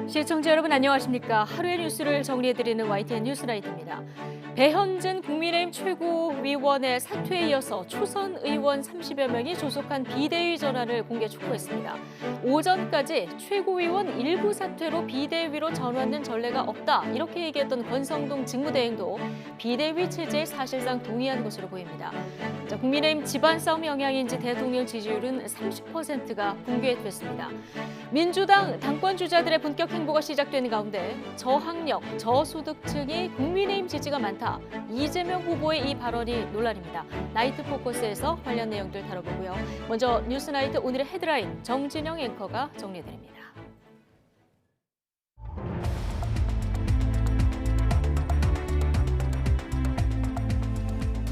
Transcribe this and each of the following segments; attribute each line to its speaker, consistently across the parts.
Speaker 1: 시청자 여러분 안녕하십니까? 하루의 뉴스를 정리해드리는 YTN 뉴스나이트입니다. 배현진 국민의힘 최고위원의 사퇴에 이어서 초선 의원 30여 명이 조속한 비대위 전환을 공개 촉구했습니다. 오전까지 최고위원 일부 사퇴로 비대위로 전환된 전례가 없다 이렇게 얘기했던 권성동 직무대행도 비대위 체제에 사실상 동의한 것으로 보입니다. 국민의힘 집안 싸움 영향인지 대통령 지지율은 30%가 붕괴됐습니다. 민주당 당권 주자들의 본격 행보가 시작되는 가운데 저학력, 저소득층이 국민의힘 지지가 많다. 이재명 후보의 이 발언이 논란입니다. 나이트 포커스에서 관련 내용들 다뤄보고요. 먼저 뉴스나이트 오늘의 헤드라인 정진영 앵커가 정리해드립니다.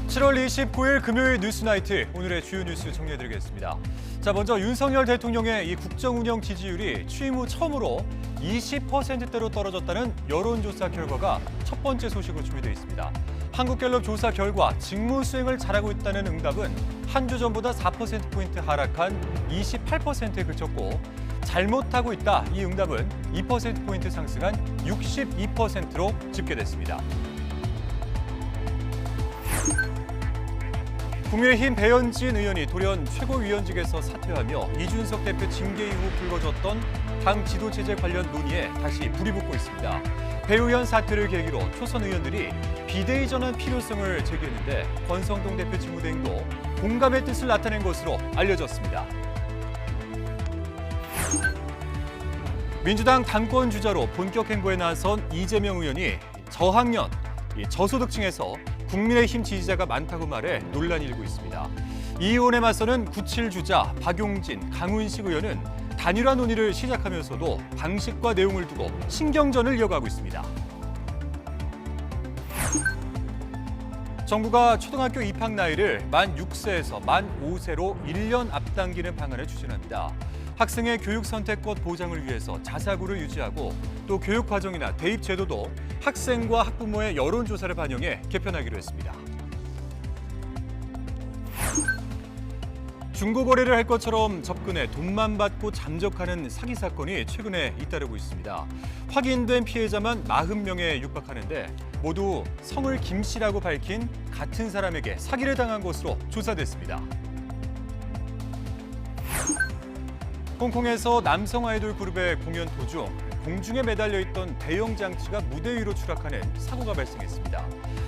Speaker 2: 7월 29일 금요일 뉴스나이트 오늘의 주요 뉴스 정리해드리겠습니다. 자, 먼저 윤석열 대통령의 이 국정운영 지지율이 취임 후 처음으로 20%대로 떨어졌다는 여론조사 결과가 첫 번째 소식으로 준비되어 있습니다. 한국갤럽 조사 결과 직무 수행을 잘하고 있다는 응답은 한 주 전보다 4%포인트 하락한 28%에 그쳤고 잘못하고 있다 이 응답은 2%포인트 상승한 62%로 집계됐습니다. 국민의힘 배현진 의원이 돌연 최고위원직에서 사퇴하며 이준석 대표 징계 이후 불거졌던 당 지도체제 관련 논의에 다시 불이 붙고 있습니다. 배 의원 사퇴를 계기로 초선 의원들이 비대위 전환 필요성을 제기했는데 권성동 대표 직무대행도 공감의 뜻을 나타낸 것으로 알려졌습니다. 민주당 당권 주자로 본격 행보에 나선 이재명 의원이 저학년, 저소득층에서 국민의힘 지지자가 많다고 말해 논란이 일고 있습니다. 이 의원에 맞서는 97 주자 박용진, 강훈식 의원은 단일화 논의를 시작하면서도 방식과 내용을 두고 신경전을 이어가고 있습니다. 정부가 초등학교 입학 나이를 만 6세에서 만 5세로 1년 앞당기는 방안을 추진합니다. 학생의 교육 선택권 보장을 위해서 자사고를 유지하고 또 교육 과정이나 대입 제도도 학생과 학부모의 여론조사를 반영해 개편하기로 했습니다. 중고거래를 할 것처럼 접근해 돈만 받고 잠적하는 사기 사건이 최근에 잇따르고 있습니다. 확인된 피해자만 40명에 육박하는데 모두 성을 김 씨라고 밝힌 같은 사람에게 사기를 당한 것으로 조사됐습니다. 홍콩에서 남성 아이돌 그룹의 공연 도중 공중에 매달려 있던 대형 장치가 무대 위로 추락하는 사고가 발생했습니다.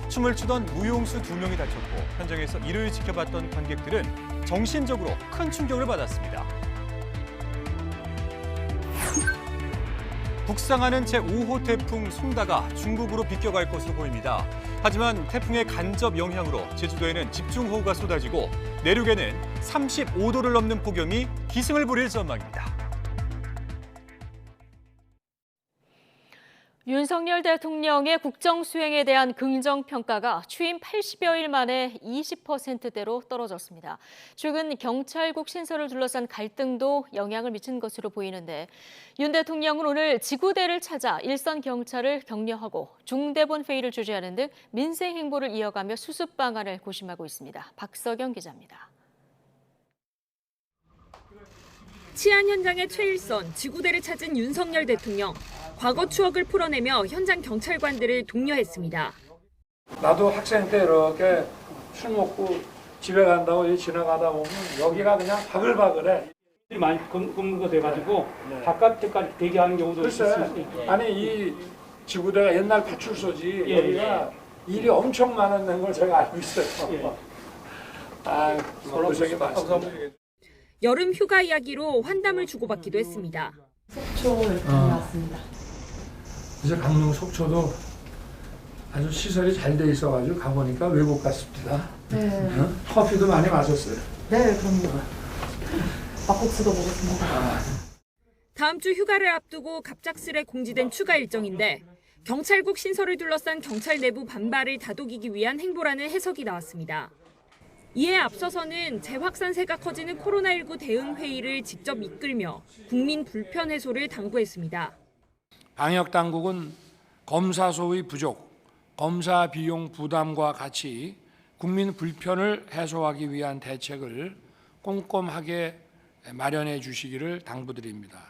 Speaker 2: 춤을 추던 무용수 2명이 다쳤고 현장에서 이를 지켜봤던 관객들은 정신적으로 큰 충격을 받았습니다. 북상하는 제5호 태풍 송다가 중국으로 비껴갈 것으로 보입니다. 하지만 태풍의 간접 영향으로 제주도에는 집중호우가 쏟아지고 내륙에는 35도를 넘는 폭염이 기승을 부릴 전망입니다.
Speaker 1: 윤석열 대통령의 국정 수행에 대한 긍정 평가가 취임 80여일 만에 20%대로 떨어졌습니다. 최근 경찰국 신설을 둘러싼 갈등도 영향을 미친 것으로 보이는데 윤 대통령은 오늘 지구대를 찾아 일선 경찰을 격려하고 중대본 회의를 주재하는 등 민생 행보를 이어가며 수습 방안을 고심하고 있습니다. 박석영 기자입니다.
Speaker 3: 치안 현장의 최일선 지구대를 찾은 윤석열 대통령. 과거 추억을 풀어내며 현장 경찰관들을 독려했습니다.
Speaker 4: 나도 학생 때 이렇게 술 먹고 집에 간다고 지나가다 보면 여기가 그냥 바글바글해.
Speaker 5: 많이 근무가 돼가지고 바깥에까지 대기하는 경우도 있어요.
Speaker 4: 아니 이 지구대가 옛날 파출소지 여기가 일이 엄청 많았는 걸 제가 알고 있어요. 아, 고생이 많습니다.
Speaker 3: 여름 휴가 이야기로 환담을 주고받기도 했습니다.
Speaker 6: 속초를 다녀왔습니다.
Speaker 4: 이제 강릉 속초도 아주 시설이 잘 돼 있어가지고 가보니까 외국 같습니다.
Speaker 6: 네.
Speaker 4: 커피도 많이 마셨어요.
Speaker 6: 네, 그럼요. 막국수도 먹었습니다.
Speaker 3: 다음 주 휴가를 앞두고 갑작스레 공지된 추가 일정인데 경찰국 신설을 둘러싼 경찰 내부 반발을 다독이기 위한 행보라는 해석이 나왔습니다. 이에 앞서서는 재확산세가 커지는 코로나19 대응 회의를 직접 이끌며 국민 불편 해소를 당부했습니다.
Speaker 7: 방역 당국은 검사 소의 부족, 검사 비용 부담과 같이 국민 불편을 해소하기 위한 대책을 꼼꼼하게 마련해 주시기를 당부드립니다.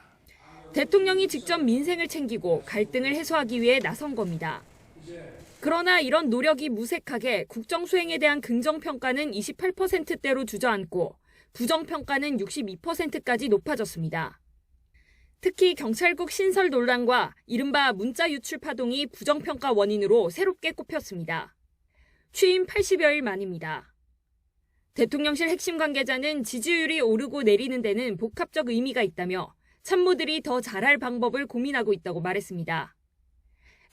Speaker 3: 대통령이 직접 민생을 챙기고 갈등을 해소하기 위해 나선 겁니다. 그러나 이런 노력이 무색하게 국정 수행에 대한 긍정평가는 28%대로 주저앉고 부정평가는 62%까지 높아졌습니다. 특히 경찰국 신설 논란과 이른바 문자 유출 파동이 부정평가 원인으로 새롭게 꼽혔습니다. 취임 80여일 만입니다. 대통령실 핵심 관계자는 지지율이 오르고 내리는 데는 복합적 의미가 있다며 참모들이 더 잘할 방법을 고민하고 있다고 말했습니다.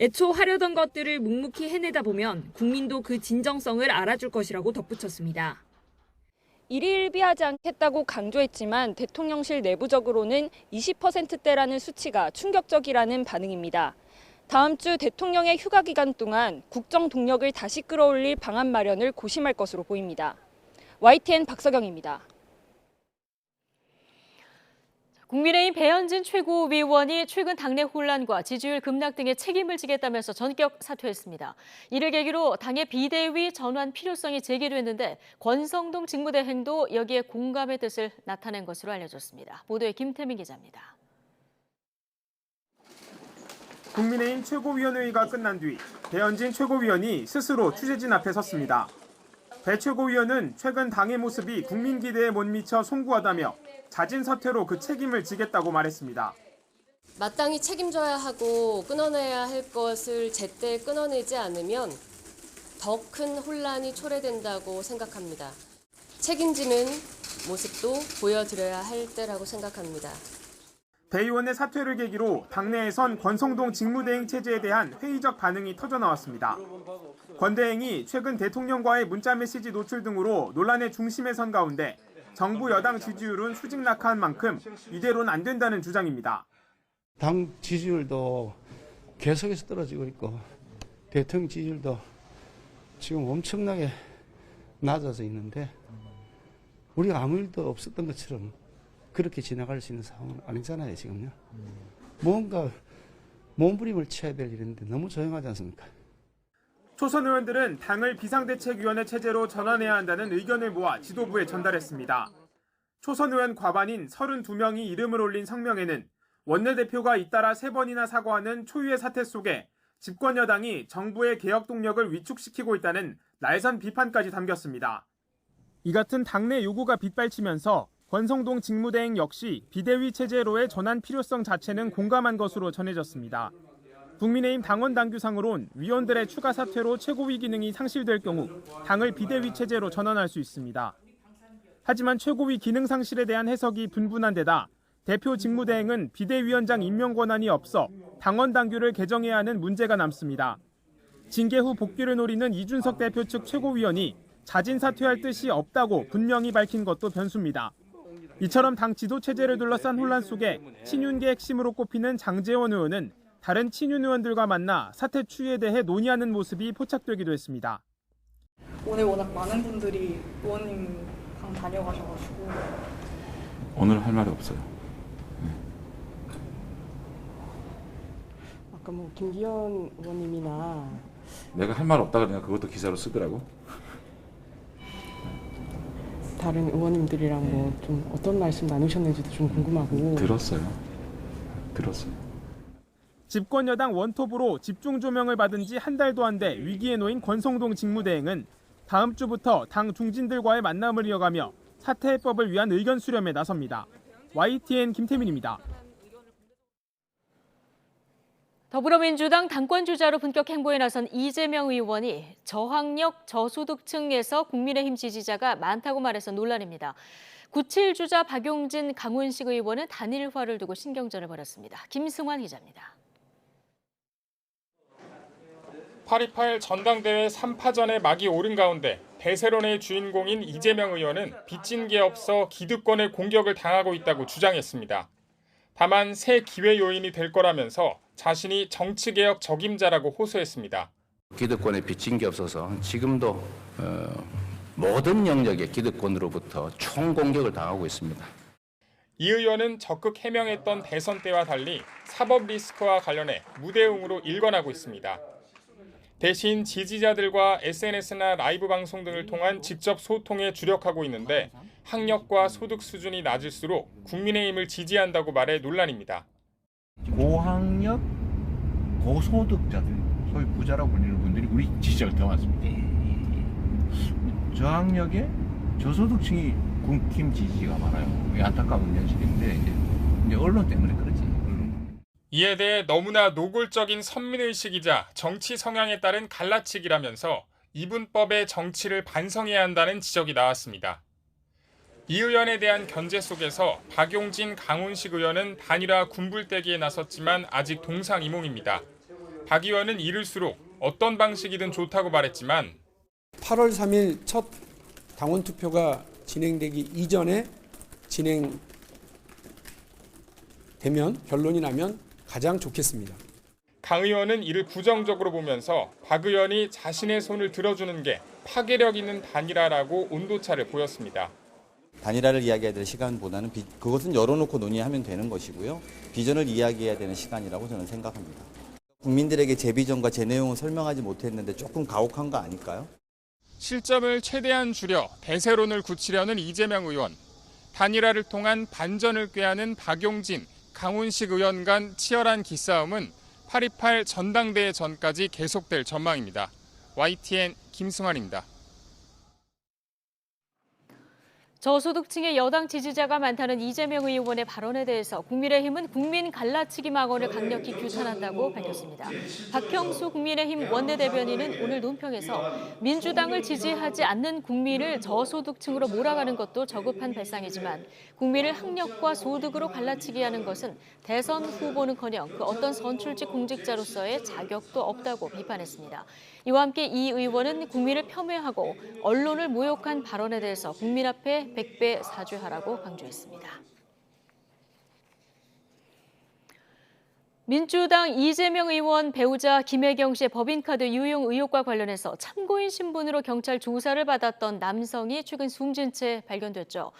Speaker 3: 애초 하려던 것들을 묵묵히 해내다 보면 국민도 그 진정성을 알아줄 것이라고 덧붙였습니다.
Speaker 8: 일희일비하지 않겠다고 강조했지만 대통령실 내부적으로는 20%대라는 수치가 충격적이라는 반응입니다. 다음 주 대통령의 휴가 기간 동안 국정 동력을 다시 끌어올릴 방안 마련을 고심할 것으로 보입니다. YTN 박서경입니다.
Speaker 1: 국민의힘 배현진 최고위원이 최근 당내 혼란과 지지율 급락 등의 책임을 지겠다면서 전격 사퇴했습니다. 이를 계기로 당의 비대위 전환 필요성이 제기됐는데 권성동 직무대행도 여기에 공감의 뜻을 나타낸 것으로 알려졌습니다. 보도에 김태민 기자입니다.
Speaker 9: 국민의힘 최고위원회의가 끝난 뒤 배현진 최고위원이 스스로 취재진 앞에 섰습니다. 배 최고위원은 최근 당의 모습이 국민 기대에 못 미쳐 송구하다며 자진 사퇴로 그 책임을 지겠다고 말했습니다.
Speaker 10: 마땅히 책임져야 하고 끊어내야 할 것을 제때 끊어내지 않으면 더 큰 혼란이 초래된다고 생각합니다. 책임지는 모습도 보여드려야 할 때라고 생각합니다.
Speaker 9: 배 의원의 사퇴를 계기로 당내에선 권성동 직무대행 체제에 대한 회의적 반응이 터져나왔습니다. 권 대행이 최근 대통령과의 문자메시지 노출 등으로 논란의 중심에 선 가운데 정부 여당 지지율은 수직 낙하한 만큼 이대로는 안 된다는 주장입니다.
Speaker 11: 당 지지율도 계속해서 떨어지고 있고 대통령 지지율도 지금 엄청나게 낮아져 있는데 우리가 아무 일도 없었던 것처럼 그렇게 지나갈 수 있는 상황은 아니잖아요, 지금요. 뭔가 몸부림을 쳐야 될 일인데 너무 조용하지 않습니까?
Speaker 9: 초선 의원들은 당을 비상대책위원회 체제로 전환해야 한다는 의견을 모아 지도부에 전달했습니다. 초선 의원 과반인 32명이 이름을 올린 성명에는 원내대표가 잇따라 3번이나 사과하는 초유의 사태 속에 집권 여당이 정부의 개혁 동력을 위축시키고 있다는 날선 비판까지 담겼습니다. 이 같은 당내 요구가 빗발치면서 권성동 직무대행 역시 비대위 체제로의 전환 필요성 자체는 공감한 것으로 전해졌습니다. 국민의힘 당원 당규상으론 위원들의 추가 사퇴로 최고위 기능이 상실될 경우 당을 비대위 체제로 전환할 수 있습니다. 하지만 최고위 기능 상실에 대한 해석이 분분한 데다 대표 직무대행은 비대위원장 임명 권한이 없어 당원 당규를 개정해야 하는 문제가 남습니다. 징계 후 복귀를 노리는 이준석 대표 측 최고위원이 자진 사퇴할 뜻이 없다고 분명히 밝힌 것도 변수입니다. 이처럼 당 지도 체제를 둘러싼 혼란 속에 친윤계 핵심으로 꼽히는 장제원 의원은 다른 친윤 의원들과 만나 사퇴 추이에 대해 논의하는 모습이 포착되기도 했습니다.
Speaker 6: 오늘 워낙 많은 분들이 의원님 당 다녀가셔가지고
Speaker 12: 오늘 할 말이 없어요.
Speaker 6: 아까 뭐 김기현 의원님이나
Speaker 12: 내가 할 말 없다 그러니까 그것도 기사로 쓰더라고.
Speaker 6: 다른 의원님들이랑 뭐 좀 어떤 말씀 나누셨는지도 좀 궁금하고.
Speaker 12: 들었어요.
Speaker 9: 집권 여당 원톱으로 집중 조명을 받은 지 한 달도 안 돼 위기에 놓인 권성동 직무대행은 다음 주부터 당 중진들과의 만남을 이어가며 사퇴 해법을 위한 의견 수렴에 나섭니다. YTN 김태민입니다.
Speaker 1: 더불어민주당 당권주자로 본격 행보에 나선 이재명 의원이 저학력, 저소득층에서 국민의힘 지지자가 많다고 말해서 논란입니다. 97주자 박용진, 강훈식 의원은 단일화를 두고 신경전을 벌였습니다. 김승환 기자입니다.
Speaker 13: 8.28 전당대회 3파전에 막이 오른 가운데 대세론의 주인공인 이재명 의원은 빚진 게 없어 기득권의 공격을 당하고 있다고 주장했습니다. 다만 새 기회 요인이 될 거라면서 자신이 정치개혁 적임자라고 호소했습니다.
Speaker 14: 기득권에 빚진 게 없어서 지금도 모든 영역의 기득권으로부터 총공격을 당하고 있습니다.
Speaker 13: 이 의원은 적극 해명했던 대선 때와 달리 사법 리스크와 관련해 무대응으로 일관하고 있습니다. 대신 지지자들과 SNS나 라이브 방송 등을 통한 직접 소통에 주력하고 있는데 학력과 소득 수준이 낮을수록 국민의힘을 지지한다고 말해 논란입니다.
Speaker 15: 고학력, 고소득자들, 소위 부자라고 불리는 분들이 우리 지지자가 더 많습니다. 저학력에 저소득층이 국힘 지지가 많아요. 안타까운 현실인데 이제 언론 때문에 그러지.
Speaker 13: 이에 대해 너무나 노골적인 선민의식이자 정치 성향에 따른 갈라치기라면서 이분법의 정치를 반성해야 한다는 지적이 나왔습니다. 이 의원에 대한 견제 속에서 박용진 강훈식 의원은 단일화 군불대기에 나섰지만 아직 동상이몽입니다. 박 의원은 이를수록 어떤 방식이든 좋다고 말했지만
Speaker 16: 8월 3일 첫 당원 투표가 진행되기 이전에 진행되면 결론이 나면 가장 좋겠습니다.
Speaker 13: 강 의원은 이를 부정적으로 보면서 박 의원이 자신의 손을 들어주는 게 파괴력 있는 단일화라고 온도차를 보였습니다.
Speaker 17: 단일화를 이야기해야 될 시간보다는 그것은 열어놓고 논의하면 되는 것이고요. 비전을 이야기해야 되는 시간이라고 저는 생각합니다. 국민들에게 제 비전과 제 내용을 설명하지 못했는데 조금 가혹한 거 아닐까요?
Speaker 13: 실점을 최대한 줄여 대세론을 굳히려는 이재명 의원. 단일화를 통한 반전을 꾀하는 박용진, 강훈식 의원 간 치열한 기싸움은 8.28 전당대회 전까지 계속될 전망입니다. YTN 김승환입니다.
Speaker 1: 저소득층의 여당 지지자가 많다는 이재명 의원의 발언에 대해서 국민의힘은 국민 갈라치기 망언을 강력히 규탄한다고 밝혔습니다. 박형수 국민의힘 원내대변인은 오늘 논평에서 민주당을 지지하지 않는 국민을 저소득층으로 몰아가는 것도 저급한 발상이지만 국민을 학력과 소득으로 갈라치기 하는 것은 대선 후보는커녕 그 어떤 선출직 공직자로서의 자격도 없다고 비판했습니다. 이와 함께 이 의원은 국민을 폄훼하고 언론을 모욕한 발언에 대해서 국민 앞에 백배 사죄하라고 강조했습니다. 민주당 이재명 의원 배우자 김혜경 씨의 법인카드 유용 의혹과 관련해서 참고인 신분으로 경찰 조사를 받았던 남성이 최근 숨진 채 발견됐죠.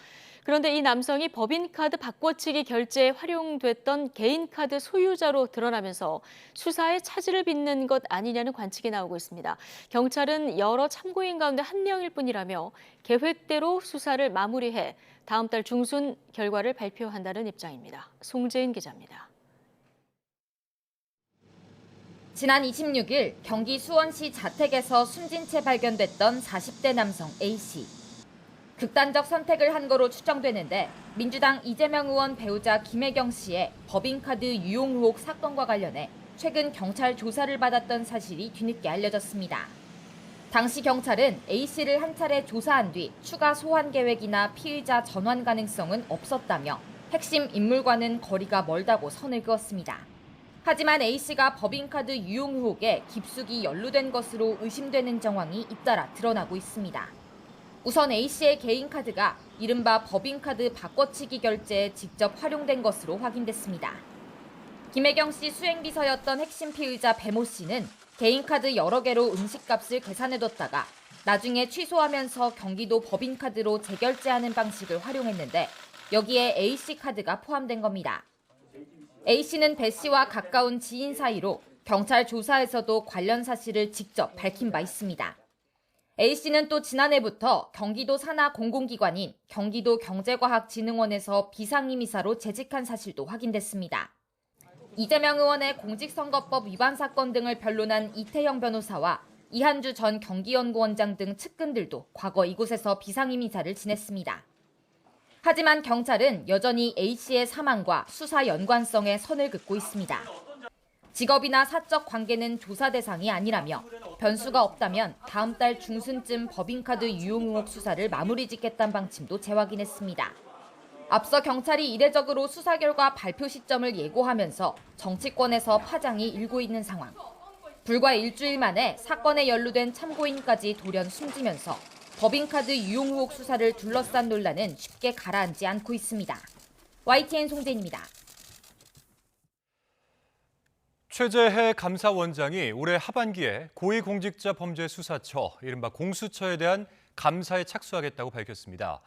Speaker 1: 그런데 이 남성이 법인카드 바꿔치기 결제에 활용됐던 개인카드 소유자로 드러나면서 수사에 차질을 빚는 것 아니냐는 관측이 나오고 있습니다. 경찰은 여러 참고인 가운데 한 명일 뿐이라며 계획대로 수사를 마무리해 다음 달 중순 결과를 발표한다는 입장입니다. 송재인 기자입니다.
Speaker 18: 지난 26일 경기 수원시 자택에서 숨진 채 발견됐던 40대 남성 A씨. 극단적 선택을 한 거로 추정되는데 민주당 이재명 의원 배우자 김혜경 씨의 법인카드 유용 의혹 사건과 관련해 최근 경찰 조사를 받았던 사실이 뒤늦게 알려졌습니다. 당시 경찰은 A씨를 한 차례 조사한 뒤 추가 소환 계획이나 피의자 전환 가능성은 없었다며 핵심 인물과는 거리가 멀다고 선을 그었습니다. 하지만 A씨가 법인카드 유용 의혹에 깊숙이 연루된 것으로 의심되는 정황이 잇따라 드러나고 있습니다. 우선 A씨의 개인카드가 이른바 법인카드 바꿔치기 결제에 직접 활용된 것으로 확인됐습니다. 김혜경 씨 수행비서였던 핵심 피의자 배모 씨는 개인카드 여러 개로 음식값을 계산해뒀다가 나중에 취소하면서 경기도 법인카드로 재결제하는 방식을 활용했는데 여기에 A씨 카드가 포함된 겁니다. A씨는 배 씨와 가까운 지인 사이로 경찰 조사에서도 관련 사실을 직접 밝힌 바 있습니다. A씨는 또 지난해부터 경기도 산하 공공기관인 경기도 경제과학진흥원에서 비상임이사로 재직한 사실도 확인됐습니다. 이재명 의원의 공직선거법 위반 사건 등을 변론한 이태영 변호사와 이한주 전 경기연구원장 등 측근들도 과거 이곳에서 비상임이사를 지냈습니다. 하지만 경찰은 여전히 A씨의 사망과 수사 연관성에 선을 긋고 있습니다. 직업이나 사적 관계는 조사 대상이 아니라며 변수가 없다면 다음 달 중순쯤 법인카드 유용 의혹 수사를 마무리 짓겠다는 방침도 재확인했습니다. 앞서 경찰이 이례적으로 수사 결과 발표 시점을 예고하면서 정치권에서 파장이 일고 있는 상황. 불과 일주일 만에 사건에 연루된 참고인까지 돌연 숨지면서 법인카드 유용 의혹 수사를 둘러싼 논란은 쉽게 가라앉지 않고 있습니다. YTN 송재인입니다.
Speaker 2: 최재해 감사원장이 올해 하반기에 고위공직자범죄수사처, 이른바 공수처에 대한 감사에 착수하겠다고 밝혔습니다.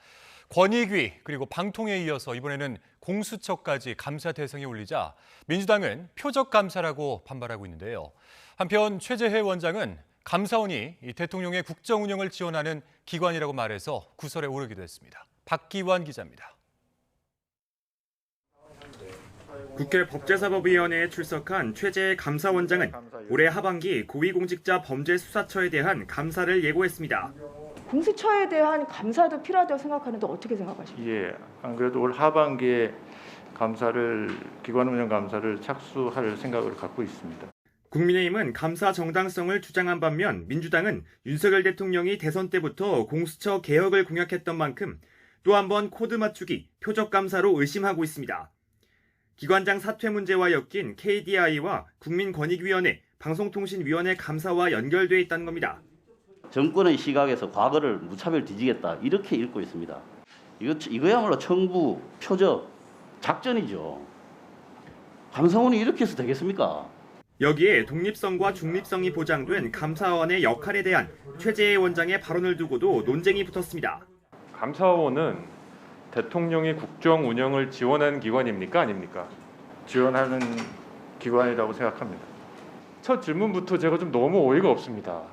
Speaker 2: 권익위 그리고 방통에 이어서 이번에는 공수처까지 감사 대상에 올리자 민주당은 표적 감사라고 반발하고 있는데요. 한편 최재해 원장은 감사원이 대통령의 국정 운영을 지원하는 기관이라고 말해서 구설에 오르기도 했습니다. 박기환 기자입니다.
Speaker 19: 국회 법제사법위원회에 출석한 최재해 감사원장은 올해 하반기 고위공직자 범죄수사처에 대한 감사를 예고했습니다.
Speaker 20: 공수처에 대한 감사도 필요하다고 생각하는데 어떻게 생각하십니까?
Speaker 21: 예, 안 그래도 올 하반기에 기관 운영 감사를 착수할 생각을 갖고 있습니다.
Speaker 19: 국민의힘은 감사 정당성을 주장한 반면 민주당은 윤석열 대통령이 대선 때부터 공수처 개혁을 공약했던 만큼 또 한 번 코드 맞추기, 표적 감사로 의심하고 있습니다. 기관장 사퇴 문제와 엮인 KDI와 국민권익위원회, 방송통신위원회 감사와 연결돼 있다는 겁니다.
Speaker 22: 정권의 시각에서 과거를 무차별 뒤지겠다 이렇게 읽고 있습니다. 이거야말로 청부, 표적, 작전이죠. 감사원이 이렇게 해서 되겠습니까?
Speaker 19: 여기에 독립성과 중립성이 보장된 감사원의 역할에 대한 최재해 원장의 발언을 두고도 논쟁이 붙었습니다.
Speaker 23: 감사원은 대통령이 국정 운영을 지원하는 기관입니까? 아닙니까?
Speaker 21: 지원하는 기관이라고 생각합니다.
Speaker 23: 첫 질문부터 제가 좀 너무 어이가 없습니다.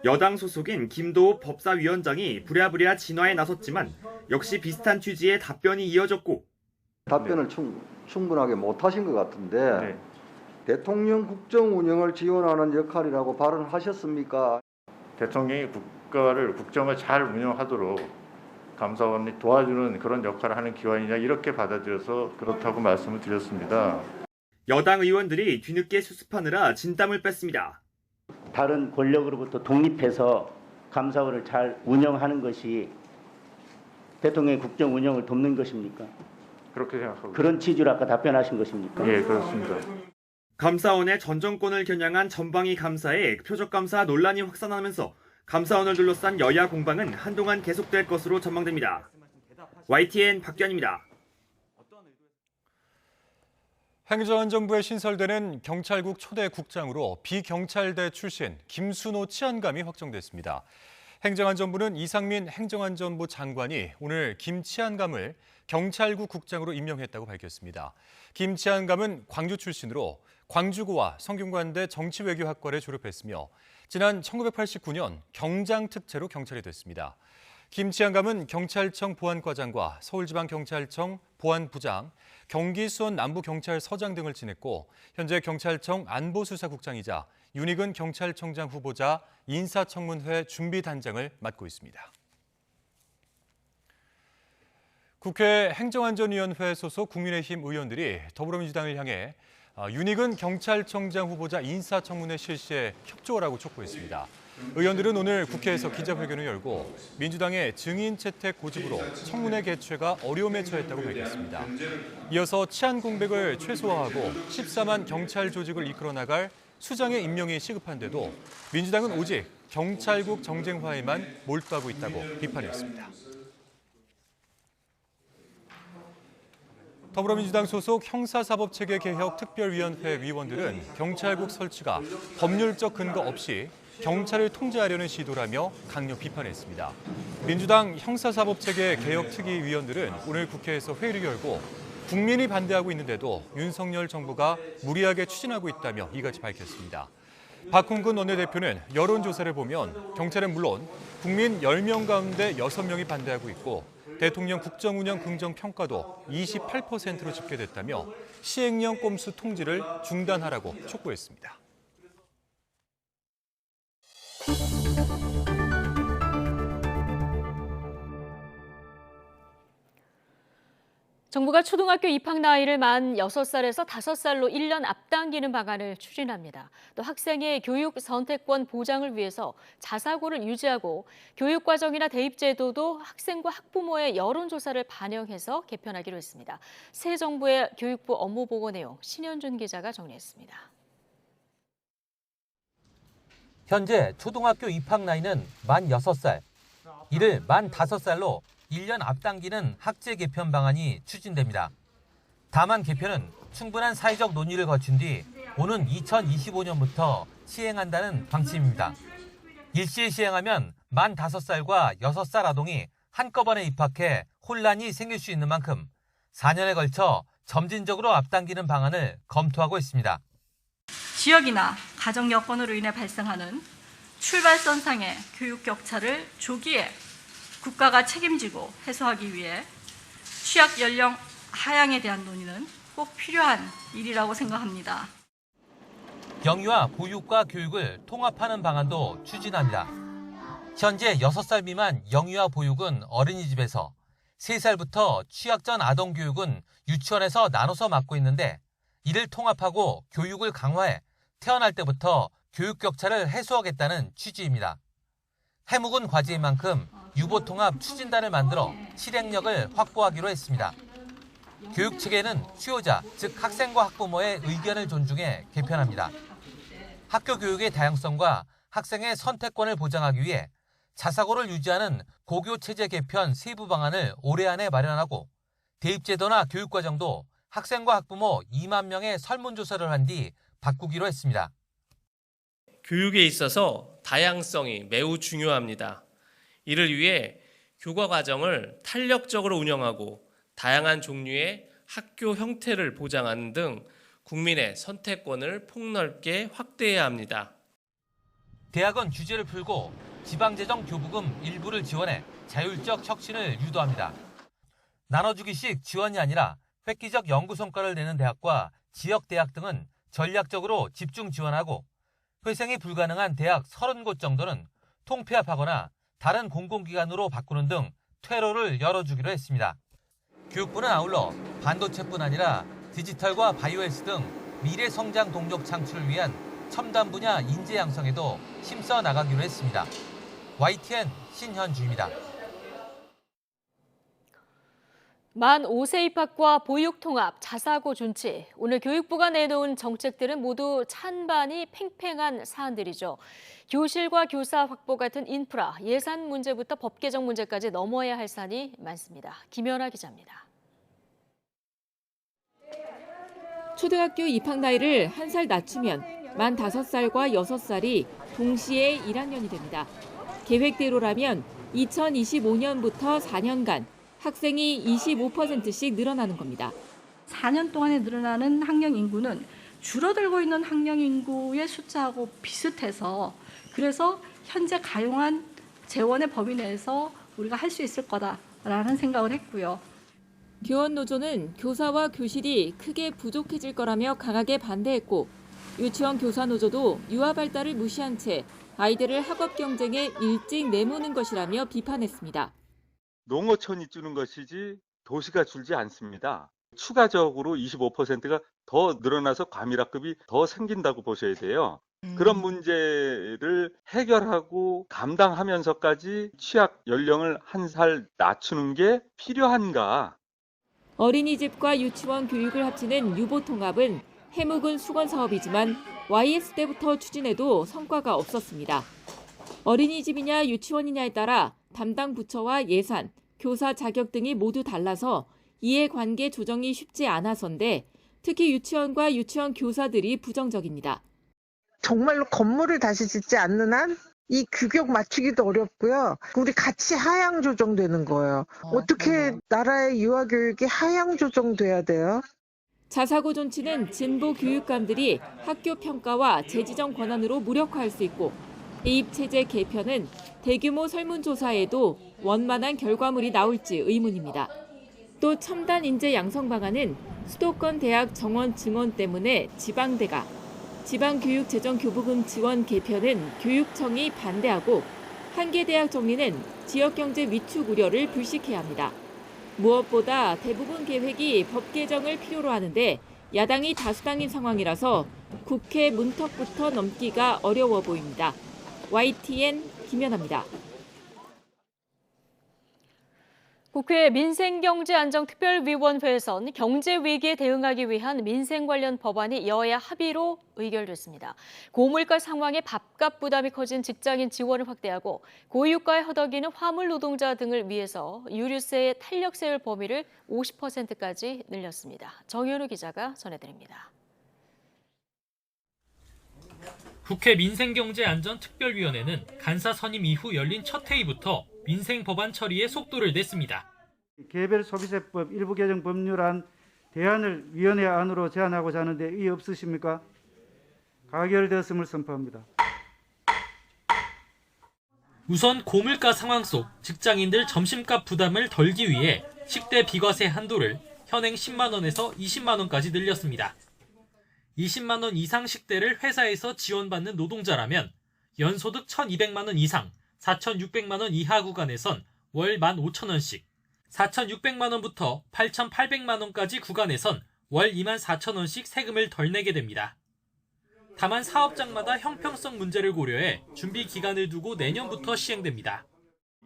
Speaker 19: 여당 소속인 김도읍 법사위원장이 부랴부랴 진화에 나섰지만 역시 비슷한 취지의 답변이 이어졌고
Speaker 24: 답변을 충분하게 못하신 것 같은데 대통령 국정 운영을 지원하는 역할이라고 발언하셨습니까?
Speaker 21: 대통령이 국정을 잘 운영하도록 감사원이 도와주는 그런 역할을 하는 기관이냐 이렇게 받아들여서 그렇다고 말씀을 드렸습니다.
Speaker 19: 여당 의원들이 뒤늦게 수습하느라 진땀을 뺐습니다.
Speaker 25: 다른 권력으로부터 독립해서 감사원을 잘 운영하는 것이 대통령의 국정 운영을 돕는 것입니까?
Speaker 21: 그렇게 생각하고
Speaker 25: 그런 취지로 아까 답변하신 것입니까?
Speaker 21: 예, 그렇습니다.
Speaker 19: 감사원의 전 정권을 겨냥한 전방위 감사에 표적 감사 논란이 확산하면서 감사원을 둘러싼 여야 공방은 한동안 계속될 것으로 전망됩니다. YTN 박규환입니다.
Speaker 2: 행정안전부에 신설되는 경찰국 초대 국장으로 비경찰대 출신 김순호 치안감이 확정됐습니다. 행정안전부는 이상민 행정안전부 장관이 오늘 김 치안감을 경찰국 국장으로 임명했다고 밝혔습니다. 김 치안감은 광주 출신으로 광주고와 성균관대 정치외교학과를 졸업했으며 지난 1989년 경장특채로 경찰이 됐습니다. 김 치안감은 경찰청 보안과장과 서울지방경찰청 보안부장, 경기수원 남부경찰서장 등을 지냈고 현재 경찰청 안보수사국장이자 윤익은 경찰청장 후보자 인사청문회 준비단장을 맡고 있습니다. 국회 행정안전위원회 소속 국민의힘 의원들이 더불어민주당을 향해 윤익은 경찰청장 후보자 인사청문회 실시에 협조를 하고 촉구했습니다. 의원들은 오늘 국회에서 기자회견을 열고 민주당의 증인 채택 고집으로 청문회 개최가 어려움에 처했다고 밝혔습니다. 이어서 치안 공백을 최소화하고 14만 경찰 조직을 이끌어 나갈 수장의 임명이 시급한데도 민주당은 오직 경찰국 정쟁화에만 몰두하고 있다고 비판했습니다. 더불어민주당 소속 형사사법체계개혁특별위원회 위원들은 경찰국 설치가 법률적 근거 없이 경찰을 통제하려는 시도라며 강력 비판했습니다. 민주당 형사사법체계개혁특위 위원들은 오늘 국회에서 회의를 열고 국민이 반대하고 있는데도 윤석열 정부가 무리하게 추진하고 있다며 이같이 밝혔습니다. 박홍근 원내대표는 여론조사를 보면 경찰은 물론 국민 10명 가운데 6명이 반대하고 있고 대통령 국정운영 긍정평가도 28%로 집계됐다며 시행령 꼼수 통지를 중단하라고 촉구했습니다.
Speaker 1: 정부가 초등학교 입학 나이를 만 6살에서 5살로 1년 앞당기는 방안을 추진합니다. 또 학생의 교육 선택권 보장을 위해서 자사고를 유지하고 교육과정이나 대입제도도 학생과 학부모의 여론조사를 반영해서 개편하기로 했습니다. 새 정부의 교육부 업무보고 내용 신현준 기자가 정리했습니다.
Speaker 26: 현재 초등학교 입학 나이는 만 6살, 이를 만 5살로 1년 앞당기는 학제 개편 방안이 추진됩니다. 다만 개편은 충분한 사회적 논의를 거친 뒤 오는 2025년부터 시행한다는 방침입니다. 일시에 시행하면 만 5살과 6살 아동이 한꺼번에 입학해 혼란이 생길 수 있는 만큼 4년에 걸쳐 점진적으로 앞당기는 방안을 검토하고 있습니다.
Speaker 27: 지역이나 가정 여건으로 인해 발생하는 출발선상의 교육 격차를 조기에 국가가 책임지고 해소하기 위해 취약 연령 하향에 대한 논의는 꼭 필요한 일이라고 생각합니다.
Speaker 26: 영유아 보육과 교육을 통합하는 방안도 추진합니다. 현재 6살 미만 영유아 보육은 어린이집에서, 3살부터 취학 전 아동 교육은 유치원에서 나눠서 맡고 있는데, 이를 통합하고 교육을 강화해 태어날 때부터 교육 격차를 해소하겠다는 취지입니다. 해묵은 과제인 만큼 유보통합 추진단을 만들어 실행력을 확보하기로 했습니다. 교육체계는 수요자, 즉 학생과 학부모의 의견을 존중해 개편합니다. 학교 교육의 다양성과 학생의 선택권을 보장하기 위해 자사고를 유지하는 고교체제 개편 세부 방안을 올해 안에 마련하고, 대입제도나 교육과정도 학생과 학부모 2만 명의 설문조사를 한 뒤 바꾸기로 했습니다.
Speaker 3: 교육에 있어서 다양성이 매우 중요합니다. 이를 위해 교과 과정을 탄력적으로 운영하고 다양한 종류의 학교 형태를 보장하는 등 국민의 선택권을 폭넓게 확대해야 합니다.
Speaker 26: 대학은 규제를 풀고 지방재정 교부금 일부를 지원해 자율적 혁신을 유도합니다. 나눠주기식 지원이 아니라 획기적 연구 성과를 내는 대학과 지역대학 등은 전략적으로 집중 지원하고, 회생이 불가능한 대학 30곳 정도는 통폐합하거나 다른 공공기관으로 바꾸는 등 퇴로를 열어주기로 했습니다. 교육부는 아울러 반도체뿐 아니라 디지털과 바이오헬스 등 미래 성장 동력 창출을 위한 첨단 분야 인재 양성에도 힘써 나가기로 했습니다. YTN 신현주입니다.
Speaker 1: 만 5세 입학과 보육 통합, 자사고 준치. 오늘 교육부가 내놓은 정책들은 모두 찬반이 팽팽한 사안들이죠. 교실과 교사 확보 같은 인프라, 예산 문제부터 법 개정 문제까지 넘어야 할 사안이 많습니다. 김연아 기자입니다.
Speaker 4: 초등학교 입학 나이를 1살 낮추면 만 5살과 6살이 동시에 1학년이 됩니다. 계획대로라면 2025년부터 4년간 학생이 25%씩 늘어나는 겁니다.
Speaker 27: 4년 동안에 늘어나는 학령 인구는 줄어들고 있는 학령 인구의 숫자하고 비슷해서, 그래서 현재 가용한 재원의 범위 내에서 우리가 할 수 있을 거다라는 생각을 했고요.
Speaker 4: 교원 노조는 교사와 교실이 크게 부족해질 거라며 강하게 반대했고, 유치원 교사 노조도 유아 발달을 무시한 채 아이들을 학업 경쟁에 일찍 내모는 것이라며 비판했습니다.
Speaker 5: 농어촌이 주는 것이지 도시가 줄지 않습니다. 추가적으로 25%가 더 늘어나서 과밀학급이 더 생긴다고 보셔야 돼요. 그런 문제를 해결하고 감당하면서까지 취학 연령을 1살 낮추는 게 필요한가?
Speaker 4: 어린이집과 유치원 교육을 합치는 유보통합은 해묵은 수건 사업이지만 YS 때부터 추진해도 성과가 없었습니다. 어린이집이냐 유치원이냐에 따라 담당 부처와 예산, 교사 자격 등이 모두 달라서 이해관계 조정이 쉽지 않아서인데, 특히 유치원과 유치원 교사들이 부정적입니다.
Speaker 7: 정말로 건물을 다시 짓지 않는 한 이 규격 맞추기도 어렵고요. 우리 같이 하향 조정되는 거예요. 어떻게 나라의 유아 교육이 하향 조정돼야 돼요?
Speaker 4: 자사고 존치는 진보 교육감들이 학교 평가와 재지정 권한으로 무력화할 수 있고, 대입체제 개편은 대규모 설문조사에도 원만한 결과물이 나올지 의문입니다. 또 첨단 인재 양성 방안은 수도권 대학 정원 증원 때문에 지방대가, 지방교육재정교부금 지원 개편은 교육청이 반대하고, 한 개 대학 정리는 지역경제 위축 우려를 불식해야 합니다. 무엇보다 대부분 계획이 법 개정을 필요로 하는데 야당이 다수당인 상황이라서 국회 문턱부터 넘기가 어려워 보입니다. YTN 김연아입니다.
Speaker 1: 국회 민생경제안정특별위원회에선 경제위기에 대응하기 위한 민생 관련 법안이 여야 합의로 의결됐습니다. 고물가 상황에 밥값 부담이 커진 직장인 지원을 확대하고, 고유가에 허덕이는 화물 노동자 등을 위해서 유류세의 탄력세율 범위를 50%까지 늘렸습니다. 정현우 기자가 전해드립니다.
Speaker 8: 국회 민생경제안전특별위원회는 간사 선임 이후 열린 첫 회의부터 민생 법안 처리에 속도를 냈습니다.
Speaker 10: 개별 소비세법 일부 개정 법률안 대안을 위원회 안으로 제안하고자 하는데 이의 없으십니까? 가결되었음을 선포합니다.
Speaker 8: 우선 고물가 상황 속 직장인들 점심값 부담을 덜기 위해 10대 비과세 한도를 현행 10만 원에서 20만 원까지 늘렸습니다. 20만 원 이상 식대를 회사에서 지원받는 노동자라면 연소득 1,200만 원 이상, 4,600만 원 이하 구간에선 월 15,000원씩, 4,600만 원부터 8,800만 원까지 구간에선 월 24,000원씩 세금을 덜 내게 됩니다. 다만 사업장마다 형평성 문제를 고려해 준비 기간을 두고 내년부터 시행됩니다.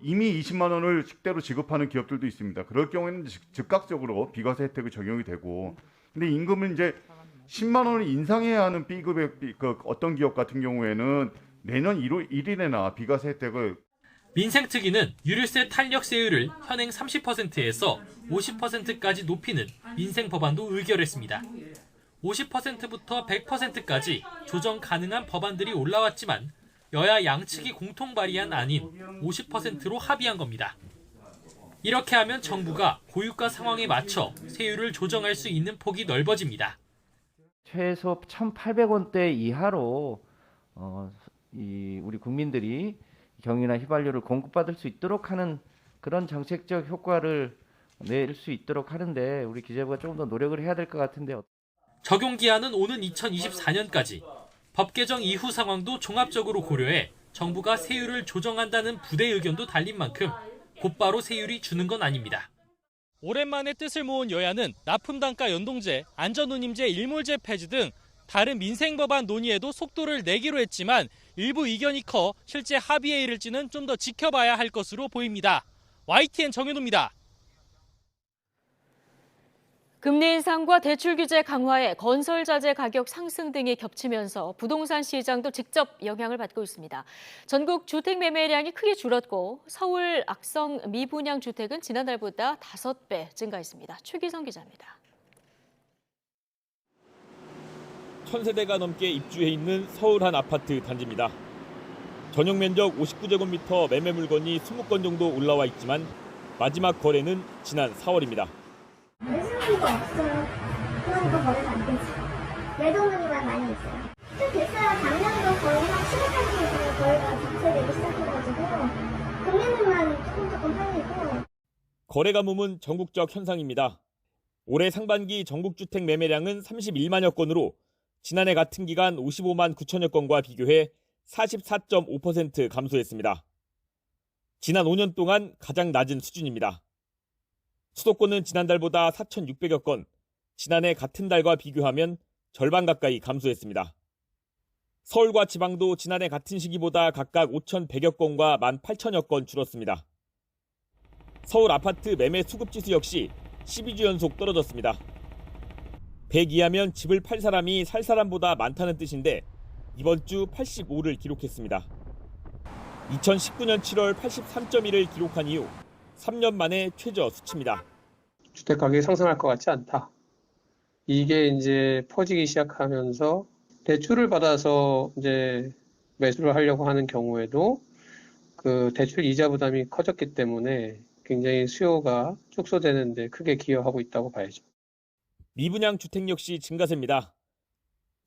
Speaker 6: 이미 20만 원을 식대로 지급하는 기업들도 있습니다. 그럴 경우에는 즉각적으로 비과세 혜택이 적용이 되고, 근데 임금은 이제 10만 원을 인상해야 하는 B급의 어떤 기업 같은 경우에는 내년 1일에나 비과세 혜택을.
Speaker 8: 민생특위는 유류세 탄력세율을 현행 30%에서 50%까지 높이는 민생 법안도 의결했습니다. 50%부터 100%까지 조정 가능한 법안들이 올라왔지만 여야 양측이 공통 발의한 안인 50%로 합의한 겁니다. 이렇게 하면 정부가 고유가 상황에 맞춰 세율을 조정할 수 있는 폭이 넓어집니다.
Speaker 9: 최소 1,800원대 이하로 우리 국민들이 경유나 휘발유를 공급받을 수 있도록 하는 그런 정책적 효과를 낼 수 있도록 하는데 우리 기재부가 조금 더 노력을 해야 될 것 같은데.
Speaker 8: 적용 기한은 오는 2024년까지. 법 개정 이후 상황도 종합적으로 고려해 정부가 세율을 조정한다는 부대 의견도 달린 만큼 곧바로 세율이 주는 건 아닙니다. 오랜만에 뜻을 모은 여야는 납품단가 연동제, 안전운임제 일몰제 폐지 등 다른 민생 법안 논의에도 속도를 내기로 했지만 일부 이견이 커 실제 합의에 이를지는 좀 더 지켜봐야 할 것으로 보입니다. YTN 정현우입니다.
Speaker 1: 금리 인상과 대출 규제 강화에 건설 자재 가격 상승 등이 겹치면서 부동산 시장도 직접 영향을 받고 있습니다. 전국 주택 매매량이 크게 줄었고 서울 악성 미분양 주택은 지난달보다 5배 증가했습니다. 최기성 기자입니다.
Speaker 11: 1,000세대가 넘게 입주해 있는 서울 한 아파트 단지입니다. 전용 면적 59제곱미터 매매 물건이 20건 정도 올라와 있지만 마지막 거래는 지난 4월입니다.
Speaker 12: 매수문의가 없어요. 그러니까 거래가 안 되지. 매도문의만 많이 있어요. 좀 됐어요. 작년도 거의 한 7월까지 거래가 감소되기 시작해가지고 금매물만 조금 팔리고.
Speaker 11: 거래 가뭄은 전국적 현상입니다. 올해 상반기 전국 주택 매매량은 31만여 건으로 지난해 같은 기간 55만 9천여 건과 비교해 44.5% 감소했습니다. 지난 5년 동안 가장 낮은 수준입니다. 수도권은 지난달보다 4,600여 건, 지난해 같은 달과 비교하면 절반 가까이 감소했습니다. 서울과 지방도 지난해 같은 시기보다 각각 5,100여 건과 18,000여 건 줄었습니다. 서울 아파트 매매 수급지수 역시 12주 연속 떨어졌습니다. 100 이하면 집을 팔 사람이 살 사람보다 많다는 뜻인데 이번 주 85를 기록했습니다. 2019년 7월 83.1을 기록한 이후 3년 만에 최저 수치입니다.
Speaker 14: 주택 가격이 상승할 것 같지 않다. 이게 이제 퍼지기 시작하면서 대출을 받아서 이제 매수를 하려고 하는 경우에도 그 대출 이자 부담이 커졌기 때문에 굉장히 수요가 축소되는 데 크게 기여하고 있다고 봐야죠.
Speaker 11: 미분양 주택 역시 증가세입니다.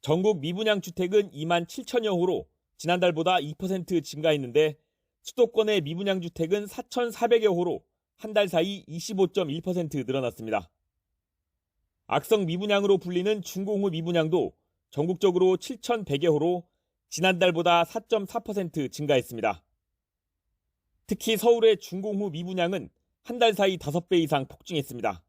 Speaker 11: 전국 미분양 주택은 2만 7천여 호로 지난달보다 2% 증가했는데 수도권의 미분양 주택은 4,400여 호로 한 달 사이 25.1% 늘어났습니다. 악성 미분양으로 불리는 중공후 미분양도 전국적으로 7,100여 호로 지난달보다 4.4% 증가했습니다. 특히 서울의 중공후 미분양은 한 달 사이 5배 이상 폭증했습니다.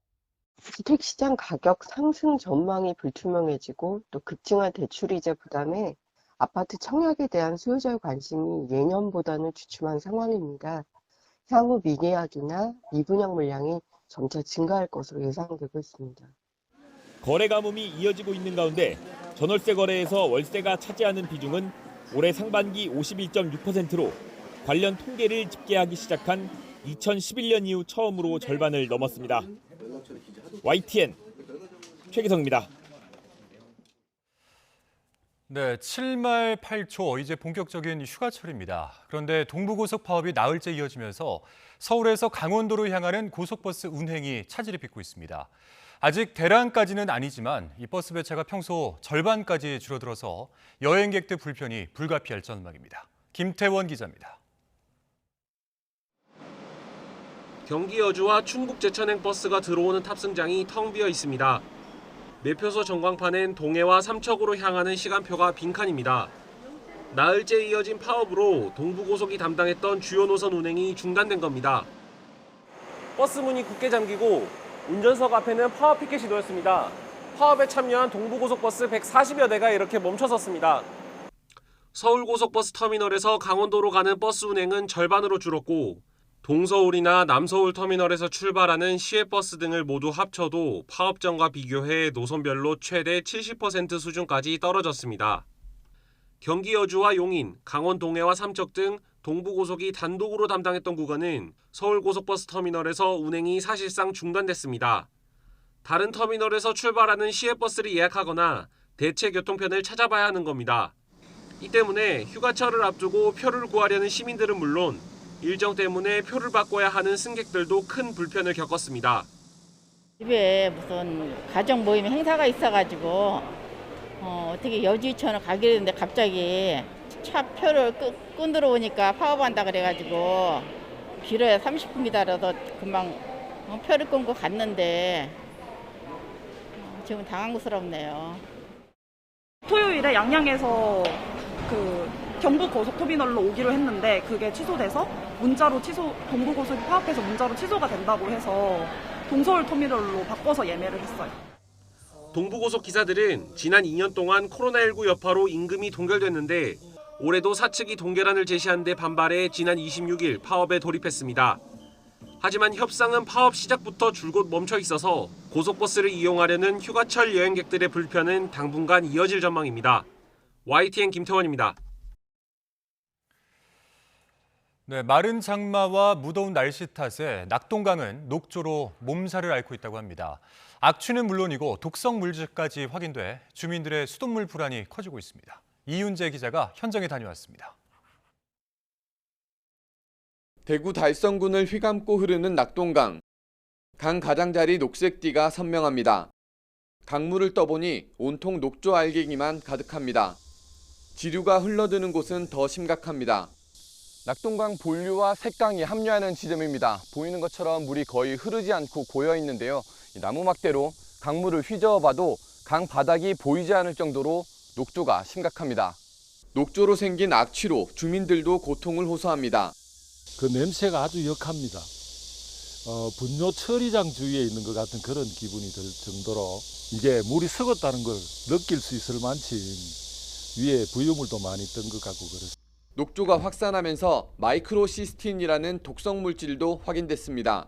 Speaker 15: 주택시장 가격 상승 전망이 불투명해지고 또 급증한 대출이자 부담에 아파트 청약에 대한 수요자의 관심이 예년보다는 주춤한 상황입니다. 향후 미계약이나 미분양 물량이 점차 증가할 것으로 예상되고 있습니다.
Speaker 11: 거래 가뭄이 이어지고 있는 가운데 전월세 거래에서 월세가 차지하는 비중은 올해 상반기 51.6%로 관련 통계를 집계하기 시작한 2011년 이후 처음으로 절반을 넘었습니다. YTN 최기성입니다.
Speaker 2: 네, 7말 8초 이제 본격적인 휴가철입니다. 그런데 동부고속 파업이 나흘째 이어지면서 서울에서 강원도로 향하는 고속버스 운행이 차질을 빚고 있습니다. 아직 대란까지는 아니지만 이 버스 배차가 평소 절반까지 줄어들어서 여행객들 불편이 불가피할 전망입니다. 김태원 기자입니다.
Speaker 3: 경기 여주와 충북 제천행 버스가 들어오는 탑승장이 텅 비어 있습니다. 매표소 전광판엔 동해와 삼척으로 향하는 시간표가 빈칸입니다. 나흘째 이어진 파업으로 동부고속이 담당했던 주요 노선 운행이 중단된 겁니다. 버스 문이 굳게 잠기고 운전석 앞에는 파업 피켓이 놓였습니다. 파업에 참여한 동부고속버스 140여 대가 이렇게 멈춰섰습니다. 서울고속버스 터미널에서 강원도로 가는 버스 운행은 절반으로 줄었고 동서울이나 남서울 터미널에서 출발하는 시외버스 등을 모두 합쳐도 파업 전과 비교해 노선별로 최대 70% 수준까지 떨어졌습니다. 경기 여주와 용인, 강원 동해와 삼척 등 동부고속이 단독으로 담당했던 구간은 서울고속버스 터미널에서 운행이 사실상 중단됐습니다. 다른 터미널에서 출발하는 시외버스를 예약하거나 대체 교통편을 찾아봐야 하는 겁니다. 이 때문에 휴가철을 앞두고 표를 구하려는 시민들은 물론 일정 때문에 표를 바꿔야 하는 승객들도 큰 불편을 겪었습니다.
Speaker 13: 집에 무슨 가족 모임 행사가 있어가지고 어떻게 여주 이천을 가기로 했는데 갑자기 차 표를 끊으러 오니까 파업한다 그래가지고 길어야 30분 기다려서 금방 표를 끊고 갔는데 지금 당황스럽네요.
Speaker 16: 토요일에 양양에서 경북 고속터미널로 오기로 했는데 그게 취소돼서 동부고속이 파업해서 문자로 취소가 된다고 해서 동서울 터미널로 바꿔서 예매를 했어요.
Speaker 3: 동부고속 기사들은 지난 2년 동안 코로나19 여파로 임금이 동결됐는데 올해도 사측이 동결안을 제시한 데 반발해 지난 26일 파업에 돌입했습니다. 하지만 협상은 파업 시작부터 줄곧 멈춰 있어서 고속버스를 이용하려는 휴가철 여행객들의 불편은 당분간 이어질 전망입니다. YTN 김태원입니다.
Speaker 2: 네, 마른 장마와 무더운 날씨 탓에 낙동강은 녹조로 몸살을 앓고 있다고 합니다. 악취는 물론이고 독성 물질까지 확인돼 주민들의 수돗물 불안이 커지고 있습니다. 이윤재 기자가 현장에 다녀왔습니다.
Speaker 17: 대구 달성군을 휘감고 흐르는 낙동강. 강 가장자리 녹색띠가 선명합니다. 강물을 떠보니 온통 녹조 알갱이만 가득합니다. 지류가 흘러드는 곳은 더 심각합니다. 낙동강 본류와 색강이 합류하는 지점입니다. 보이는 것처럼 물이 거의 흐르지 않고 고여 있는데요. 나무 막대로 강물을 휘저어봐도 강 바닥이 보이지 않을 정도로 녹조가 심각합니다. 녹조로 생긴 악취로 주민들도 고통을 호소합니다.
Speaker 18: 그 냄새가 아주 역합니다. 분뇨 처리장 주위에 있는 것 같은 그런 기분이 들 정도로 이게 물이 썩었다는 걸 느낄 수 있을 만큼 위에 부유물도 많이 뜬 것 같고 그렇습니다.
Speaker 17: 녹조가 확산하면서 마이크로시스틴이라는 독성 물질도 확인됐습니다.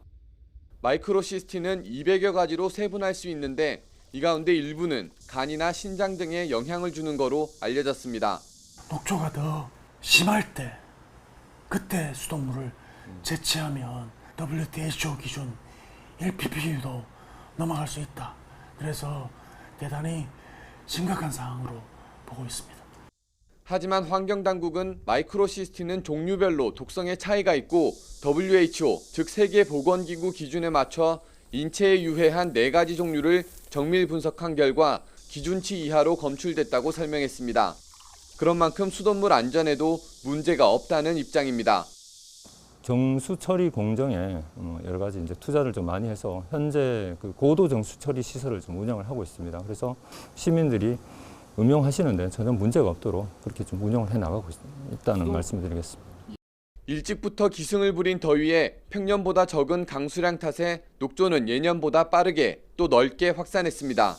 Speaker 17: 마이크로시스틴은 200여 가지로 세분할 수 있는데 이 가운데 일부는 간이나 신장 등에 영향을 주는 거로 알려졌습니다.
Speaker 20: 녹조가 더 심할 때 그때 수돗물을 채취하면 WHO 기준 1ppm도 넘어갈 수 있다. 그래서 대단히 심각한 상황으로 보고 있습니다.
Speaker 17: 하지만 환경당국은 마이크로시스틴은 종류별로 독성의 차이가 있고 WHO, 즉 세계보건기구 기준에 맞춰 인체에 유해한 4가지 종류를 정밀 분석한 결과 기준치 이하로 검출됐다고 설명했습니다. 그런 만큼 수돗물 안전에도 문제가 없다는 입장입니다.
Speaker 22: 정수 처리 공정에 여러 가지 이제 투자를 좀 많이 해서 현재 그 고도 정수 처리 시설을 좀 운영을 하고 있습니다. 그래서 시민들이 음용하시는데 전혀 문제가 없도록 그렇게 좀 운영을 해 나가고 있다는 말씀을 드리겠습니다.
Speaker 17: 일찍부터 기승을 부린 더위에 평년보다 적은 강수량 탓에 녹조는 예년보다 빠르게 또 넓게 확산했습니다.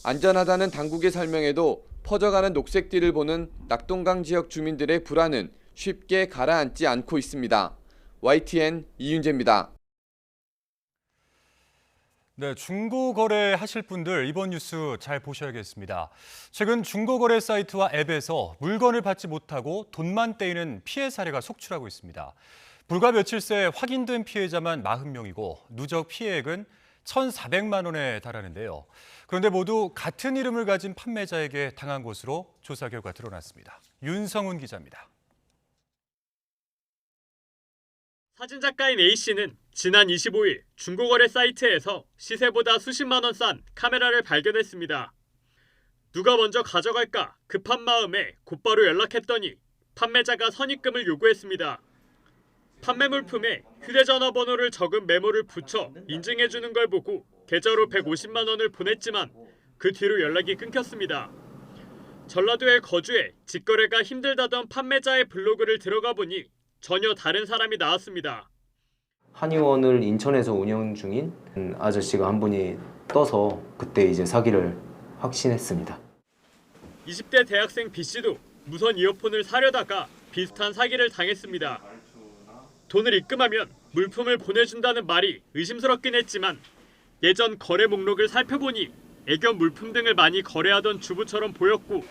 Speaker 17: 안전하다는 당국의 설명에도 퍼져가는 녹색띠를 보는 낙동강 지역 주민들의 불안은 쉽게 가라앉지 않고 있습니다. YTN 이윤재입니다.
Speaker 2: 네, 중고거래 하실 분들 이번 뉴스 잘 보셔야겠습니다. 최근 중고거래 사이트와 앱에서 물건을 받지 못하고 돈만 떼이는 피해 사례가 속출하고 있습니다. 불과 며칠 새 확인된 피해자만 40명이고 누적 피해액은 1,400만 원에 달하는데요. 그런데 모두 같은 이름을 가진 판매자에게 당한 것으로 조사 결과 드러났습니다. 윤성훈 기자입니다.
Speaker 23: 사진작가인 A씨는 지난 25일 중고거래 사이트에서 시세보다 수십만 원 싼 카메라를 발견했습니다. 누가 먼저 가져갈까 급한 마음에 곧바로 연락했더니 판매자가 선입금을 요구했습니다. 판매 물품에 휴대전화 번호를 적은 메모를 붙여 인증해주는 걸 보고 계좌로 150만 원을 보냈지만 그 뒤로 연락이 끊겼습니다. 전라도에 거주해 직거래가 힘들다던 판매자의 블로그를 들어가 보니 전혀 다른 사람이 나왔습니다.
Speaker 5: 한의원을 인천에서 운영 중인 아저씨가 한 분이 떠서 그때 이제 사기를 확신했습니다.
Speaker 23: 20대 대학생 B씨도 무선 이어폰을 사려다가 비슷한 사기를 당했습니다. 돈을 입금하면 물품을 보내준다는 말이 의심스럽긴 했지만 예전 거래 목록을 살펴보니 애견 물품 등을 많이 거래하던 주부처럼 보였고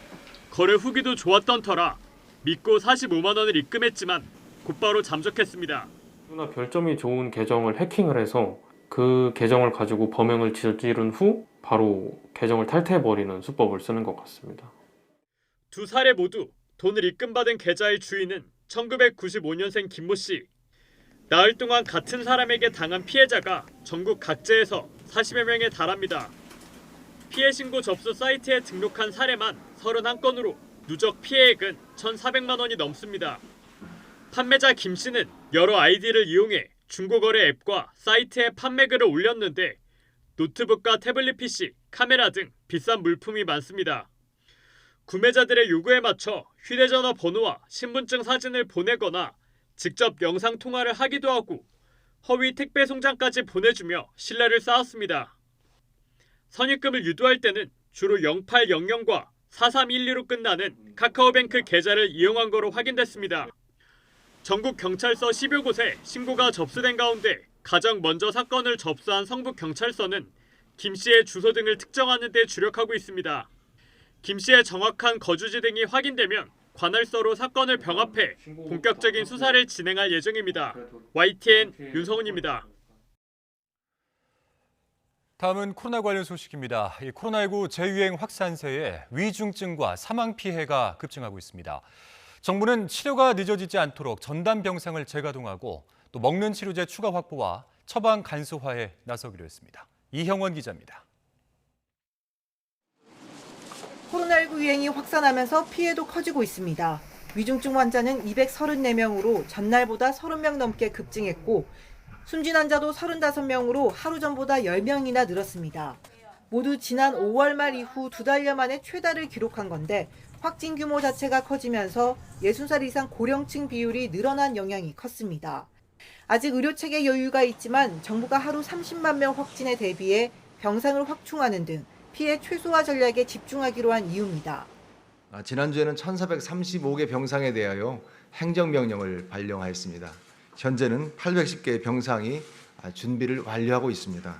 Speaker 23: 거래 후기도 좋았던 터라 믿고 45만 원을 입금했지만 곧바로 잠적했습니다.
Speaker 19: 누나 별점이 좋은 계정을 해킹을 해서 그 계정을 가지고 범행을 저지른 후 바로 계정을 탈퇴해버리는 수법을 쓰는 것 같습니다.
Speaker 23: 두 사례 모두 돈을 입금받은 계좌의 주인은 1995년생 김모 씨. 나흘 동안 같은 사람에게 당한 피해자가 전국 각지에서 40여 명에 달합니다. 피해 신고 접수 사이트에 등록한 사례만 31건으로 누적 피해액은 1,400만 원이 넘습니다. 판매자 김 씨는 여러 아이디를 이용해 중고거래 앱과 사이트에 판매글을 올렸는데 노트북과 태블릿 PC, 카메라 등 비싼 물품이 많습니다. 구매자들의 요구에 맞춰 휴대전화 번호와 신분증 사진을 보내거나 직접 영상통화를 하기도 하고 허위 택배 송장까지 보내주며 신뢰를 쌓았습니다. 선입금을 유도할 때는 주로 0800과 4312로 끝나는 카카오뱅크 계좌를 이용한 거로 확인됐습니다. 전국 경찰서 10여 곳에 신고가 접수된 가운데 가장 먼저 사건을 접수한 성북경찰서는 김 씨의 주소 등을 특정하는 데 주력하고 있습니다. 김 씨의 정확한 거주지 등이 확인되면 관할서로 사건을 병합해 본격적인 수사를 진행할 예정입니다. YTN 윤성훈입니다.
Speaker 2: 다음은 코로나 관련 소식입니다. 이 코로나19 재유행 확산세에 위중증과 사망 피해가 급증하고 있습니다. 정부는 치료가 늦어지지 않도록 전담 병상을 재가동하고 또 먹는 치료제 추가 확보와 처방 간소화에 나서기로 했습니다. 이형원 기자입니다.
Speaker 21: 코로나19 유행이 확산하면서 피해도 커지고 있습니다. 위중증 환자는 234명으로 전날보다 30명 넘게 급증했고 숨진 환자도 35명으로 하루 전보다 10명이나 늘었습니다. 모두 지난 5월 말 이후 2달여 만에 최다를 기록한 건데 확진 규모 자체가 커지면서 60살 이상 고령층 비율이 늘어난 영향이 컸습니다. 아직 의료체계 여유가 있지만 정부가 하루 30만 명 확진에 대비해 병상을 확충하는 등 피해 최소화 전략에 집중하기로 한 이유입니다.
Speaker 24: 지난주에는 1,435개 병상에 대하여 행정명령을 발령하였습니다. 현재는 810개의 병상이 준비를 완료하고 있습니다.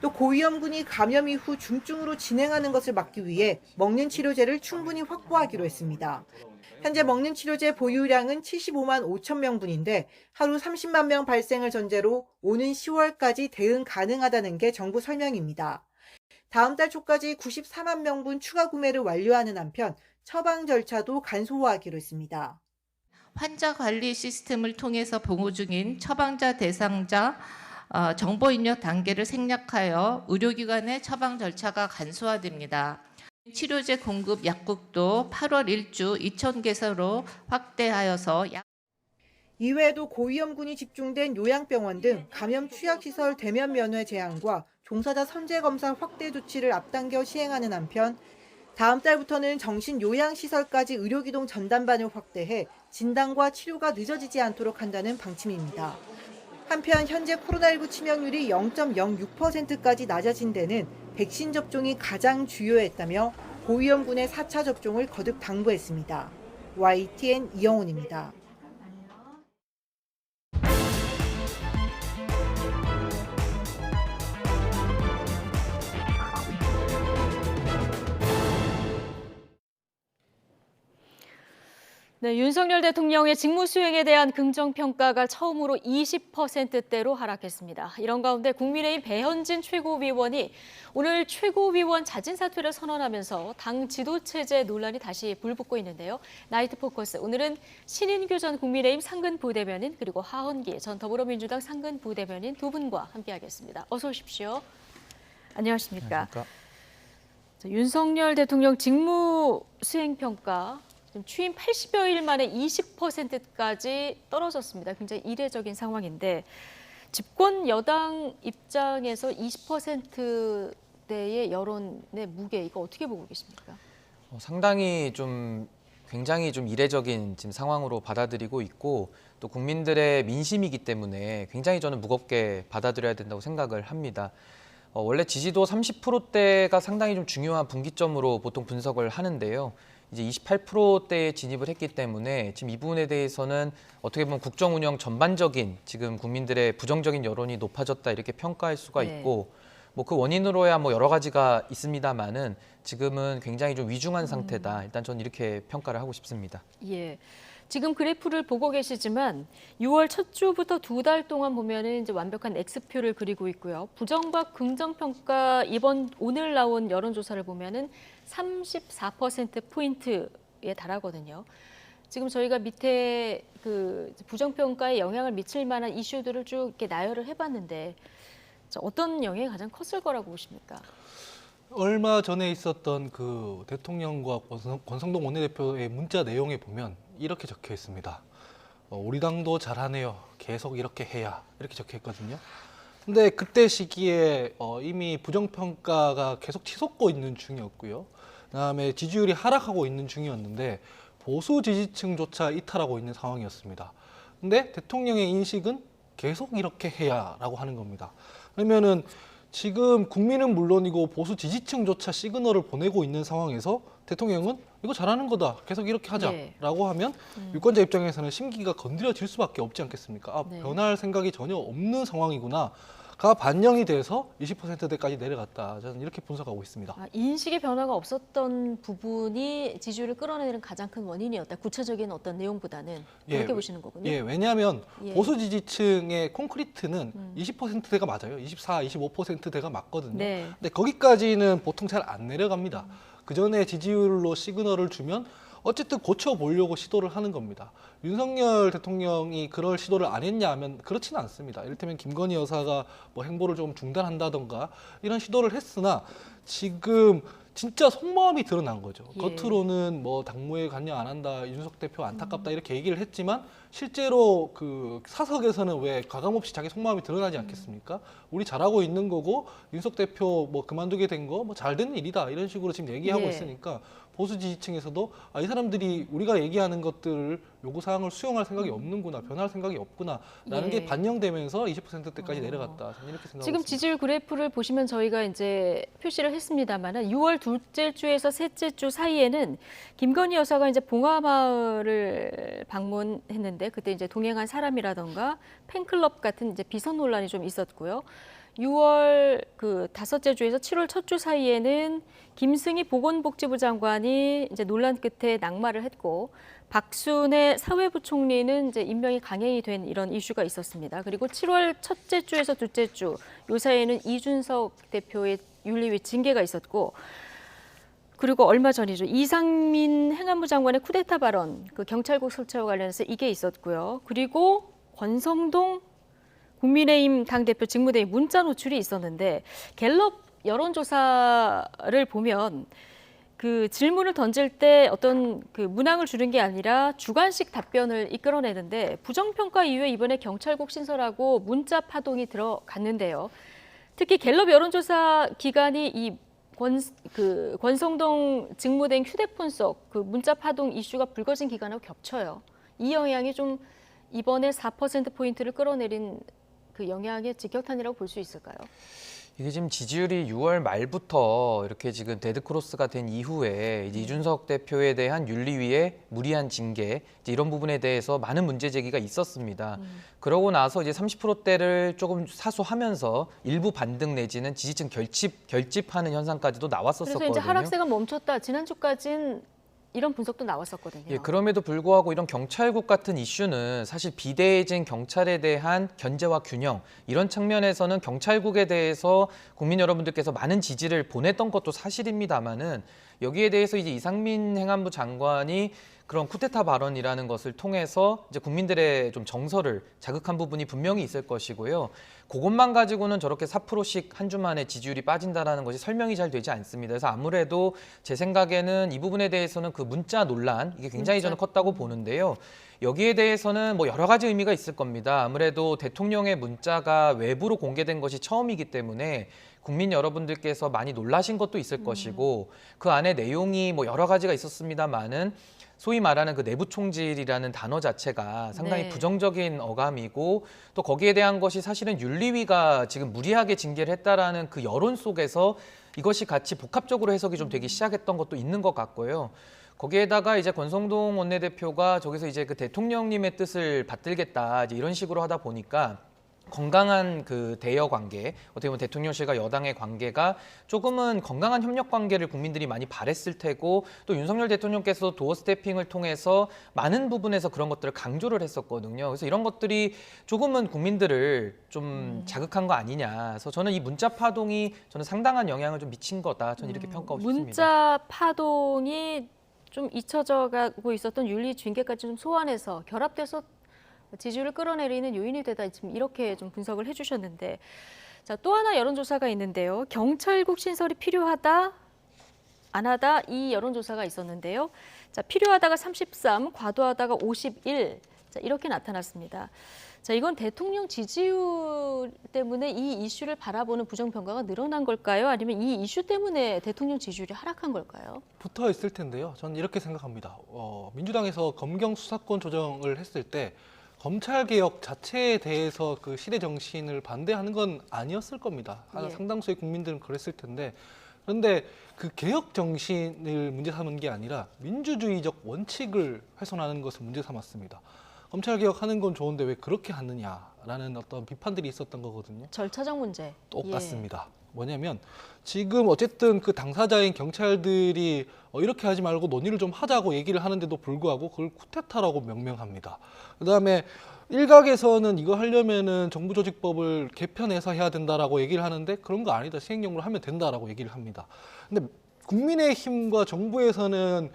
Speaker 21: 또 고위험군이 감염 이후 중증으로 진행하는 것을 막기 위해 먹는 치료제를 충분히 확보하기로 했습니다. 현재 먹는 치료제 보유량은 75만 5천 명분인데 하루 30만 명 발생을 전제로 오는 10월까지 대응 가능하다는 게 정부 설명입니다. 다음 달 초까지 94만 명분 추가 구매를 완료하는 한편 처방 절차도 간소화하기로 했습니다.
Speaker 25: 환자 관리 시스템을 통해서 보호 중인 처방자 대상자 정보 입력 단계를 생략하여 의료기관의 처방 절차가 간소화됩니다. 치료제 공급 약국도 8월 1주 2,000개소로 확대하여서
Speaker 21: 이외에도 고위험군이 집중된 요양병원 등 감염 취약시설 대면 면회 제한과 종사자 선제 검사 확대 조치를 앞당겨 시행하는 한편 다음 달부터는 정신요양시설까지 의료기동 전담반을 확대해 진단과 치료가 늦어지지 않도록 한다는 방침입니다. 한편 현재 코로나19 치명률이 0.06%까지 낮아진 데는 백신 접종이 가장 주요했다며 고위험군의 4차 접종을 거듭 당부했습니다. YTN 이영훈입니다.
Speaker 1: 네, 윤석열 대통령의 직무 수행에 대한 긍정평가가 처음으로 20%대로 하락했습니다. 이런 가운데 국민의힘 배현진 최고위원이 오늘 최고위원 자진 사퇴를 선언하면서 당 지도체제 논란이 다시 불붙고 있는데요. 나이트 포커스, 오늘은 신인규 전 국민의힘 상근 부대변인 그리고 하헌기 전 더불어민주당 상근 부대변인 두 분과 함께하겠습니다. 어서 오십시오. 안녕하십니까. 윤석열 대통령 직무 수행 평가 지금 취임 80여일 만에 20%까지 떨어졌습니다. 굉장히 이례적인 상황인데 집권 여당 입장에서 20%대의 여론의 무게 이거 어떻게 보고 계십니까?
Speaker 4: 상당히 굉장히 이례적인 지금 상황으로 받아들이고 있고 또 국민들의 민심이기 때문에 굉장히 저는 무겁게 받아들여야 된다고 생각을 합니다. 원래 지지도 30%대가 상당히 좀 중요한 분기점으로 보통 분석을 하는데요. 이제 28%대에 진입을 했기 때문에 지금 이 부분에 대해서는 어떻게 보면 국정 운영 전반적인 지금 국민들의 부정적인 여론이 높아졌다 이렇게 평가할 수가 있고 뭐 그 원인으로야 뭐 여러 가지가 있습니다만은 지금은 굉장히 좀 위중한 상태다. 일단 저는 이렇게 평가를 하고 싶습니다.
Speaker 1: 예. 지금 그래프를 보고 계시지만 6월 첫 주부터 2달 동안 보면은 이제 완벽한 X표를 그리고 있고요. 부정과 긍정 평가 오늘 나온 여론조사를 보면은 34%포인트에 달하거든요. 지금 저희가 밑에 그 부정평가에 영향을 미칠 만한 이슈들을 쭉 이렇게 나열을 해봤는데 어떤 영향이 가장 컸을 거라고 보십니까?
Speaker 6: 얼마 전에 있었던 그 대통령과 권성동 원내대표의 문자 내용에 보면 이렇게 적혀 있습니다. 우리 당도 잘하네요. 계속 이렇게 해야 이렇게 적혀 있거든요. 근데 그때 시기에 이미 부정평가가 계속 치솟고 있는 중이었고요. 그다음에 지지율이 하락하고 있는 중이었는데 보수 지지층조차 이탈하고 있는 상황이었습니다. 근데 대통령의 인식은 계속 이렇게 해야라고 하는 겁니다. 그러면은 지금 국민은 물론이고 보수 지지층조차 시그널을 보내고 있는 상황에서 대통령은 이거 잘하는 거다. 계속 이렇게 하자라고 하면 유권자 입장에서는 심기가 건드려질 수밖에 없지 않겠습니까? 변할 생각이 전혀 없는 상황이구나가 반영이 돼서 20%대까지 내려갔다. 저는 이렇게 분석하고 있습니다.
Speaker 1: 인식의 변화가 없었던 부분이 지지율을 끌어내는 가장 큰 원인이었다. 구체적인 어떤 내용보다는 그렇게 보시는 거군요.
Speaker 6: 예, 왜냐하면 보수 지지층의 콘크리트는 20%대가 맞아요. 24, 25%대가 맞거든요. 근데 거기까지는 보통 잘 안 내려갑니다. 그 전에 지지율로 시그널을 주면 어쨌든 고쳐보려고 시도를 하는 겁니다. 윤석열 대통령이 그럴 시도를 안 했냐 하면 그렇지는 않습니다. 이를테면 김건희 여사가 뭐 행보를 좀 중단한다던가 이런 시도를 했으나 지금 진짜 속마음이 드러난 거죠. 겉으로는 뭐 당무에 관여 안 한다, 이준석 대표 안타깝다 이렇게 얘기를 했지만 실제로 그 사석에서는 왜 가감없이 자기 속마음이 드러나지 않겠습니까? 우리 잘하고 있는 거고 윤석 대표 뭐 그만두게 된 거 뭐 잘 된 일이다 이런 식으로 지금 얘기하고 있으니까 보수 지지층에서도 이 사람들이 우리가 얘기하는 것들을 요구사항을 수용할 생각이 없는구나, 변할 생각이 없구나라는 게 반영되면서 20%대까지 내려갔다. 저는 이렇게 생각하고
Speaker 1: 지금
Speaker 6: 있습니다.
Speaker 1: 지지율 그래프를 보시면 저희가 이제 표시를 했습니다만은 6월 둘째 주에서 셋째 주 사이에는 김건희 여사가 이제 봉화마을을 방문했는데 그때 이제 동행한 사람이라던가 팬클럽 같은 이제 비선 논란이 좀 있었고요. 6월 그 다섯째 주에서 7월 첫 주 사이에는 김승희 보건복지부 장관이 이제 논란 끝에 낙마를 했고 박순애 사회부총리는 이제 임명이 강행이 된 이런 이슈가 있었습니다. 그리고 7월 첫째 주에서 둘째 주 요 사이에는 이준석 대표의 윤리위 징계가 있었고 그리고 얼마 전이죠. 이상민 행안부 장관의 쿠데타 발언, 그 경찰국 설치와 관련해서 이게 있었고요. 그리고 권성동 국민의힘 당대표 직무대행 문자 노출이 있었는데 갤럽 여론조사를 보면 그 질문을 던질 때 어떤 그 문항을 주는 게 아니라 주관식 답변을 이끌어내는데 부정평가 이후에 이번에 경찰국 신설하고 문자 파동이 들어갔는데요. 특히 갤럽 여론조사 기간이 이 권성동 직무대행 휴대폰 속 그 문자 파동 이슈가 불거진 기간하고 겹쳐요. 이 영향이 좀 이번에 4%포인트를 끌어내린 그 영향의 직격탄이라고 볼 수 있을까요?
Speaker 4: 이게 지금 지지율이 6월 말부터 이렇게 지금 데드크로스가 된 이후에 이제 이준석 대표에 대한 윤리위의 무리한 징계 이런 부분에 대해서 많은 문제 제기가 있었습니다. 그러고 나서 이제 30%대를 조금 사수하면서 일부 반등 내지는 지지층 결집하는 현상까지도 나왔었거든요.
Speaker 1: 그래서 이제 하락세가 멈췄다. 지난주까지는 이런 분석도 나왔었거든요.
Speaker 4: 예, 그럼에도 불구하고 이런 경찰국 같은 이슈는 사실 비대해진 경찰에 대한 견제와 균형 이런 측면에서는 경찰국에 대해서 국민 여러분들께서 많은 지지를 보냈던 것도 사실입니다만은 여기에 대해서 이제 이상민 행안부 장관이 그런 쿠데타 발언이라는 것을 통해서 이제 국민들의 좀 정서를 자극한 부분이 분명히 있을 것이고요. 그것만 가지고는 저렇게 4%씩 한 주 만에 지지율이 빠진다라는 것이 설명이 잘 되지 않습니다. 그래서 아무래도 제 생각에는 이 부분에 대해서는 그 문자 논란, 이게 굉장히 저는 컸다고 보는데요. 여기에 대해서는 뭐 여러 가지 의미가 있을 겁니다. 아무래도 대통령의 문자가 외부로 공개된 것이 처음이기 때문에 국민 여러분들께서 많이 놀라신 것도 있을 것이고, 그 안에 내용이 뭐 여러 가지가 있었습니다만은 소위 말하는 그 내부 총질이라는 단어 자체가 상당히
Speaker 1: 네.
Speaker 4: 부정적인 어감이고, 또 거기에 대한 것이 사실은 윤리위가 지금 무리하게 징계를 했다라는 그 여론 속에서 이것이 같이 복합적으로 해석이 좀 되기 시작했던 것도 있는 것 같고요. 거기에다가 이제 권성동 원내대표가 저기서 이제 그 대통령님의 뜻을 받들겠다 이제 이런 식으로 하다 보니까 건강한 그 대여 관계, 어떻게 보면 대통령실과 여당의 관계가 조금은 건강한 협력 관계를 국민들이 많이 바랬을 테고, 또 윤석열 대통령께서 도어 스태핑을 통해서 많은 부분에서 그런 것들을 강조를 했었거든요. 그래서 이런 것들이 조금은 국민들을 좀 자극한 거 아니냐. 그래서 저는 이 문자 파동이 저는 상당한 영향을 좀 미친 거다. 저는 이렇게 평가하고 싶습니다.
Speaker 1: 문자 파동이 좀 잊혀져 가고 있었던 윤리 징계까지 좀 소환해서 결합돼서 지지율을 끌어내리는 요인이 되다, 지금 이렇게 좀 분석을 해주셨는데, 자, 또 하나 여론조사가 있는데요. 경찰국 신설이 필요하다, 안 하다, 이 여론조사가 있었는데요. 자, 필요하다가 33, 과도하다가 51, 자, 이렇게 나타났습니다. 자, 이건 대통령 지지율 때문에 이 이슈를 바라보는 부정평가가 늘어난 걸까요? 아니면 이 이슈 때문에 대통령 지지율이 하락한 걸까요?
Speaker 6: 붙어 있을 텐데요. 저는 이렇게 생각합니다. 민주당에서 검경 수사권 조정을 했을 때 검찰개혁 자체에 대해서 그 시대 정신을 반대하는 건 아니었을 겁니다.
Speaker 1: 예.
Speaker 6: 상당수의 국민들은 그랬을 텐데, 그런데 그 개혁 정신을 문제 삼은 게 아니라 민주주의적 원칙을 훼손하는 것을 문제 삼았습니다. 검찰개혁하는 건 좋은데 왜 그렇게 하느냐라는 어떤 비판들이 있었던 거거든요.
Speaker 1: 절차적 문제.
Speaker 6: 똑같습니다. 뭐냐면 지금 어쨌든 그 당사자인 경찰들이 이렇게 하지 말고 논의를 좀 하자고 얘기를 하는데도 불구하고 그걸 쿠데타라고 명명합니다. 그다음에 일각에서는 이거 하려면은 정부조직법을 개편해서 해야 된다라고 얘기를 하는데 그런 거 아니다, 시행령으로 하면 된다라고 얘기를 합니다. 근데 국민의힘과 정부에서는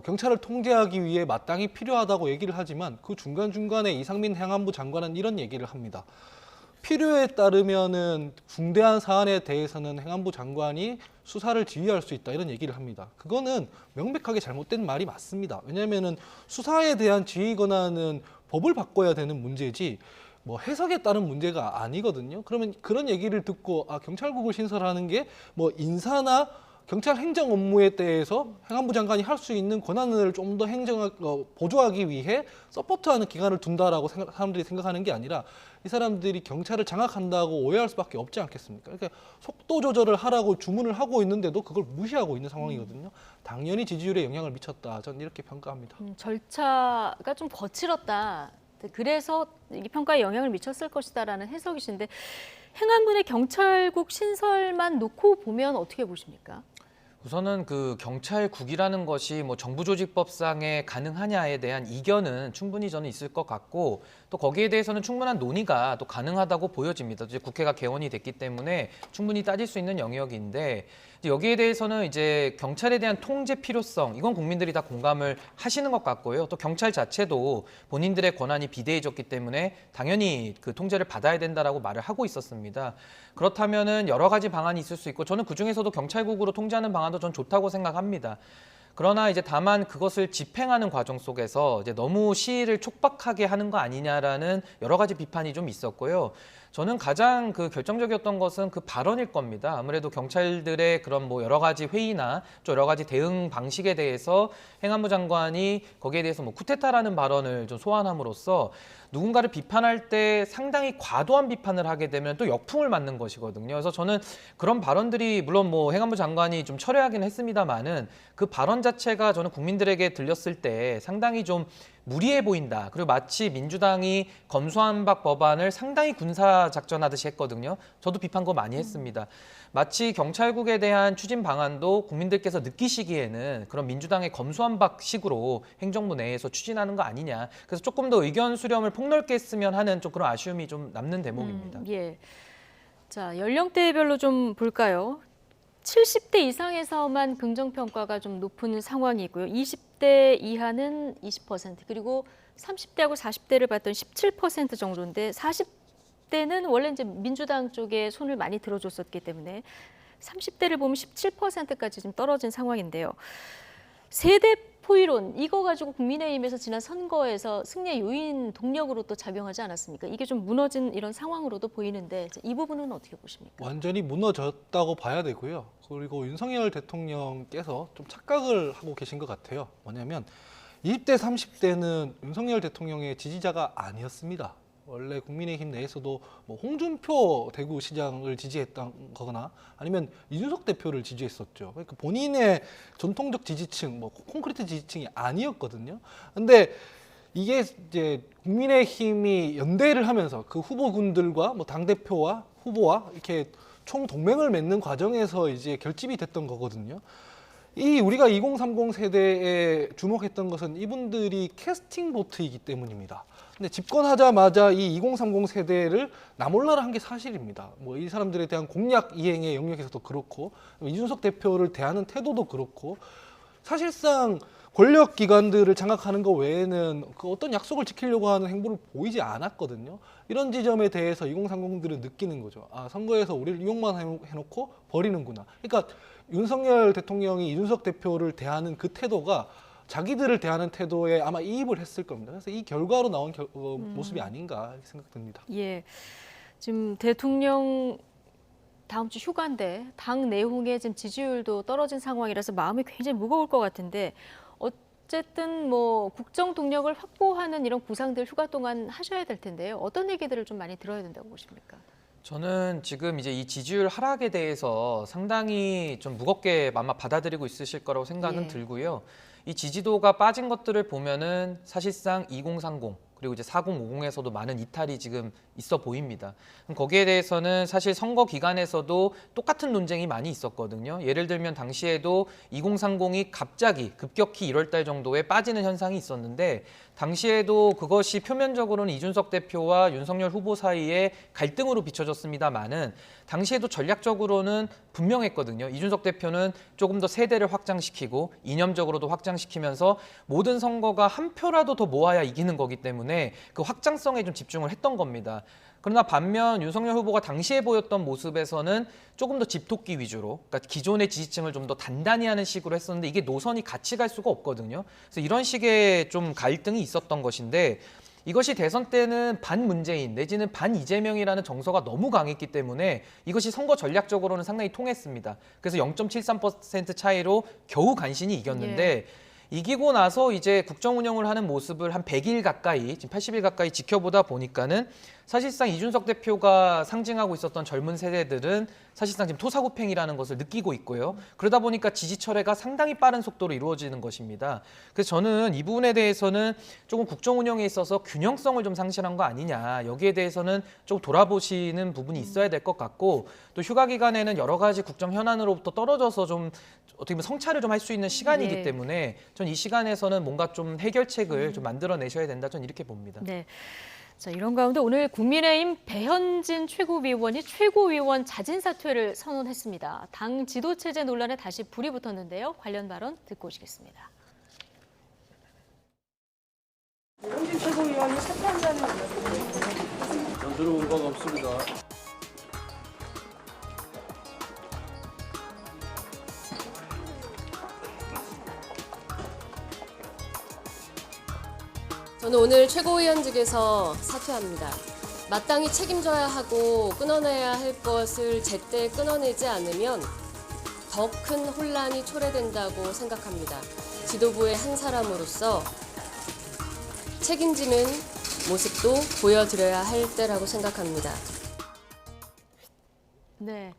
Speaker 6: 경찰을 통제하기 위해 마땅히 필요하다고 얘기를 하지만 그 중간중간에 이상민 행안부 장관은 이런 얘기를 합니다. 필요에 따르면은 중대한 사안에 대해서는 행안부 장관이 수사를 지휘할 수 있다, 이런 얘기를 합니다. 그거는 명백하게 잘못된 말이 맞습니다. 왜냐하면은 수사에 대한 지휘 권한은 법을 바꿔야 되는 문제지 뭐 해석에 따른 문제가 아니거든요. 그러면 그런 얘기를 듣고 경찰국을 신설하는 게 뭐 인사나 경찰 행정 업무에 대해서 행안부 장관이 할 수 있는 권한을 좀 더 보조하기 위해 서포트하는 기관을 둔다라고 사람들이 생각하는 게 아니라 이 사람들이 경찰을 장악한다고 오해할 수밖에 없지 않겠습니까? 그러니까 속도 조절을 하라고 주문을 하고 있는데도 그걸 무시하고 있는 상황이거든요. 당연히 지지율에 영향을 미쳤다, 저는 이렇게 평가합니다.
Speaker 1: 절차가 좀 거칠었다, 그래서 이 평가에 영향을 미쳤을 것이다라는 해석이신데, 행안부 내 경찰국 신설만 놓고 보면 어떻게 보십니까?
Speaker 4: 우선은 그 경찰국이라는 것이 뭐 정부조직법상에 가능하냐에 대한 이견은 충분히 저는 있을 것 같고, 또 거기에 대해서는 충분한 논의가 또 가능하다고 보여집니다. 이제 국회가 개원이 됐기 때문에 충분히 따질 수 있는 영역인데, 여기에 대해서는 이제 경찰에 대한 통제 필요성, 이건 국민들이 다 공감을 하시는 것 같고요. 또 경찰 자체도 본인들의 권한이 비대해졌기 때문에 당연히 그 통제를 받아야 된다라고 말을 하고 있었습니다. 그렇다면은 여러 가지 방안이 있을 수 있고, 저는 그중에서도 경찰국으로 통제하는 방안도 전 좋다고 생각합니다. 그러나 이제 다만 그것을 집행하는 과정 속에서 이제 너무 시위를 촉박하게 하는 거 아니냐라는 여러 가지 비판이 좀 있었고요. 저는 가장 그 결정적이었던 것은 그 발언일 겁니다. 아무래도 경찰들의 그런 뭐 여러 가지 회의나 또 여러 가지 대응 방식에 대해서 행안부 장관이 거기에 대해서 뭐 쿠데타라는 발언을 좀 소환함으로써 누군가를 비판할 때 상당히 과도한 비판을 하게 되면 또 역풍을 맞는 것이거든요. 그래서 저는 그런 발언들이 물론 뭐 행안부 장관이 좀 철회하긴 했습니다만은 그 발언 자체가 저는 국민들에게 들렸을 때 상당히 좀 무리해 보인다. 그리고 마치 민주당이 검수완박 법안을 상당히 군사 작전하듯이 했거든요. 저도 비판 거 많이 했습니다. 마치 경찰국에 대한 추진 방안도 국민들께서 느끼시기에는 그런 민주당의 검수완박식으로 행정부 내에서 추진하는 거 아니냐. 그래서 조금 더 의견 수렴을 폭넓게 했으면 하는 좀 그런 아쉬움이 좀 남는 대목입니다.
Speaker 1: 예. 자, 연령대별로 좀 볼까요? 70대 이상에서만 긍정평가가 좀 높은 상황이고요. 20대 이하는 20%, 그리고 30대하고 40대를 봤던 17% 정도인데 40대는 원래 이제 민주당 쪽에 손을 많이 들어줬었기 때문에 30대를 보면 17%까지 좀 떨어진 상황인데요. 세대 포이론, 이거 가지고 국민의힘에서 지난 선거에서 승리의 요인 동력으로 또 작용하지 않았습니까? 이게 좀 무너진 이런 상황으로도 보이는데 이 부분은 어떻게 보십니까?
Speaker 6: 완전히 무너졌다고 봐야 되고요. 그리고 윤석열 대통령께서 좀 착각을 하고 계신 것 같아요. 뭐냐면 20대, 30대는 윤석열 대통령의 지지자가 아니었습니다. 원래 국민의힘 내에서도 뭐 홍준표 대구시장을 지지했던 거거나 아니면 이준석 대표를 지지했었죠. 그러니까 본인의 전통적 지지층, 뭐 콘크리트 지지층이 아니었거든요. 근데 이게 이제 국민의힘이 연대를 하면서 그 후보군들과 뭐 당대표와 후보와 이렇게 총 동맹을 맺는 과정에서 이제 결집이 됐던 거거든요. 이 우리가 2030 세대에 주목했던 것은 이분들이 캐스팅 보트이기 때문입니다. 근데 집권하자마자 이 2030 세대를 나몰라라 한 게 사실입니다. 뭐 이 사람들에 대한 공약 이행의 영역에서도 그렇고 이준석 대표를 대하는 태도도 그렇고 사실상 권력 기관들을 장악하는 것 외에는 그 어떤 약속을 지키려고 하는 행보를 보이지 않았거든요. 이런 지점에 대해서 2030들은 느끼는 거죠. 아, 선거에서 우리를 이용만 해놓고 버리는구나. 그러니까 윤석열 대통령이 이준석 대표를 대하는 그 태도가 자기들을 대하는 태도에 아마 이입을 했을 겁니다. 그래서 이 결과로 나온 모습이 아닌가 이렇게 생각됩니다.
Speaker 1: 예, 지금 대통령 다음 주 휴가인데 당 내홍의 지금 지지율도 떨어진 상황이라서 마음이 굉장히 무거울 것 같은데 어쨌든 뭐 국정 동력을 확보하는 이런 구상들 휴가 동안 하셔야 될 텐데요. 어떤 얘기들을 좀 많이 들어야 된다고 보십니까?
Speaker 4: 저는 지금 이제 이 지지율 하락에 대해서 상당히 좀 무겁게 아마 받아들이고 있으실 거라고 생각은 들고요. 이 지지도가 빠진 것들을 보면은 사실상 2030 그리고 이제 4050에서도 많은 이탈이 지금 있어 보입니다. 거기에 대해서는 사실 선거 기간에서도 똑같은 논쟁이 많이 있었거든요. 예를 들면 당시에도 2030이 갑자기 급격히 1월 달 정도에 빠지는 현상이 있었는데 당시에도 그것이 표면적으로는 이준석 대표와 윤석열 후보 사이에 갈등으로 비춰졌습니다만은 당시에도 전략적으로는 분명했거든요. 이준석 대표는 조금 더 세대를 확장시키고 이념적으로도 확장시키면서 모든 선거가 한 표라도 더 모아야 이기는 거기 때문에 그 확장성에 좀 집중을 했던 겁니다. 그러나 반면 윤석열 후보가 당시에 보였던 모습에서는 조금 더 집토끼 위주로, 그러니까 기존의 지지층을 좀 더 단단히 하는 식으로 했었는데 이게 노선이 같이 갈 수가 없거든요. 그래서 이런 식의 좀 갈등이 있었던 것인데 이것이 대선 때는 반문재인 내지는 반이재명이라는 정서가 너무 강했기 때문에 이것이 선거 전략적으로는 상당히 통했습니다. 그래서 0.73% 차이로 겨우 간신히 이겼는데 이기고 나서 이제 국정 운영을 하는 모습을 한 100일 가까이, 지금 80일 가까이 지켜보다 보니까는 사실상 이준석 대표가 상징하고 있었던 젊은 세대들은 사실상 지금 토사구팽이라는 것을 느끼고 있고요. 그러다 보니까 지지 철회가 상당히 빠른 속도로 이루어지는 것입니다. 그래서 저는 이 부분에 대해서는 조금 국정 운영에 있어서 균형성을 좀 상실한 거 아니냐. 여기에 대해서는 좀 돌아보시는 부분이 있어야 될 것 같고 또 휴가 기간에는 여러 가지 국정 현안으로부터 떨어져서 좀 어떻게 보면 성찰을 좀 할 수 있는 시간이기 때문에 전 이 시간에서는 뭔가 좀 해결책을 좀 만들어내셔야 된다. 전 이렇게 봅니다.
Speaker 1: 네. 자, 이런 가운데 오늘 국민의힘 배현진 최고위원이 최고위원 자진 사퇴를 선언했습니다. 당 지도체제 논란에 다시 불이 붙었는데요. 관련 발언 듣고 오시겠습니다.
Speaker 7: 배현진 최고위원이 사퇴한다는 말씀이신가요?
Speaker 8: 전 들어본 바가 없습니다.
Speaker 9: 저는 오늘 최고위원직에서 사퇴합니다. 마땅히 책임져야 하고 끊어내야 할 것을 제때 끊어내지 않으면 더 큰 혼란이 초래된다고 생각합니다. 지도부의 한 사람으로서 책임지는 모습도 보여드려야 할 때라고 생각합니다.
Speaker 1: 네.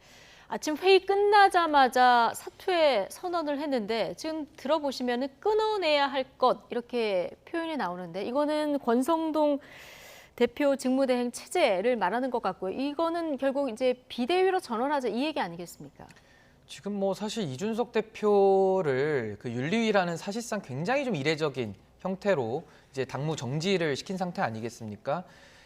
Speaker 1: 아침 회의 끝나자마자 사퇴 선언을 했는데 지금 들어보시면 끊어내야 할 것 이렇게 표현이 나오는데 이거는 권성동 대표 직무대행 체제를 말하는 것 같고요. 이거는 결국 이제 비대위로 전환하자 이 얘기 아니겠습니까?
Speaker 4: 지금 뭐 사실 이준석 대표를 그 윤리위라는 사실상 굉장히 좀 이례적인 형태로 이제 당무 정지를 시킨 상태 아니겠습니까?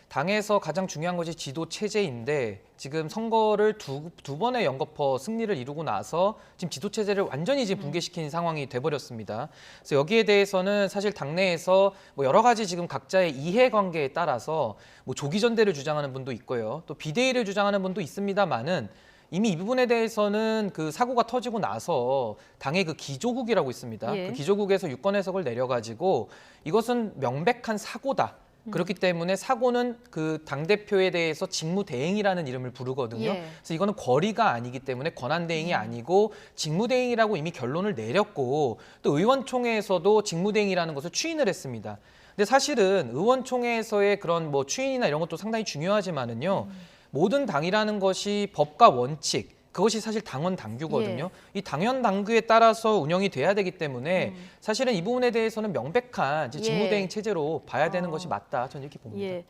Speaker 4: 당에서 가장 중요한 것이 지도 체제인데 지금 선거를 두 번의 연거푸 승리를 이루고 나서 지금 지도 체제를 완전히 지금 붕괴시킨 상황이 돼버렸습니다. 그래서 여기에 대해서는 사실 당내에서 뭐 여러 가지 지금 각자의 이해관계에 따라서 뭐 조기 전대를 주장하는 분도 있고요, 또 비대위를 주장하는 분도 있습니다만은 이미 이 부분에 대해서는 그 사고가 터지고 나서 당의 그 기조국이라고 있습니다.
Speaker 1: 예.
Speaker 4: 그 기조국에서 유권 해석을 내려가지고 이것은 명백한 사고다. 그렇기 때문에 사고는 그 당대표에 대해서 직무대행이라는 이름을 부르거든요.
Speaker 1: 예.
Speaker 4: 그래서 이거는 권리가 아니기 때문에 권한대행이 아니고 직무대행이라고 이미 결론을 내렸고 또 의원총회에서도 직무대행이라는 것을 추인을 했습니다. 근데 사실은 의원총회에서의 그런 뭐 추인이나 이런 것도 상당히 중요하지만은요. 모든 당이라는 것이 법과 원칙, 그것이 사실 당원 당규거든요. 이 당원 당규에 따라서 운영이 돼야 되기 때문에 사실은 이 부분에 대해서는 명백한 이제 직무대행 체제로 봐야 되는 것이 맞다. 저는 이렇게 봅니다.
Speaker 1: 예.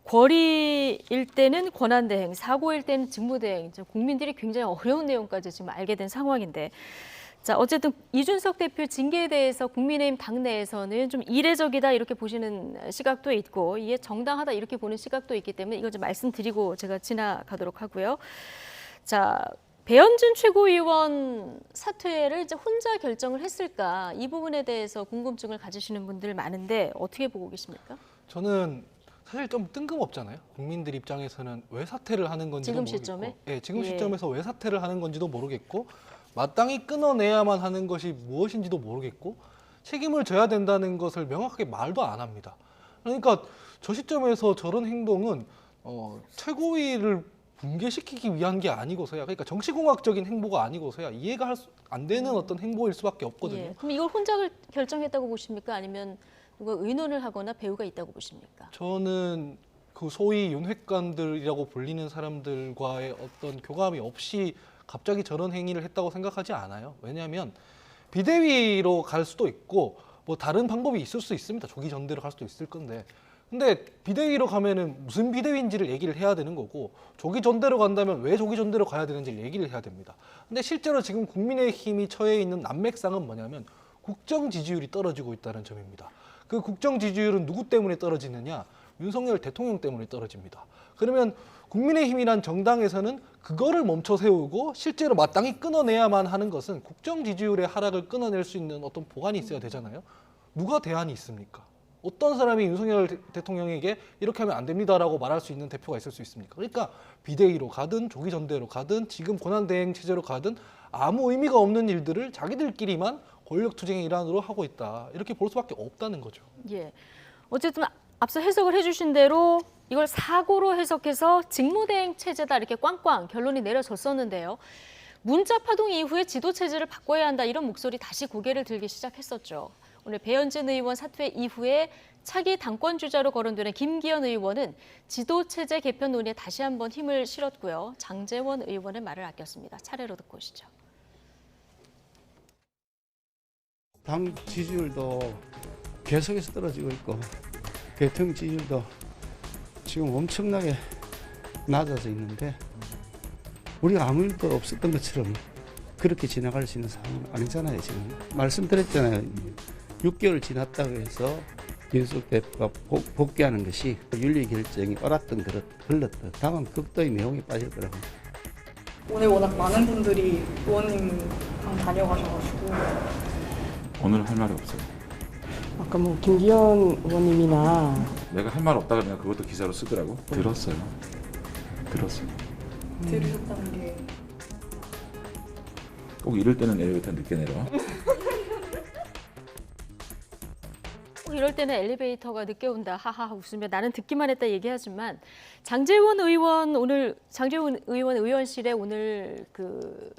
Speaker 1: 권리일 때는 권한대행, 사고일 때는 직무대행. 국민들이 굉장히 어려운 내용까지 지금 알게 된 상황인데, 자 어쨌든 이준석 대표 징계에 대해서 국민의힘 당내에서는 좀 이례적이다 이렇게 보시는 시각도 있고 이게 정당하다 이렇게 보는 시각도 있기 때문에 이걸 좀 말씀드리고 제가 지나가도록 하고요. 자. 배현진 최고위원 사퇴를 이제 혼자 결정을 했을까? 이 부분에 대해서 궁금증을 가지시는 분들 많은데 어떻게 보고 계십니까?
Speaker 6: 저는 사실 좀 뜬금없잖아요. 국민들 입장에서는 왜 사퇴를 하는 건지도
Speaker 1: 지금
Speaker 6: 모르겠고,
Speaker 1: 시점에?
Speaker 6: 예, 지금
Speaker 1: 예.
Speaker 6: 시점에서 왜 사퇴를 하는 건지도 모르겠고, 마땅히 끊어내야만 하는 것이 무엇인지도 모르겠고, 책임을 져야 된다는 것을 명확하게 말도 안 합니다. 그러니까 저 시점에서 저런 행동은 최고위를 붕괴시키기 위한 게 아니고서야, 그러니까 정치공학적인 행보가 아니고서야 이해가 안 되는 어떤 행보일 수밖에 없거든요.
Speaker 1: 예. 그럼 이걸 혼자 결정했다고 보십니까? 아니면 누가 의논을 하거나 배우가 있다고 보십니까?
Speaker 6: 저는 그 소위 윤핵관들이라고 불리는 사람들과의 어떤 교감이 없이 갑자기 저런 행위를 했다고 생각하지 않아요. 왜냐하면 비대위로 갈 수도 있고 뭐 다른 방법이 있을 수 있습니다. 조기 전대로 갈 수도 있을 건데, 근데 비대위로 가면은 무슨 비대위인지를 얘기를 해야 되는 거고, 조기 전대로 간다면 왜 조기 전대로 가야 되는지를 얘기를 해야 됩니다. 근데 실제로 지금 국민의힘이 처해 있는 난맥상은 뭐냐면 국정 지지율이 떨어지고 있다는 점입니다. 그 국정 지지율은 누구 때문에 떨어지느냐? 윤석열 대통령 때문에 떨어집니다. 그러면 국민의힘이란 정당에서는 그거를 멈춰 세우고 실제로 마땅히 끊어내야만 하는 것은 국정 지지율의 하락을 끊어낼 수 있는 어떤 보관이 있어야 되잖아요. 누가 대안이 있습니까? 어떤 사람이 윤석열 대통령에게 이렇게 하면 안 됩니다라고 말할 수 있는 대표가 있을 수 있습니까? 그러니까 비대위로 가든 조기 전대로 가든 지금 권한대행 체제로 가든 아무 의미가 없는 일들을 자기들끼리만 권력투쟁의 일환으로 하고 있다. 이렇게 볼 수밖에 없다는 거죠.
Speaker 1: 예. 어쨌든 앞서 해석을 해주신 대로 이걸 사고로 해석해서 직무대행 체제다 이렇게 꽝꽝 결론이 내려졌었는데요. 문자 파동 이후에 지도 체제를 바꿔야 한다 이런 목소리 다시 고개를 들기 시작했었죠. 오늘 배현진 의원 사퇴 이후에 차기 당권 주자로 거론되는 김기현 의원은 지도체제 개편 논의에 다시 한번 힘을 실었고요. 장제원 의원의 말을 아꼈습니다. 차례로 듣고 오시죠.
Speaker 8: 당 지지율도 계속해서 떨어지고 있고 대통령 지지율도 지금 엄청나게 낮아져 있는데 우리가 아무 일도 없었던 것처럼 그렇게 지나갈 수 있는 상황은 아니잖아요. 지금 말씀드렸잖아요. 6개월 지났다고 해서 윤석 대표가 복귀하는 것이 윤리 결정이 옳았던 그릇 흘렀던 다만 극도의 내용에 빠질 거라고.
Speaker 16: 오늘 워낙 많은 분들이 의원님 방 다녀가셔가지고
Speaker 10: 오늘 할 말이 없어요.
Speaker 7: 아까 뭐 김기현 의원님이나
Speaker 10: 내가 할 말 없다 그러면 그것도 기사로 쓰더라고. 들었어요.
Speaker 16: 들으셨다는 게
Speaker 10: 꼭 이럴 때는 엘리베이터 늦게 내려.
Speaker 1: 이럴 때는 엘리베이터가 늦게 온다. 하하 웃으며 나는 듣기만 했다 얘기하지만 장제원 의원 의원실에 오늘 그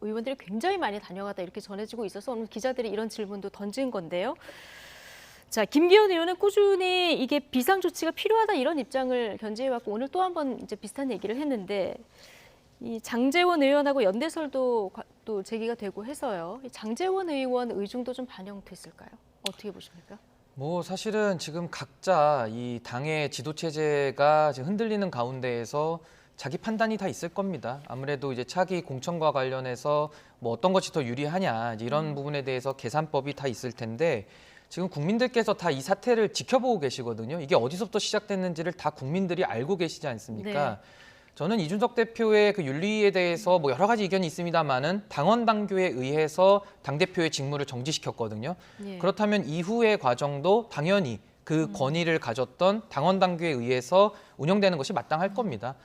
Speaker 1: 의원들이 굉장히 많이 다녀갔다 이렇게 전해지고 있어서 오늘 기자들이 이런 질문도 던진 건데요. 자, 김기현 의원은 꾸준히 이게 비상 조치가 필요하다 이런 입장을 견지해왔고 오늘 또 한 번 이제 비슷한 얘기를 했는데 이 장제원 의원하고 연대설도 또 제기가 되고 해서요. 이 장제원 의원 의중도 좀 반영됐을까요? 어떻게 보십니까?
Speaker 4: 뭐 사실은 지금 각자 이 당의 지도 체제가 지금 흔들리는 가운데에서 자기 판단이 다 있을 겁니다. 아무래도 이제 차기 공천과 관련해서 뭐 어떤 것이 더 유리하냐 이제 이런 부분에 대해서 계산법이 다 있을 텐데 지금 국민들께서 다 이 사태를 지켜보고 계시거든요. 이게 어디서부터 시작됐는지를 다 국민들이 알고 계시지 않습니까? 저는 이준석 대표의 그 윤리에 대해서 뭐 여러 가지 의견이 있습니다만은 당원 당규에 의해서 당대표의 직무를 정지시켰거든요. 그렇다면 이후의 과정도 당연히 그 권위를 가졌던 당원 당규에 의해서 운영되는 것이 마땅할 겁니다.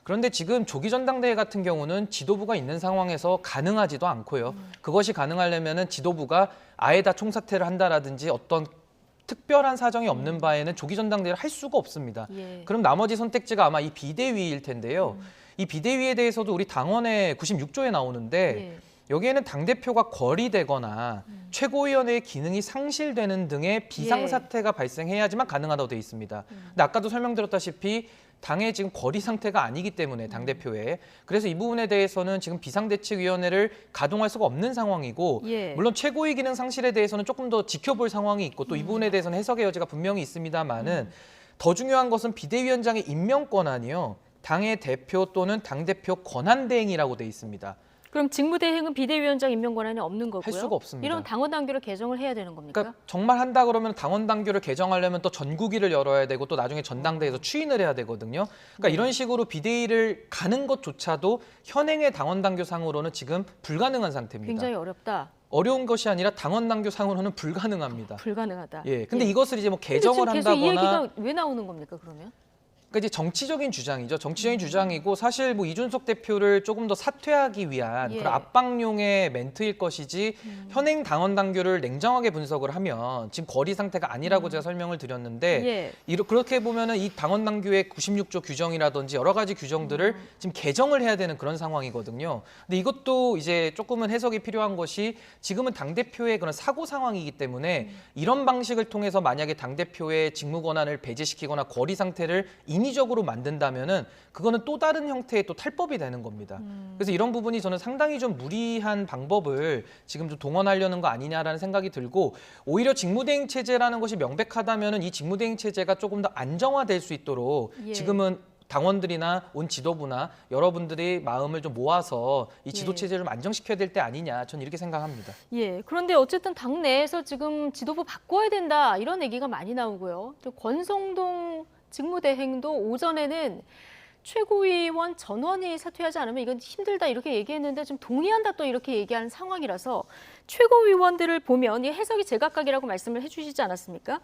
Speaker 4: 그런데 지금 조기 전당대회 같은 경우는 지도부가 있는 상황에서 가능하지도 않고요. 그것이 가능하려면은 지도부가 아예 다 총사퇴를 한다라든지 어떤 특별한 사정이 없는 바에는 조기 전당대회를 할 수가 없습니다. 그럼 나머지 선택지가 아마 이 비대위일 텐데요. 이 비대위에 대해서도 우리 당원의 96조에 나오는데 여기에는 당대표가 거리되거나 최고위원회의 기능이 상실되는 등의 비상사태가 발생해야지만 가능하다고 되어 있습니다. 근데 아까도 설명드렸다시피 당의 지금 거리 상태가 아니기 때문에 당대표에 그래서 이 부분에 대해서는 지금 비상대책위원회를 가동할 수가 없는 상황이고 물론 최고위 기능 상실에 대해서는 조금 더 지켜볼 상황이 있고 또 이 부분에 대해서는 해석의 여지가 분명히 있습니다만은 더 중요한 것은 비대위원장의 임명 권한이요. 당의 대표 또는 당대표 권한대행이라고 돼 있습니다.
Speaker 1: 그럼 직무대행은 비대위원장 임명 권한이 없는 거고요?
Speaker 4: 할 수가 없습니다.
Speaker 1: 이런 당원 당규를 개정을 해야 되는 겁니까?
Speaker 4: 그러니까 정말 한다 그러면 당원 당규를 개정하려면 또 전국위를 열어야 되고 또 나중에 전당대회에서 추인을 해야 되거든요. 그러니까 이런 식으로 비대위를 가는 것조차도 현행의 당원 당규상으로는 지금 불가능한 상태입니다.
Speaker 1: 굉장히 어렵다.
Speaker 4: 어려운 것이 아니라 당원 당규상으로는 불가능합니다.
Speaker 1: 불가능하다.
Speaker 4: 예. 근데 이것을 이제 뭐 개정을
Speaker 1: 근데 지금
Speaker 4: 한다거나
Speaker 1: 계속 이 얘기가 왜 나오는 겁니까, 그러면?
Speaker 4: 그러니까 이제 정치적인 주장이죠. 정치적인 주장이고 사실 뭐 이준석 대표를 조금 더 사퇴하기 위한 그런 압박용의 멘트일 것이지 현행 당원 당규를 냉정하게 분석을 하면 지금 거리 상태가 아니라고 제가 설명을 드렸는데 그렇게 보면은 이 당원 당규의 96조 규정이라든지 여러 가지 규정들을 지금 개정을 해야 되는 그런 상황이거든요. 근데 이것도 이제 조금은 해석이 필요한 것이 지금은 당대표의 그런 사고 상황이기 때문에 이런 방식을 통해서 만약에 당대표의 직무 권한을 배제시키거나 거리 상태를 인위적으로 만든다면은 그거는 또 다른 형태의 또 탈법이 되는 겁니다. 그래서 이런 부분이 저는 상당히 좀 무리한 방법을 지금 좀 동원하려는 거 아니냐라는 생각이 들고 오히려 직무대행 체제라는 것이 명백하다면은 이 직무대행 체제가 조금 더 안정화될 수 있도록 지금은 당원들이나 온 지도부나 여러분들이 마음을 좀 모아서 이 지도 체제를 좀 안정시켜야 될 때 아니냐 저는 이렇게 생각합니다.
Speaker 1: 그런데 어쨌든 당 내에서 지금 지도부 바꿔야 된다 이런 얘기가 많이 나오고요. 또 권성동 직무대행도 오전에는 최고위원 전원이 사퇴하지 않으면 이건 힘들다 이렇게 얘기했는데 좀 동의한다 또 이렇게 얘기하는 상황이라서 최고위원들을 보면 이 해석이 제각각이라고 말씀을 해주시지 않았습니까?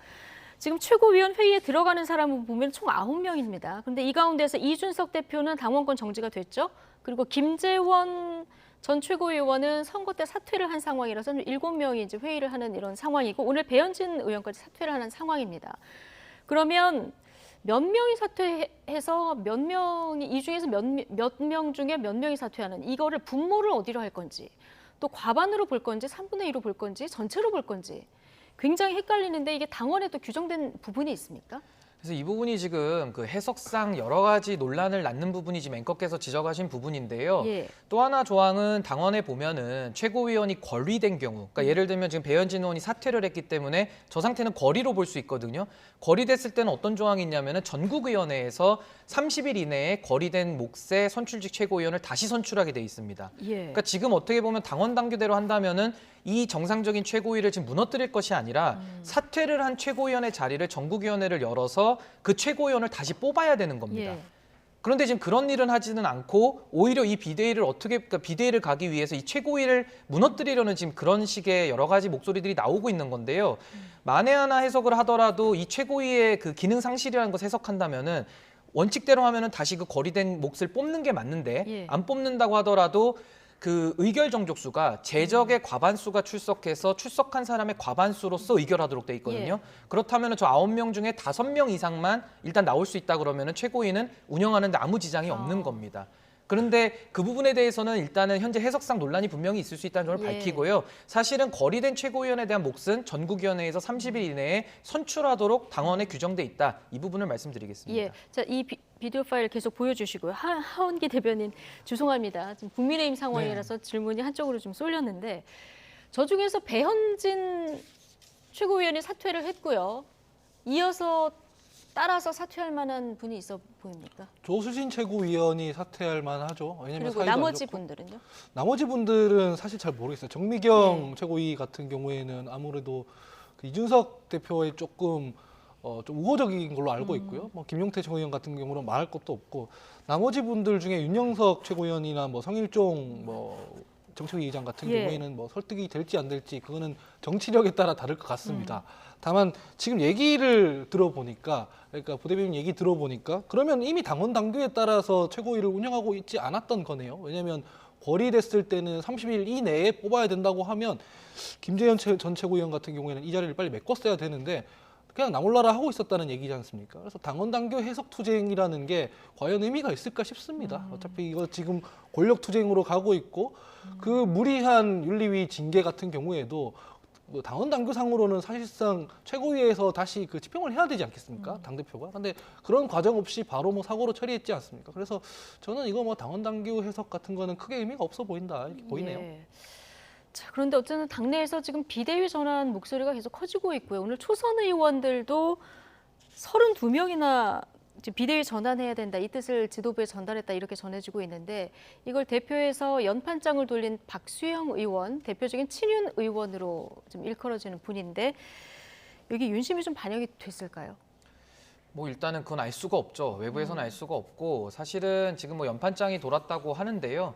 Speaker 1: 지금 최고위원 회의에 들어가는 사람을 보면 총 9명입니다. 그런데 이 가운데서 이준석 대표는 당원권 정지가 됐죠. 그리고 김재원 전 최고위원은 선거 때 사퇴를 한 상황이라서 7명이 이제 회의를 하는 이런 상황이고 오늘 배현진 의원까지 사퇴를 하는 상황입니다. 그러면 몇 명이 사퇴해서 몇 명이 이 중에서 몇 명 중에 몇 명이 사퇴하는 이거를 분모를 어디로 할 건지 또 과반으로 볼 건지 3분의 2로 볼 건지 전체로 볼 건지 굉장히 헷갈리는데 이게 당원에도 규정된 부분이 있습니까?
Speaker 4: 그래서 이 부분이 지금 그 해석상 여러 가지 논란을 낳는 부분이 지금 앵커께서 지적하신 부분인데요. 또 하나 조항은 당원에 보면은 최고위원이 거리된 경우, 그러니까 예를 들면 지금 배현진 의원이 사퇴를 했기 때문에 저 상태는 거리로 볼 수 있거든요. 거리됐을 때는 어떤 조항이 있냐면은 전국위원회에서 30일 이내에 거리된 몫의 선출직 최고위원을 다시 선출하게 돼 있습니다. 그러니까 지금 어떻게 보면 당원 당규대로 한다면은 이 정상적인 최고위를 지금 무너뜨릴 것이 아니라 사퇴를 한 최고위원의 자리를 전국위원회를 열어서 그 최고위원을 다시 뽑아야 되는 겁니다. 그런데 지금 그런 일은 하지는 않고 오히려 이 비대위를 그러니까 비대위를 가기 위해서 이 최고위를 무너뜨리려는 지금 그런 식의 여러 가지 목소리들이 나오고 있는 건데요. 만에 하나 해석을 하더라도 이 최고위의 그 기능 상실이라는 것을 해석한다면은 원칙대로 하면은 다시 그 거리된 몫을 뽑는 게 맞는데 안 뽑는다고 하더라도 그 의결 정족수가 재적의 과반수가 출석해서 출석한 사람의 과반수로서 의결하도록 돼 있거든요. 그렇다면 저 9명 중에 5명 이상만 일단 나올 수 있다 그러면 최고위는 운영하는데 아무 지장이 없는 겁니다. 그런데 그 부분에 대해서는 일단은 현재 해석상 논란이 분명히 있을 수 있다는 점을 밝히고요. 사실은 거리된 최고위원에 대한 몫은 전국위원회에서 30일 이내에 선출하도록 당원에 규정돼 있다. 이 부분을 말씀드리겠습니다.
Speaker 1: 자, 이 비디오 파일 계속 보여주시고요. 하원기 대변인 죄송합니다. 지금 국민의힘 상황이라서 질문이 한쪽으로 좀 쏠렸는데 저 중에서 배현진 최고위원이 사퇴를 했고요. 이어서 따라서 사퇴할 만한 분이 있어 보입니까?
Speaker 6: 조수진 최고위원이 사퇴할 만하죠. 왜냐면
Speaker 1: 그리고 나머지 분들은요?
Speaker 6: 나머지 분들은 사실 잘 모르겠어요. 정미경 최고위 같은 경우에는 아무래도 이준석 대표의 조금 좀 우호적인 걸로 알고 있고요. 뭐 김용태 최고위원 같은 경우는 말할 것도 없고 나머지 분들 중에 윤영석 최고위원이나 뭐 성일종 뭐 정책위 의장 같은 경우에는 뭐 설득이 될지 안 될지 그거는 정치력에 따라 다를 것 같습니다. 다만 지금 얘기를 들어보니까 그러니까 부대변인 얘기 들어보니까 그러면 이미 당원 당규에 따라서 최고위를 운영하고 있지 않았던 거네요. 왜냐하면 거리됐을 때는 30일 이내에 뽑아야 된다고 하면 김재현 전 최고위원 같은 경우에는 이 자리를 빨리 메꿨어야 되는데 그냥 나몰라라 하고 있었다는 얘기지 않습니까? 그래서 당원 당규 해석 투쟁이라는 게 과연 의미가 있을까 싶습니다. 어차피 이거 지금 권력 투쟁으로 가고 있고 그 무리한 윤리위 징계 같은 경우에도 뭐 당원 당규상으로는 사실상 최고위에서 다시 그 집행을 해야 되지 않겠습니까? 당대표가. 근데 그런 과정 없이 바로 뭐 사고로 처리했지 않습니까? 그래서 저는 이거 뭐 당원 당규 해석 같은 거는 크게 의미가 없어 보인다 이렇게 보이네요.
Speaker 1: 자, 그런데 어쨌든 당내에서 지금 비대위 전환 목소리가 계속 커지고 있고요. 오늘 초선 의원들도 32명이나 비대위 전환해야 된다. 이 뜻을 지도부에 전달했다. 이렇게 전해지고 있는데 이걸 대표해서 연판장을 돌린 박수영 의원, 대표적인 친윤 의원으로 좀 일컬어지는 분인데 여기 윤심이 좀 반영이 됐을까요?
Speaker 4: 뭐 일단은 그건 알 수가 없죠. 외부에서는 알 수가 없고 사실은 지금 뭐 연판장이 돌았다고 하는데요.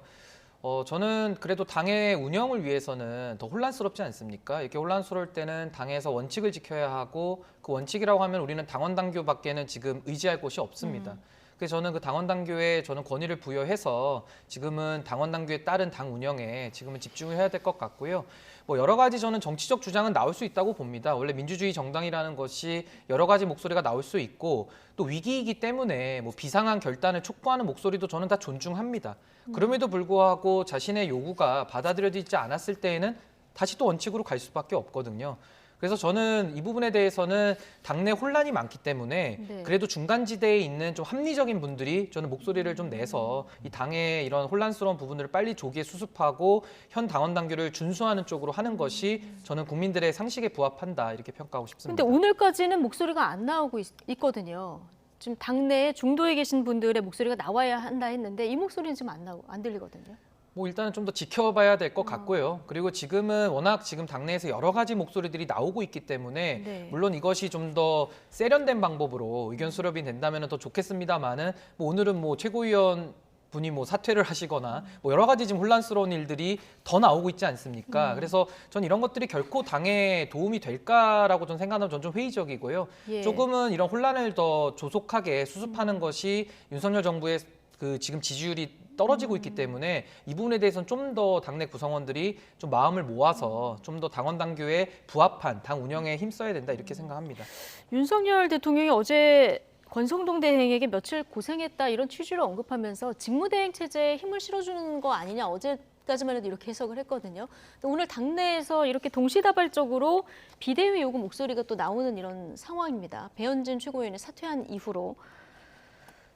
Speaker 4: 저는 그래도 당의 운영을 위해서는 더 혼란스럽지 않습니까? 이렇게 혼란스러울 때는 당에서 원칙을 지켜야 하고 그 원칙이라고 하면 우리는 당원 당규밖에는 지금 의지할 곳이 없습니다. 그래서 저는 그 당원 당규에 저는 권위를 부여해서 지금은 당원 당규에 따른 당 운영에 지금은 집중을 해야 될 것 같고요. 뭐 여러 가지 저는 정치적 주장은 나올 수 있다고 봅니다. 원래 민주주의 정당이라는 것이 여러 가지 목소리가 나올 수 있고 또 위기이기 때문에 뭐 비상한 결단을 촉구하는 목소리도 저는 다 존중합니다. 그럼에도 불구하고 자신의 요구가 받아들여지지 않았을 때에는 다시 또 원칙으로 갈 수밖에 없거든요. 그래서 저는 이 부분에 대해서는 당내 혼란이 많기 때문에 그래도 중간지대에 있는 좀 합리적인 분들이 저는 목소리를 좀 내서 이 당의 이런 혼란스러운 부분들을 빨리 조기에 수습하고 현 당원 당규를 준수하는 쪽으로 하는 것이 저는 국민들의 상식에 부합한다 이렇게 평가하고 싶습니다.
Speaker 1: 근데 오늘까지는 목소리가 안 나오고 있거든요. 지금 당내에 중도에 계신 분들의 목소리가 나와야 한다 했는데 이 목소리는 지금 안 들리거든요.
Speaker 4: 뭐 일단은 좀 더 지켜봐야 될 것 같고요. 그리고 지금은 워낙 지금 당내에서 여러 가지 목소리들이 나오고 있기 때문에 물론 이것이 좀 더 세련된 방법으로 의견 수렴이 된다면 더 좋겠습니다만은 뭐 오늘은 뭐 최고위원 분이 뭐 사퇴를 하시거나 뭐 여러 가지 지금 혼란스러운 일들이 더 나오고 있지 않습니까? 그래서 전 이런 것들이 결코 당에 도움이 될까라고 전 생각하면 전 좀 회의적이고요. 조금은 이런 혼란을 더 조속하게 수습하는 것이 윤석열 정부의 그 지금 지지율이 떨어지고 있기 때문에 이 부분에 대해서는 좀 더 당내 구성원들이 좀 마음을 모아서 좀 더 당원 당규에 부합한 당 운영에 힘써야 된다 이렇게 생각합니다.
Speaker 1: 윤석열 대통령이 어제 권성동 대행에게 며칠 고생했다 이런 취지로 언급하면서 직무대행 체제에 힘을 실어주는 거 아니냐 어제까지만 해도 이렇게 해석을 했거든요. 오늘 당내에서 이렇게 동시다발적으로 비대위 요구 목소리가 또 나오는 이런 상황입니다. 배현진 최고위원이 사퇴한 이후로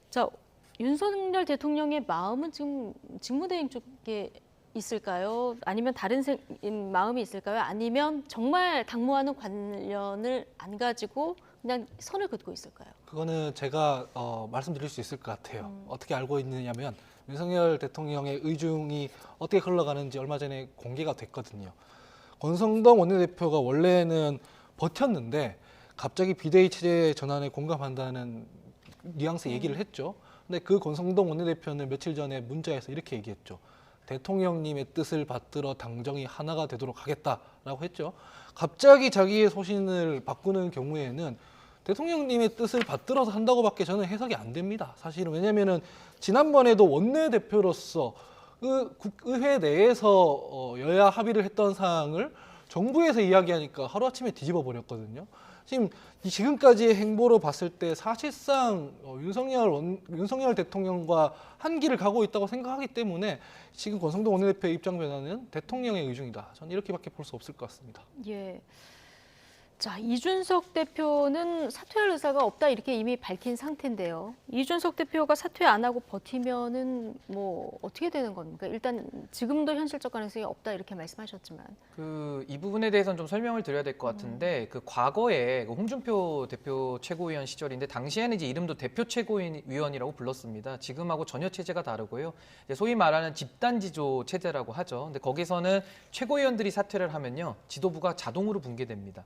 Speaker 1: 자. 윤석열 대통령의 마음은 지금 직무대행 쪽에 있을까요? 아니면 다른 마음이 있을까요? 아니면 정말 당무와는 관련을 안 가지고 그냥 선을 긋고 있을까요?
Speaker 6: 그거는 제가 말씀드릴 수 있을 것 같아요. 어떻게 알고 있느냐면 윤석열 대통령의 의중이 어떻게 흘러가는지 얼마 전에 공개가 됐거든요. 권성동 원내대표가 원래는 버텼는데 갑자기 비대위 체제 전환에 공감한다는 뉘앙스 얘기를 했죠. 근데 그 권성동 원내대표는 며칠 전에 문자에서 이렇게 얘기했죠. 대통령님의 뜻을 받들어 당정이 하나가 되도록 하겠다라고 했죠. 갑자기 자기의 소신을 바꾸는 경우에는 대통령님의 뜻을 받들어서 한다고밖에 저는 해석이 안 됩니다. 사실은 왜냐하면은 지난번에도 원내대표로서 그 국의회 내에서 여야 합의를 했던 사항을 정부에서 이야기하니까 하루아침에 뒤집어 버렸거든요. 지금까지의 행보로 봤을 때 사실상 윤석열 대통령과 한 길을 가고 있다고 생각하기 때문에 지금 권성동 원내대표의 입장 변화는 대통령의 의중이다. 저는 이렇게밖에 볼 수 없을 것 같습니다.
Speaker 1: 예. 자, 이준석 대표는 사퇴할 의사가 없다 이렇게 이미 밝힌 상태인데요. 이준석 대표가 사퇴 안 하고 버티면은 뭐 어떻게 되는 겁니까? 일단 지금도 현실적 가능성이 없다 이렇게 말씀하셨지만
Speaker 4: 이 부분에 대해서는 좀 설명을 드려야 될 것 같은데 그 과거에 홍준표 대표 최고위원 시절인데 당시에는 이제 이름도 대표 최고위원이라고 불렀습니다. 지금하고 전혀 체제가 다르고요. 이제 소위 말하는 집단 지조 체제라고 하죠. 근데 거기서는 최고위원들이 사퇴를 하면요 지도부가 자동으로 붕괴됩니다.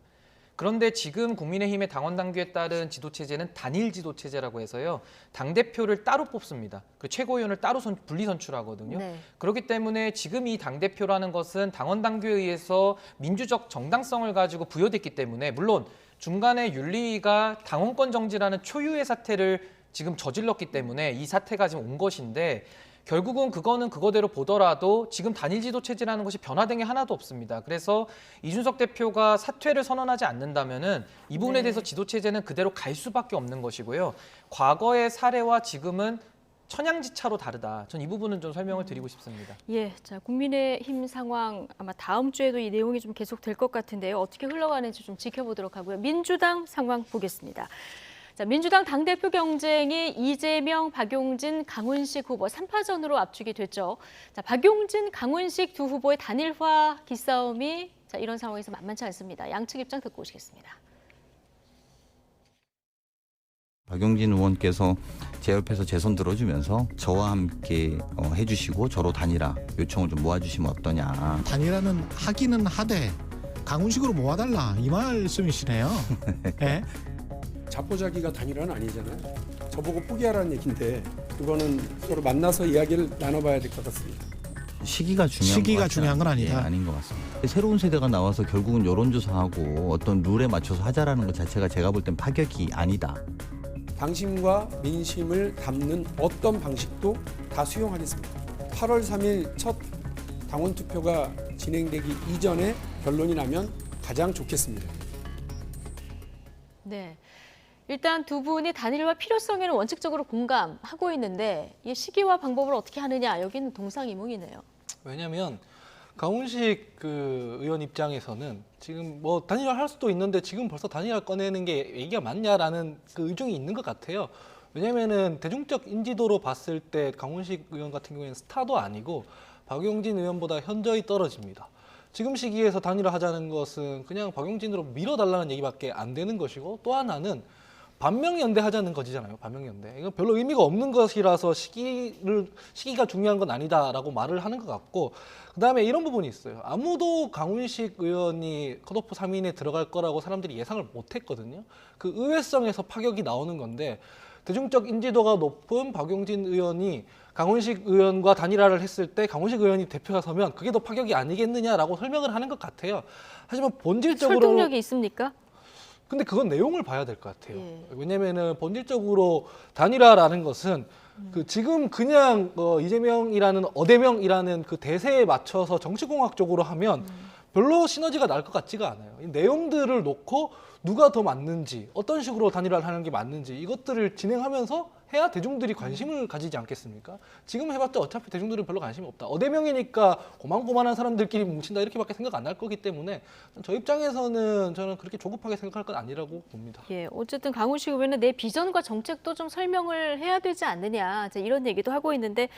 Speaker 4: 그런데 지금 국민의힘의 당원 당규에 따른 지도체제는 단일 지도체제라고 해서요. 당대표를 따로 뽑습니다. 그리고 최고위원을 따로 분리 선출하거든요.
Speaker 1: 네.
Speaker 4: 그렇기 때문에 지금 이 당대표라는 것은 당원 당규에 의해서 민주적 정당성을 가지고 부여됐기 때문에 물론 중간에 윤리위가 당원권 정지라는 초유의 사태를 지금 저질렀기 때문에 이 사태가 지금 온 것인데 결국은 그거는 그거대로 보더라도 지금 단일 지도 체제라는 것이 변화된 게 하나도 없습니다. 그래서 이준석 대표가 사퇴를 선언하지 않는다면은 이 부분에 대해서 지도 체제는 그대로 갈 수밖에 없는 것이고요. 과거의 사례와 지금은 천양지차로 다르다. 전 이 부분은 좀 설명을 드리고 싶습니다.
Speaker 1: 예, 자 국민의힘 상황 아마 다음 주에도 이 내용이 좀 계속될 것 같은데요. 어떻게 흘러가는지 좀 지켜보도록 하고요. 민주당 상황 보겠습니다. 자, 민주당 당대표 경쟁이 이재명, 박용진, 강훈식 후보 3파전으로 압축이 됐죠. 자, 박용진, 강훈식 두 후보의 단일화 기싸움이 자, 이런 상황에서 만만치 않습니다. 양측 입장 듣고 오시겠습니다.
Speaker 11: 박용진 의원께서 제 옆에서 제 손 들어주면서 저와 함께 해주시고 저로 단일화 요청을 좀 모아주시면 어떠냐.
Speaker 20: 단일화는 하기는 하되 강훈식으로 모아달라 이 말씀이시네요. 네?
Speaker 12: 자포자기가 단일화는 아니잖아요. 저보고 포기하라는 얘기인데 그거는 서로 만나서 이야기를 나눠봐야 될 것 같습니다.
Speaker 11: 시기가
Speaker 20: 중요한 건 아니다.
Speaker 11: 예, 아닌 것 같습니다. 새로운 세대가 나와서 결국은 여론조사하고 어떤 룰에 맞춰서 하자라는 것 자체가 제가 볼 땐 파격이 아니다.
Speaker 12: 당심과 민심을 담는 어떤 방식도 다 수용하겠습니다. 8월 3일 첫 당원 투표가 진행되기 이전에 결론이 나면 가장 좋겠습니다.
Speaker 1: 네. 일단 두 분이 단일화 필요성에는 원칙적으로 공감하고 있는데 이 시기와 방법을 어떻게 하느냐 여기는 동상이몽이네요.
Speaker 6: 왜냐하면 강훈식 의원 입장에서는 지금 뭐 단일화 할 수도 있는데 지금 벌써 단일화 꺼내는 게 얘기가 맞냐라는 의중이 있는 것 같아요. 왜냐하면은 대중적 인지도로 봤을 때 강훈식 의원 같은 경우에는 스타도 아니고 박용진 의원보다 현저히 떨어집니다. 지금 시기에서 단일화 하자는 것은 그냥 박용진으로 밀어달라는 얘기밖에 안 되는 것이고 또 하나는 반명연대 하자는 것이잖아요. 반명연대. 이건 별로 의미가 없는 것이라서 시기가 중요한 건 아니다라고 말을 하는 것 같고 그다음에 이런 부분이 있어요. 아무도 강훈식 의원이 컷오프 3인에 들어갈 거라고 사람들이 예상을 못했거든요. 그 의외성에서 파격이 나오는 건데 대중적 인지도가 높은 박용진 의원이 강훈식 의원과 단일화를 했을 때 강훈식 의원이 대표가 서면 그게 더 파격이 아니겠느냐라고 설명을 하는 것 같아요. 하지만 본질적으로
Speaker 1: 설득력이 있습니까?
Speaker 6: 근데 그건 내용을 봐야 될 것 같아요.
Speaker 1: 예.
Speaker 6: 왜냐면은 본질적으로 단일화라는 것은 지금 그냥 이재명이라는 어대명이라는 그 대세에 맞춰서 정치공학적으로 하면 별로 시너지가 날 것 같지가 않아요. 이 내용들을 놓고 누가 더 맞는지, 어떤 식으로 단일화를 하는 게 맞는지 이것들을 진행하면서 해야 대중들이 관심을 가지지 않겠습니까? 지금 해봤자 어차피 대중들은 별로 관심이 없다. 어대명이니까 고만고만한 사람들끼리 뭉친다 이렇게밖에 생각 안 날 거기 때문에 저 입장에서는 저는 그렇게 조급하게 생각할 건 아니라고 봅니다.
Speaker 1: 예, 어쨌든 강훈식 의원은 내 비전과 정책도 좀 설명을 해야 되지 않느냐 이런 얘기도 하고 있는데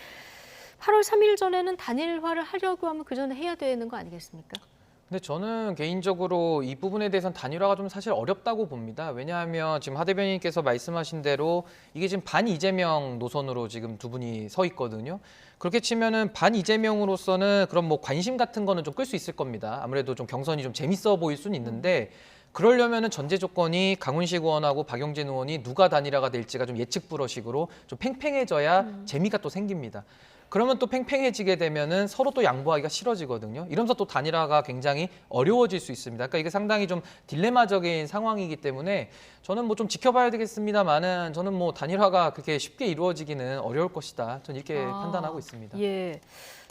Speaker 1: 8월 3일 전에는 단일화를 하려고 하면 그 전에 해야 되는 거 아니겠습니까?
Speaker 4: 근데 저는 개인적으로 이 부분에 대해서는 단일화가 좀 사실 어렵다고 봅니다. 왜냐하면 지금 하 대변인께서 말씀하신 대로 이게 지금 반 이재명 노선으로 지금 두 분이 서 있거든요. 그렇게 치면은 반 이재명으로서는 그런 뭐 관심 같은 거는 좀 끌 수 있을 겁니다. 아무래도 좀 경선이 좀 재밌어 보일 수는 있는데 그러려면은 전제 조건이 강훈식 의원하고 박용진 의원이 누가 단일화가 될지가 좀 예측불허식으로 좀 팽팽해져야 재미가 또 생깁니다. 그러면 또 팽팽해지게 되면은 서로 또 양보하기가 싫어지거든요. 이러면서 또 단일화가 굉장히 어려워질 수 있습니다. 그러니까 이게 상당히 좀 딜레마적인 상황이기 때문에 저는 뭐 좀 지켜봐야 되겠습니다만은 저는 뭐 단일화가 그렇게 쉽게 이루어지기는 어려울 것이다. 저는 이렇게 판단하고 있습니다.
Speaker 1: 예,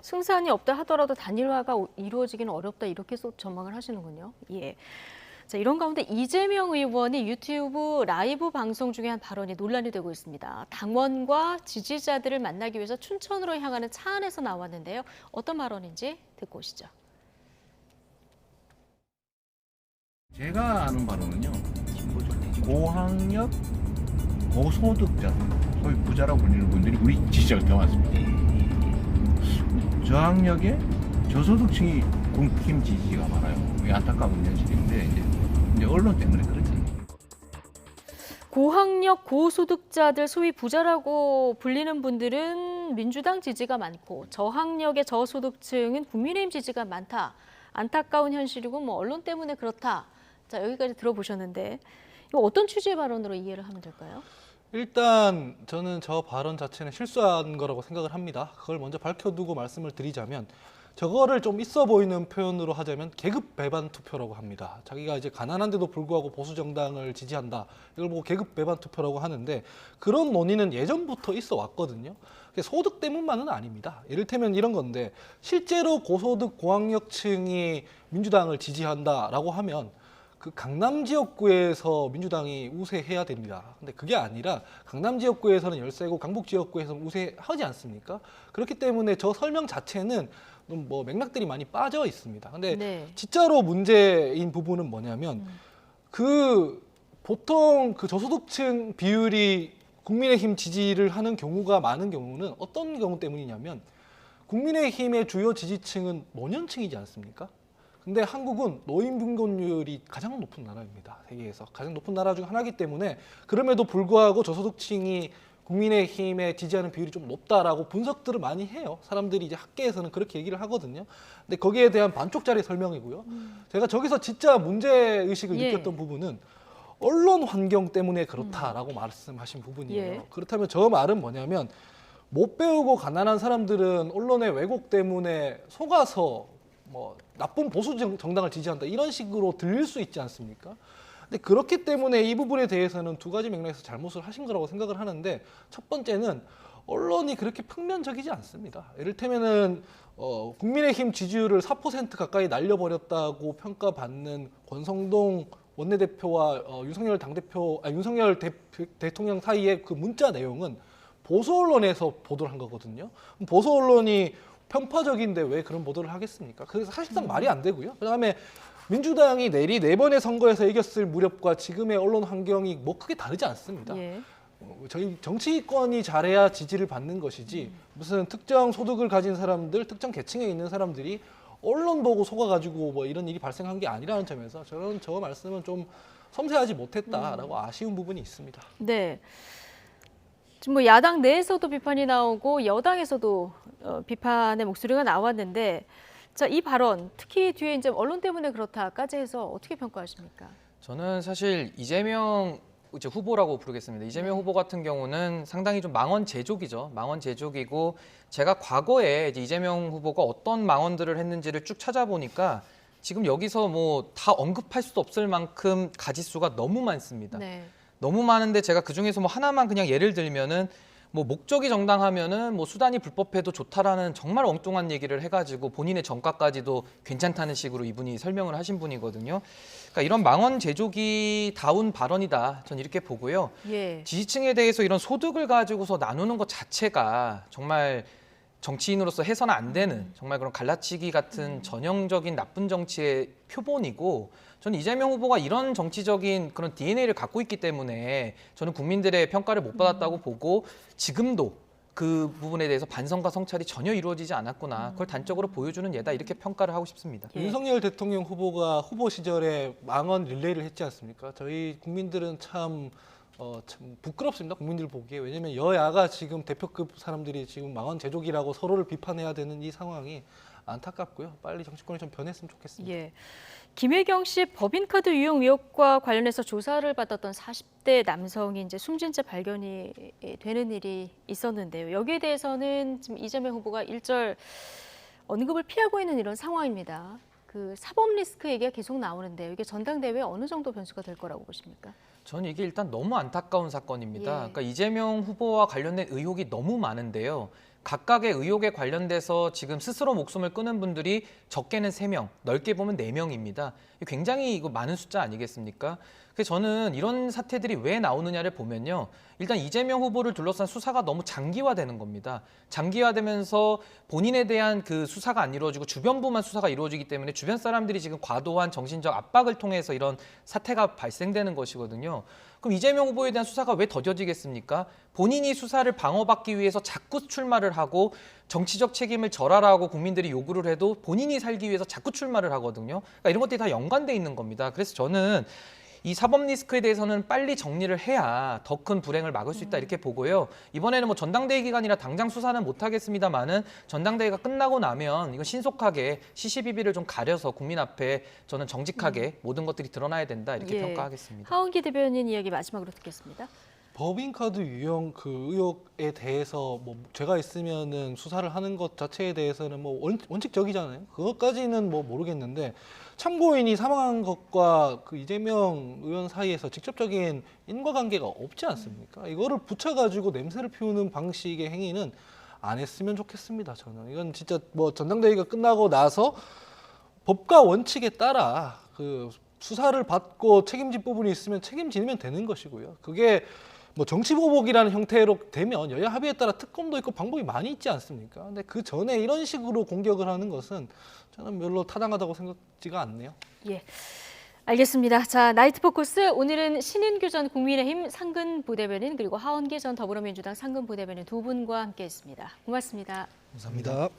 Speaker 1: 승산이 없다 하더라도 단일화가 이루어지기는 어렵다 이렇게 전망을 하시는군요. 예. 자, 이런 가운데 이재명 의원이 유튜브 라이브 방송 중에 한 발언이 논란이 되고 있습니다. 당원과 지지자들을 만나기 위해서 춘천으로 향하는 차 안에서 나왔는데요. 어떤 발언인지 듣고 오시죠.
Speaker 13: 제가 아는 바로는요. 고학력, 고소득자, 소위 부자라고 불리는 분들이 우리 지지자가 더 많습니다. 저학력에 저소득층이 국힘 지지가 많아요. 이게 안타까운 현실인데 이제 언론 때문에 그렇지.
Speaker 1: 고학력, 고소득자들, 소위 부자라고 불리는 분들은 민주당 지지가 많고 저학력의 저소득층은 국민의힘 지지가 많다. 안타까운 현실이고 뭐 언론 때문에 그렇다. 자, 여기까지 들어보셨는데 이거 어떤 취지의 발언으로 이해를 하면 될까요?
Speaker 6: 일단 저는 저 발언 자체는 실수한 거라고 생각을 합니다. 그걸 먼저 밝혀두고 말씀을 드리자면 저거를 좀 있어 보이는 표현으로 하자면 계급 배반 투표라고 합니다. 자기가 이제 가난한데도 불구하고 보수 정당을 지지한다. 이걸 보고 계급 배반 투표라고 하는데 그런 논의는 예전부터 있어 왔거든요. 소득 때문만은 아닙니다. 이를테면 이런 건데 실제로 고소득 고학력층이 민주당을 지지한다라고 하면 그 강남 지역구에서 민주당이 우세해야 됩니다. 근데 그게 아니라 강남 지역구에서는 열세고 강북 지역구에서는 우세하지 않습니까? 그렇기 때문에 저 설명 자체는 뭐 맥락들이 많이 빠져 있습니다. 근데
Speaker 1: 네.
Speaker 6: 진짜로 문제인 부분은 뭐냐면 그 보통 그 저소득층 비율이 국민의힘 지지를 하는 경우가 많은 경우는 어떤 경우 때문이냐면 국민의힘의 주요 지지층은 노년층이지 않습니까? 근데 한국은 노인 빈곤율이 가장 높은 나라입니다. 세계에서 가장 높은 나라 중 하나이기 때문에 그럼에도 불구하고 저소득층이 국민의힘에 지지하는 비율이 좀 높다라고 분석들을 많이 해요. 사람들이 이제 학계에서는 그렇게 얘기를 하거든요. 근데 거기에 대한 반쪽짜리 설명이고요. 제가 저기서 진짜 문제의식을 느꼈던 부분은 언론 환경 때문에 그렇다라고 말씀하신 부분이에요. 그렇다면 저 말은 뭐냐면 못 배우고 가난한 사람들은 언론의 왜곡 때문에 속아서 뭐 나쁜 보수 정당을 지지한다 이런 식으로 들릴 수 있지 않습니까? 근데 그렇기 때문에 이 부분에 대해서는 두 가지 맥락에서 잘못을 하신 거라고 생각을 하는데 첫 번째는 언론이 그렇게 평면적이지 않습니다. 이를테면은 국민의힘 지지율을 4% 가까이 날려버렸다고 평가받는 권성동 원내대표와 윤석열 윤석열 대통령 사이의 그 문자 내용은 보수 언론에서 보도를 한 거거든요. 보수 언론이 편파적인데 왜 그런 보도를 하겠습니까? 그래서 사실상 말이 안 되고요. 그다음에 민주당이 내리 4번의 선거에서 이겼을 무렵과 지금의 언론 환경이 뭐 크게 다르지 않습니다. 저희 정치권이 잘해야 지지를 받는 것이지 무슨 특정 소득을 가진 사람들, 특정 계층에 있는 사람들이 언론 보고 속아가지고 뭐 이런 일이 발생한 게 아니라는 점에서 저는 저 말씀은 좀 섬세하지 못했다라고 아쉬운 부분이 있습니다.
Speaker 1: 네. 지금 뭐 야당 내에서도 비판이 나오고 여당에서도 비판의 목소리가 나왔는데 자, 이 발언 특히 뒤에 이제 언론 때문에 그렇다까지 해서 어떻게 평가하십니까?
Speaker 4: 저는 사실 이재명 이제 후보라고 부르겠습니다. 이재명 후보 같은 경우는 상당히 좀 망언 제조기죠. 망언 제조기고 제가 과거에 이제 이재명 후보가 어떤 망언들을 했는지를 쭉 찾아보니까 지금 여기서 뭐 다 언급할 수도 없을 만큼 가지수가 너무 많습니다. 너무 많은데 제가 그중에서 뭐 하나만 그냥 예를 들면은 뭐 목적이 정당하면은 뭐 수단이 불법해도 좋다라는 정말 엉뚱한 얘기를 해가지고 본인의 정가까지도 괜찮다는 식으로 이분이 설명을 하신 분이거든요. 그러니까 이런 망언 제조기다운 발언이다. 전 이렇게 보고요. 지지층에 대해서 이런 소득을 가지고서 나누는 것 자체가 정말 정치인으로서 해서는 안 되는 정말 그런 갈라치기 같은 전형적인 나쁜 정치의 표본이고 저는 이재명 후보가 이런 정치적인 그런 DNA를 갖고 있기 때문에 저는 국민들의 평가를 못 받았다고 보고 지금도 그 부분에 대해서 반성과 성찰이 전혀 이루어지지 않았구나. 그걸 단적으로 보여주는 예다 이렇게 평가를 하고 싶습니다.
Speaker 6: 윤석열 대통령 후보가 후보 시절에 망언 릴레이를 했지 않습니까? 저희 국민들은 참 부끄럽습니다. 국민들 보기에. 왜냐하면 여야가 지금 대표급 사람들이 지금 망언 제조기라고 서로를 비판해야 되는 이 상황이 안타깝고요. 빨리 정치권이 좀 변했으면 좋겠습니다.
Speaker 1: 김혜경 씨 법인카드 유용 의혹과 관련해서 조사를 받았던 40대 남성이 이제 숨진 채 발견이 되는 일이 있었는데요. 여기에 대해서는 지금 이재명 후보가 일절 언급을 피하고 있는 이런 상황입니다. 그 사법 리스크 얘기가 계속 나오는데요. 이게 전당대회에 어느 정도 변수가 될 거라고 보십니까?
Speaker 4: 저는 이게 일단 너무 안타까운 사건입니다. 그러니까 이재명 후보와 관련된 의혹이 너무 많은데요. 각각의 의혹에 관련돼서 지금 스스로 목숨을 끊은 분들이 적게는 3명, 넓게 보면 4명입니다. 굉장히 이거 많은 숫자 아니겠습니까? 그래서 저는 이런 사태들이 왜 나오느냐를 보면요. 일단 이재명 후보를 둘러싼 수사가 너무 장기화되는 겁니다. 장기화되면서 본인에 대한 그 수사가 안 이루어지고 주변부만 수사가 이루어지기 때문에 주변 사람들이 지금 과도한 정신적 압박을 통해서 이런 사태가 발생되는 것이거든요. 그럼 이재명 후보에 대한 수사가 왜 더뎌지겠습니까? 본인이 수사를 방어받기 위해서 자꾸 출마를 하고 정치적 책임을 절하라고 국민들이 요구를 해도 본인이 살기 위해서 자꾸 출마를 하거든요. 그러니까 이런 것들이 다 연관돼 있는 겁니다. 그래서 저는 이 사법 리스크에 대해서는 빨리 정리를 해야 더 큰 불행을 막을 수 있다 이렇게 보고요. 이번에는 뭐 전당대회 기간이라 당장 수사는 못하겠습니다만은 전당대회가 끝나고 나면 이거 신속하게 시시비비를 좀 가려서 국민 앞에 저는 정직하게 모든 것들이 드러나야 된다 이렇게 평가하겠습니다.
Speaker 1: 하원기 대변인 이야기 마지막으로 듣겠습니다.
Speaker 6: 법인카드 유형 그 의혹에 대해서 뭐 죄가 있으면은 수사를 하는 것 자체에 대해서는 뭐 원칙적이잖아요. 그것까지는 뭐 모르겠는데 참고인이 사망한 것과 그 이재명 의원 사이에서 직접적인 인과관계가 없지 않습니까? 이거를 붙여가지고 냄새를 피우는 방식의 행위는 안 했으면 좋겠습니다. 저는 이건 진짜 뭐 전당대회가 끝나고 나서 법과 원칙에 따라 그 수사를 받고 책임질 부분이 있으면 책임지면 되는 것이고요. 그게 뭐 정치보복이라는 형태로 되면 여야 합의에 따라 특검도 있고 방법이 많이 있지 않습니까? 근데 그 전에 이런 식으로 공격을 하는 것은 저는 별로 타당하다고 생각지가 않네요.
Speaker 1: 예, 알겠습니다. 자, 나이트 포커스 오늘은 신인규 전 국민의힘 상근 부대변인 그리고 하원기 전 더불어민주당 상근 부대변인 두 분과 함께했습니다. 고맙습니다.
Speaker 6: 감사합니다.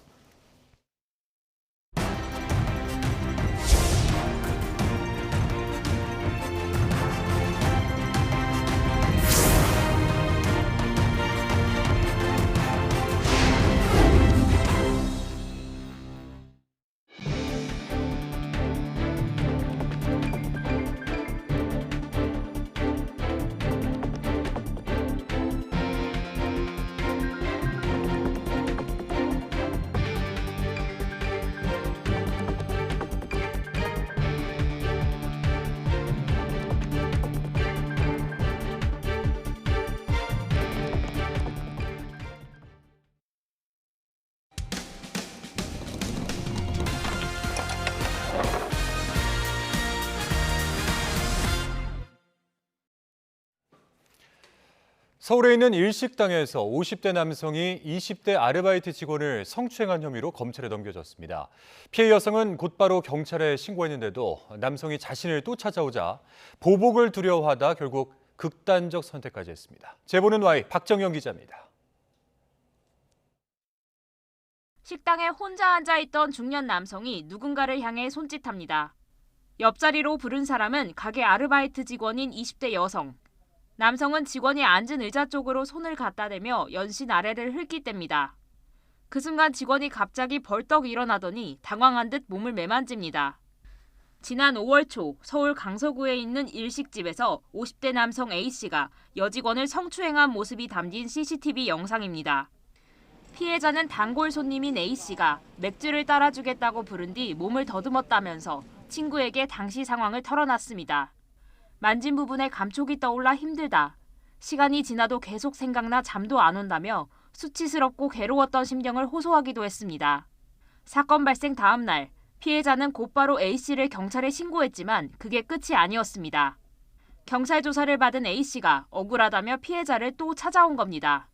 Speaker 2: 서울에 있는 일식당에서 50대 남성이 20대 아르바이트 직원을 성추행한 혐의로 검찰에 넘겨졌습니다. 피해 여성은 곧바로 경찰에 신고했는데도 남성이 자신을 또 찾아오자 보복을 두려워하다 결국 극단적 선택까지 했습니다. 제보는 Y 박정영 기자입니다.
Speaker 3: 식당에 혼자 앉아있던 중년 남성이 누군가를 향해 손짓합니다. 옆자리로 부른 사람은 가게 아르바이트 직원인 20대 여성. 남성은 직원이 앉은 의자 쪽으로 손을 갖다 대며 연신 아래를 훑기뗍니다. 그 순간 직원이 갑자기 벌떡 일어나더니 당황한 듯 몸을 매만집니다. 지난 5월 초 서울 강서구에 있는 일식집에서 50대 남성 A씨가 여직원을 성추행한 모습이 담긴 CCTV 영상입니다. 피해자는 단골 손님인 A씨가 맥주를 따라주겠다고 부른 뒤 몸을 더듬었다면서 친구에게 당시 상황을 털어놨습니다. 만진 부분에 감촉이 떠올라 힘들다. 시간이 지나도 계속 생각나 잠도 안 온다며 수치스럽고 괴로웠던 심경을 호소하기도 했습니다. 사건 발생 다음 날 피해자는 곧바로 A씨를 경찰에 신고했지만 그게 끝이 아니었습니다. 경찰 조사를 받은 A씨가 억울하다며 피해자를 또 찾아온 겁니다.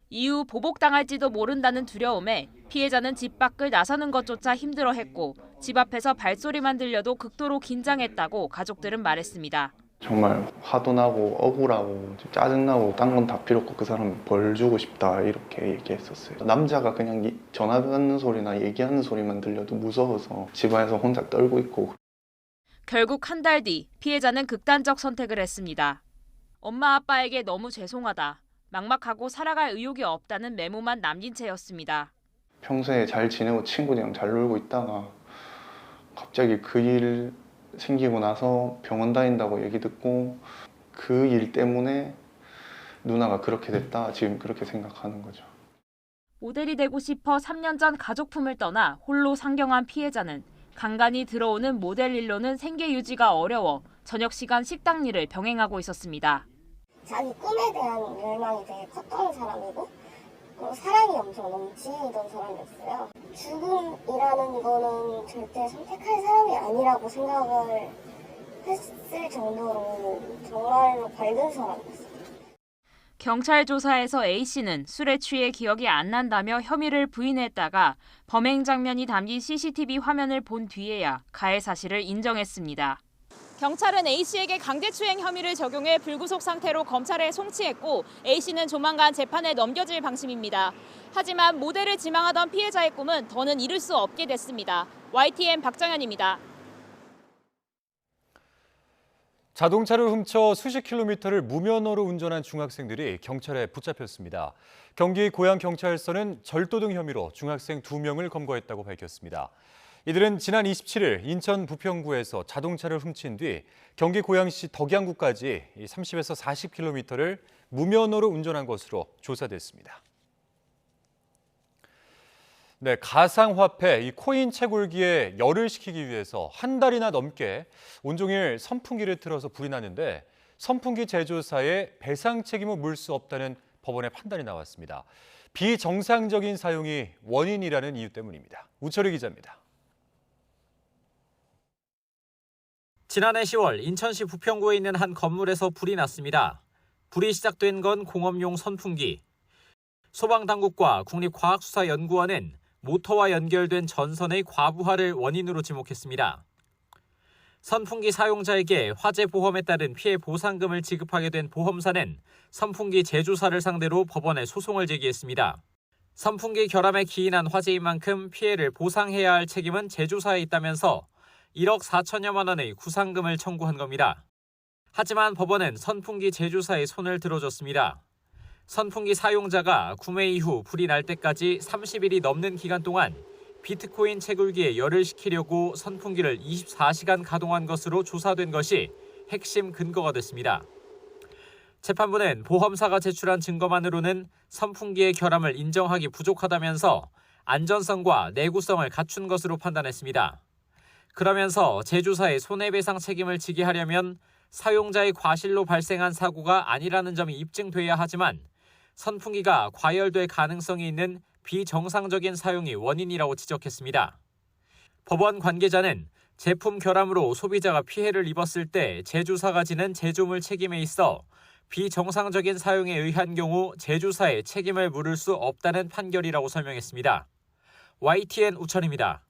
Speaker 3: 이후 보복당할지도 모른다는 두려움에 피해자는 집 밖을 나서는 것조차 힘들어했고 집 앞에서 발소리만 들려도 극도로 긴장했다고 가족들은 말했습니다.
Speaker 14: 정말 화도 나고 억울하고 짜증나고 딴 건 다 필요 없고 그 사람 벌 주고 싶다 이렇게 얘기했었어요. 남자가 그냥 전화 받는 소리나 얘기하는 소리만 들려도 무서워서 집 안에서 혼자 떨고 있고.
Speaker 3: 결국 한 달 뒤 피해자는 극단적 선택을 했습니다. 엄마 아빠에게 너무 죄송하다. 막막하고 살아갈 의욕이 없다는 메모만 남긴 채였습니다.
Speaker 14: 평소에 잘 지내고 친구들이랑 잘 놀고 있다가 갑자기 그 일 생기고 나서 병원 다닌다고 얘기 듣고 그 일 때문에 누나가 그렇게 됐다 지금 그렇게 생각하는 거죠.
Speaker 3: 모델이 되고 싶어 3년 전 가족품을 떠나 홀로 상경한 피해자는 간간히 들어오는 모델 일로는 생계 유지가 어려워 저녁 시간 식당 일을 병행하고 있었습니다.
Speaker 15: 자기 꿈에 대한 열망이 되게 컸던 사람이고 사랑이 엄청 넘치던 사람이었어요. 죽음이라는 거는 절대 선택할 사람이 아니라고 생각을 했을 정도로 정말로 밝은 사람이었어요.
Speaker 3: 경찰 조사에서 A씨는 술에 취해 기억이 안 난다며 혐의를 부인했다가 범행 장면이 담긴 CCTV 화면을 본 뒤에야 가해 사실을 인정했습니다. 경찰은 A씨에게 강제추행 혐의를 적용해 불구속 상태로 검찰에 송치했고 A씨는 조만간 재판에 넘겨질 방침입니다. 하지만 모델을 지망하던 피해자의 꿈은 더는 이룰 수 없게 됐습니다. YTN 박정현입니다.
Speaker 2: 자동차를 훔쳐 수십 킬로미터를 무면허로 운전한 중학생들이 경찰에 붙잡혔습니다. 경기 고양경찰서는 절도 등 혐의로 중학생 2명을 검거했다고 밝혔습니다. 이들은 지난 27일 인천 부평구에서 자동차를 훔친 뒤 경기 고양시 덕양구까지 30에서 40킬로미터를 무면허로 운전한 것으로 조사됐습니다. 네, 가상화폐, 이 코인 채굴기에 열을 식히기 위해서 한 달이나 넘게 온종일 선풍기를 틀어서 불이 났는데 선풍기 제조사에 배상 책임을 물 수 없다는 법원의 판단이 나왔습니다. 비정상적인 사용이 원인이라는 이유 때문입니다. 우철희 기자입니다.
Speaker 5: 지난해 10월 인천시 부평구에 있는 한 건물에서 불이 났습니다. 불이 시작된 건 공업용 선풍기. 소방당국과 국립과학수사연구원은 모터와 연결된 전선의 과부하를 원인으로 지목했습니다. 선풍기 사용자에게 화재 보험에 따른 피해 보상금을 지급하게 된 보험사는 선풍기 제조사를 상대로 법원에 소송을 제기했습니다. 선풍기 결함에 기인한 화재인 만큼 피해를 보상해야 할 책임은 제조사에 있다면서 1억 4천여만 원의 구상금을 청구한 겁니다. 하지만 법원은 선풍기 제조사의 손을 들어줬습니다. 선풍기 사용자가 구매 이후 불이 날 때까지 30일이 넘는 기간 동안 비트코인 채굴기에 열을 식히려고 선풍기를 24시간 가동한 것으로 조사된 것이 핵심 근거가 됐습니다. 재판부는 보험사가 제출한 증거만으로는 선풍기의 결함을 인정하기 부족하다면서 안전성과 내구성을 갖춘 것으로 판단했습니다. 그러면서 제조사의 손해배상 책임을 지게 하려면 사용자의 과실로 발생한 사고가 아니라는 점이 입증돼야 하지만 선풍기가 과열될 가능성이 있는 비정상적인 사용이 원인이라고 지적했습니다. 법원 관계자는 제품 결함으로 소비자가 피해를 입었을 때 제조사가 지는 제조물 책임에 있어 비정상적인 사용에 의한 경우 제조사의 책임을 물을 수 없다는 판결이라고 설명했습니다. YTN 우천입니다.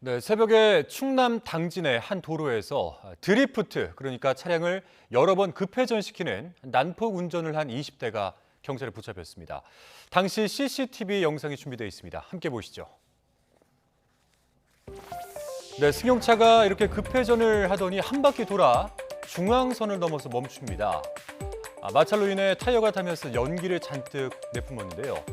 Speaker 2: 네, 새벽에 충남 당진의 한 도로에서 드리프트, 그러니까 차량을 여러 번 급회전시키는 난폭 운전을 한 20대가 경찰에 붙잡혔습니다. 당시 CCTV 영상이 준비되어 있습니다. 함께 보시죠. 네, 승용차가 이렇게 급회전을 하더니 한 바퀴 돌아 중앙선을 넘어서 멈춥니다. 마찰로 인해 타이어가 타면서 연기를 잔뜩 내뿜었는데요.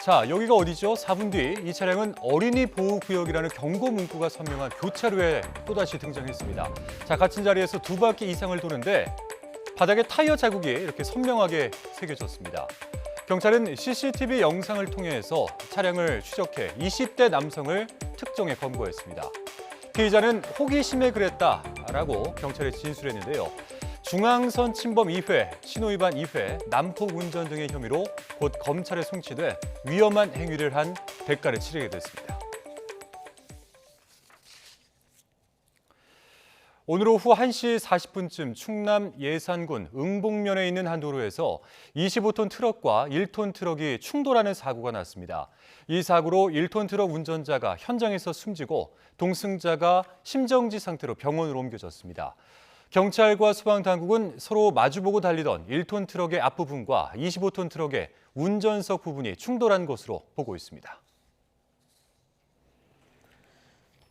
Speaker 2: 자, 여기가 어디죠? 4분 뒤 이 차량은 어린이 보호구역이라는 경고 문구가 선명한 교차로에 또다시 등장했습니다. 자, 같은 자리에서 2바퀴 이상을 도는데 바닥에 타이어 자국이 이렇게 선명하게 새겨졌습니다. 경찰은 CCTV 영상을 통해서 차량을 추적해 20대 남성을 특정해 검거했습니다. 피의자는 호기심에 그랬다라고 경찰에 진술했는데요. 중앙선 침범 2회, 신호위반 2회, 난폭 운전 등의 혐의로 곧 검찰에 송치돼 위험한 행위를 한 대가를 치르게 됐습니다. 오늘 오후 1시 40분쯤 충남 예산군 응봉면에 있는 한 도로에서 25톤 트럭과 1톤 트럭이 충돌하는 사고가 났습니다. 이 사고로 1톤 트럭 운전자가 현장에서 숨지고 동승자가 심정지 상태로 병원으로 옮겨졌습니다. 경찰과 소방당국은 서로 마주보고 달리던 1톤 트럭의 앞부분과 25톤 트럭의 운전석 부분이 충돌한 것으로 보고 있습니다.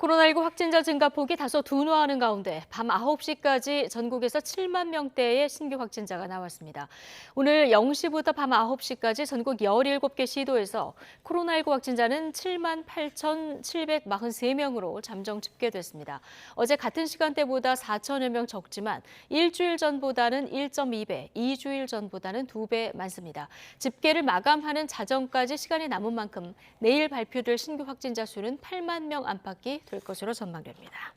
Speaker 1: 코로나19 확진자 증가폭이 다소 둔화하는 가운데 밤 9시까지 전국에서 7만 명대의 신규 확진자가 나왔습니다. 오늘 0시부터 밤 9시까지 전국 17개 시도에서 코로나19 확진자는 7만 8,743명으로 잠정 집계됐습니다. 어제 같은 시간대보다 4천여 명 적지만 일주일 전보다는 1.2배, 2주일 전보다는 2배 많습니다. 집계를 마감하는 자정까지 시간이 남은 만큼 내일 발표될 신규 확진자 수는 8만 명 안팎이 될 것으로 전망됩니다.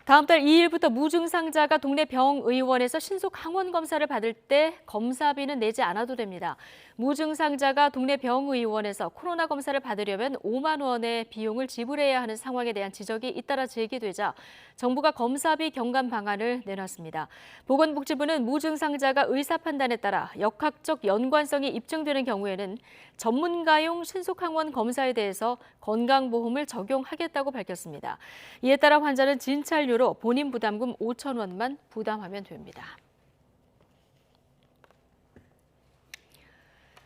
Speaker 1: 다음 달 2일부터 무증상자가 동네 병의원에서 신속 항원 검사를 받을 때 검사비는 내지 않아도 됩니다. 무증상자가 동네 병의원에서 코로나 검사를 받으려면 5만 원의 비용을 지불해야 하는 상황에 대한 지적이 잇따라 제기되자 정부가 검사비 경감 방안을 내놨습니다. 보건복지부는 무증상자가 의사 판단에 따라 역학적 연관성이 입증되는 경우에는 전문가용 신속 항원 검사에 대해서 건강보험을 적용하겠다고 밝혔습니다. 이에 따라 환자는 진찰료로 본인 부담금 5천 원만 부담하면 됩니다.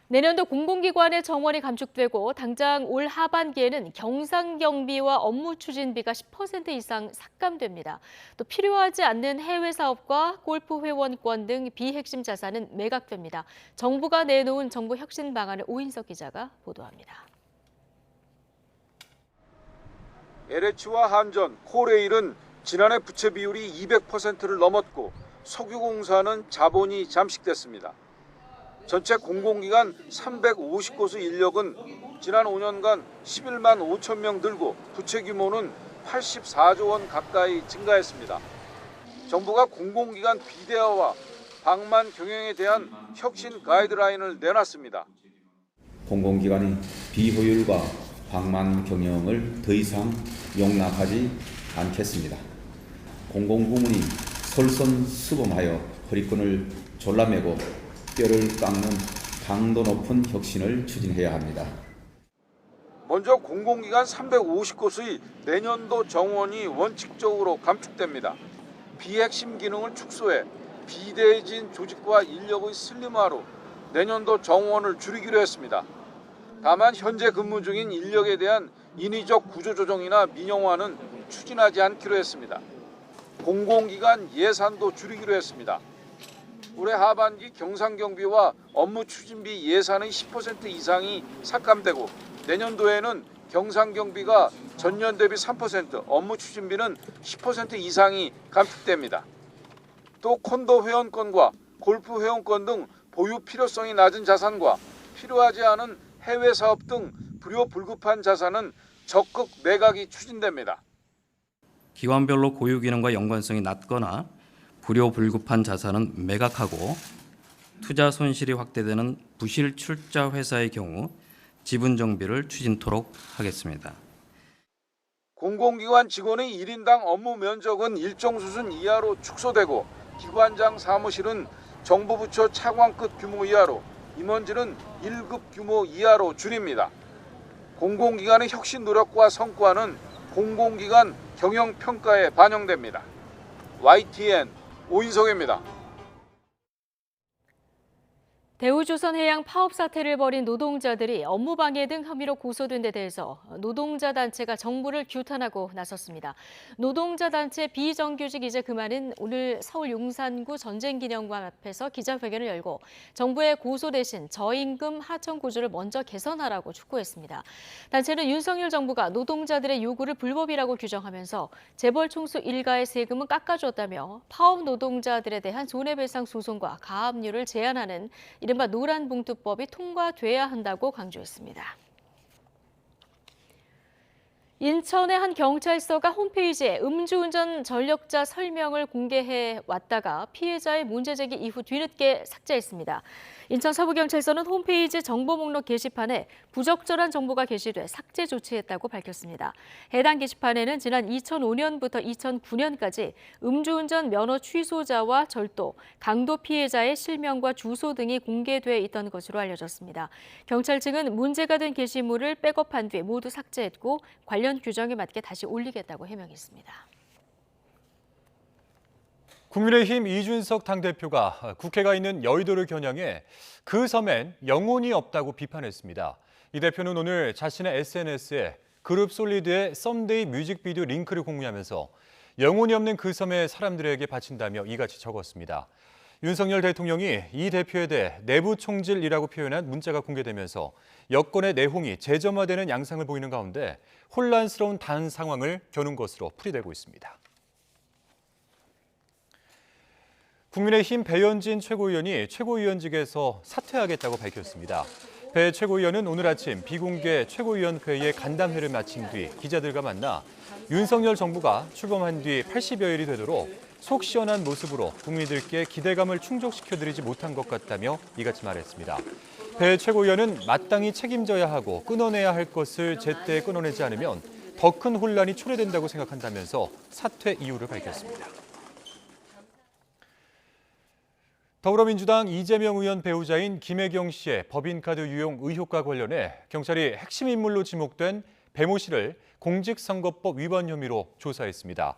Speaker 1: 내년도 공공기관의 정원이 감축되고 당장 올 하반기에는 경상경비와 업무추진비가 10% 이상 삭감됩니다. 또 필요하지 않는 해외 사업과 골프 회원권 등 비핵심 자산은 매각됩니다. 정부가 내놓은 정부 혁신 방안을 오인석 기자가 보도합니다.
Speaker 17: LH와 한전, 코레일은 지난해 부채 비율이 200%를 넘었고 석유공사는 자본이 잠식됐습니다. 전체 공공기관 350곳의 인력은 지난 5년간 11만 5천 명 늘고 부채 규모는 84조 원 가까이 증가했습니다. 정부가 공공기관 비대화와 방만 경영에 대한 혁신 가이드라인을 내놨습니다.
Speaker 18: 공공기관의 비효율과 방만 경영을 더 이상 용납하지 않겠습니다. 공공부문이 솔선수범하여 허리끈을 졸라매고 뼈를 깎는 강도 높은 혁신을 추진해야 합니다.
Speaker 17: 먼저 공공기관 350곳의 내년도 정원이 원칙적으로 감축됩니다. 비핵심 기능을 축소해 비대해진 조직과 인력의 슬림화로 내년도 정원을 줄이기로 했습니다. 다만 현재 근무 중인 인력에 대한 인위적 구조조정이나 민영화는 추진하지 않기로 했습니다. 공공기관 예산도 줄이기로 했습니다. 올해 하반기 경상경비와 업무추진비 예산의 10% 이상이 삭감되고 내년도에는 경상경비가 전년 대비 3%, 업무추진비는 10% 이상이 감축됩니다. 또 콘도 회원권과 골프 회원권 등 보유 필요성이 낮은 자산과 필요하지 않은 해외 사업 등 불효불급한 자산은 적극 매각이 추진됩니다.
Speaker 19: 기관별로 고유 기능과 연관성이 낮거나 불효불급한 자산은 매각하고 투자 손실이 확대되는 부실 출자 회사의 경우 지분 정비를 추진토록 하겠습니다.
Speaker 17: 공공기관 직원의 1인당 업무 면적은 일정 수준 이하로 축소되고 기관장 사무실은 정부 부처 차관급 규모 이하로 임원진은 1급 규모 이하로 줄입니다. 공공기관의 혁신 노력과 성과는 공공기관 경영평가에 반영됩니다. YTN 오인석입니다.
Speaker 1: 대우조선해양 파업 사태를 벌인 노동자들이 업무방해 등 혐의로 고소된 데 대해서 노동자 단체가 정부를 규탄하고 나섰습니다. 노동자 단체 비정규직 이제 그만은 오늘 서울 용산구 전쟁기념관 앞에서 기자회견을 열고 정부의 고소 대신 저임금 하청 구조를 먼저 개선하라고 촉구했습니다. 단체는 윤석열 정부가 노동자들의 요구를 불법이라고 규정하면서 재벌 총수 일가의 세금은 깎아줬다며 파업 노동자들에 대한 손해배상 소송과 가압류를 제한하는 이른바 노란봉투법이 통과돼야 한다고 강조했습니다. 인천의 한 경찰서가 홈페이지에 음주운전 전력자 설명을 공개해 왔다가 피해자의 문제제기 이후 뒤늦게 삭제했습니다. 인천 서부경찰서는 홈페이지 정보 목록 게시판에 부적절한 정보가 게시돼 삭제 조치했다고 밝혔습니다. 해당 게시판에는 지난 2005년부터 2009년까지 음주운전 면허 취소자와 절도, 강도 피해자의 실명과 주소 등이 공개돼 있던 것으로 알려졌습니다. 경찰 측은 문제가 된 게시물을 백업한 뒤 모두 삭제했고 관련 규정에 맞게 다시 올리겠다고 해명했습니다.
Speaker 2: 국민의힘 이준석 당대표가 국회가 있는 여의도를 겨냥해 그 섬엔 영혼이 없다고 비판했습니다. 이 대표는 오늘 자신의 SNS에 그룹 솔리드의 썸데이 뮤직비디오 링크를 공유하면서 영혼이 없는 그 섬의 사람들에게 바친다며 이같이 적었습니다. 윤석열 대통령이 이 대표에 대해 내부 총질이라고 표현한 문자가 공개되면서 여권의 내홍이 재점화되는 양상을 보이는 가운데 혼란스러운 단 상황을 겨눈 것으로 풀이되고 있습니다. 국민의힘 배현진 최고위원이 최고위원직에서 사퇴하겠다고 밝혔습니다. 배 최고위원은 오늘 아침 비공개 최고위원회의 간담회를 마친 뒤 기자들과 만나 윤석열 정부가 출범한 뒤 80여일이 되도록 속 시원한 모습으로 국민들께 기대감을 충족시켜드리지 못한 것 같다며 이같이 말했습니다. 배 최고위원은 마땅히 책임져야 하고 끊어내야 할 것을 제때 끊어내지 않으면 더 큰 혼란이 초래된다고 생각한다면서 사퇴 이유를 밝혔습니다. 더불어민주당 이재명 의원 배우자인 김혜경 씨의 법인카드 유용 의혹과 관련해 경찰이 핵심 인물로 지목된 배 모 씨를 공직선거법 위반 혐의로 조사했습니다.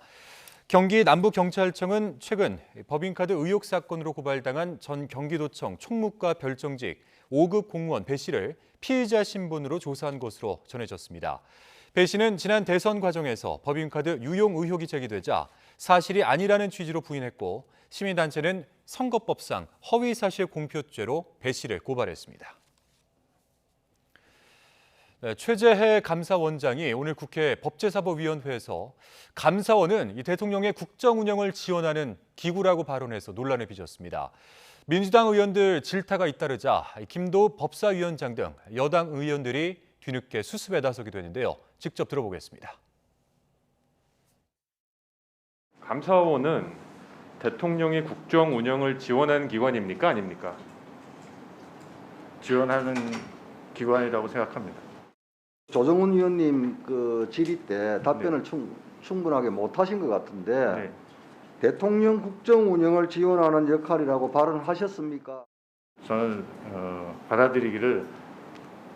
Speaker 2: 경기 남부경찰청은 최근 법인카드 의혹 사건으로 고발당한 전 경기도청 총무과 별정직 5급 공무원 배 씨를 피의자 신분으로 조사한 것으로 전해졌습니다. 배 씨는 지난 대선 과정에서 법인카드 유용 의혹이 제기되자 사실이 아니라는 취지로 부인했고 시민단체는 선거법상 허위사실 공표죄로 배 씨를 고발했습니다. 최재해 감사원장이 오늘 국회 법제사법위원회에서 감사원은 이 대통령의 국정 운영을 지원하는 기구라고 발언해서 논란을 빚었습니다. 민주당 의원들 질타가 잇따르자 김도읍 법사위원장 등 여당 의원들이 뒤늦게 수습에 나서게 되는데요. 직접 들어보겠습니다.
Speaker 21: 감사원은 대통령의 국정 운영을 지원하는 기관입니까? 아닙니까?
Speaker 22: 지원하는 기관이라고 생각합니다.
Speaker 23: 조정훈 의원님 그 질의 때 답변을 충분하게 못하신 것 같은데 대통령 국정 운영을 지원하는 역할이라고 발언하셨습니까?
Speaker 22: 저는 받아들이기를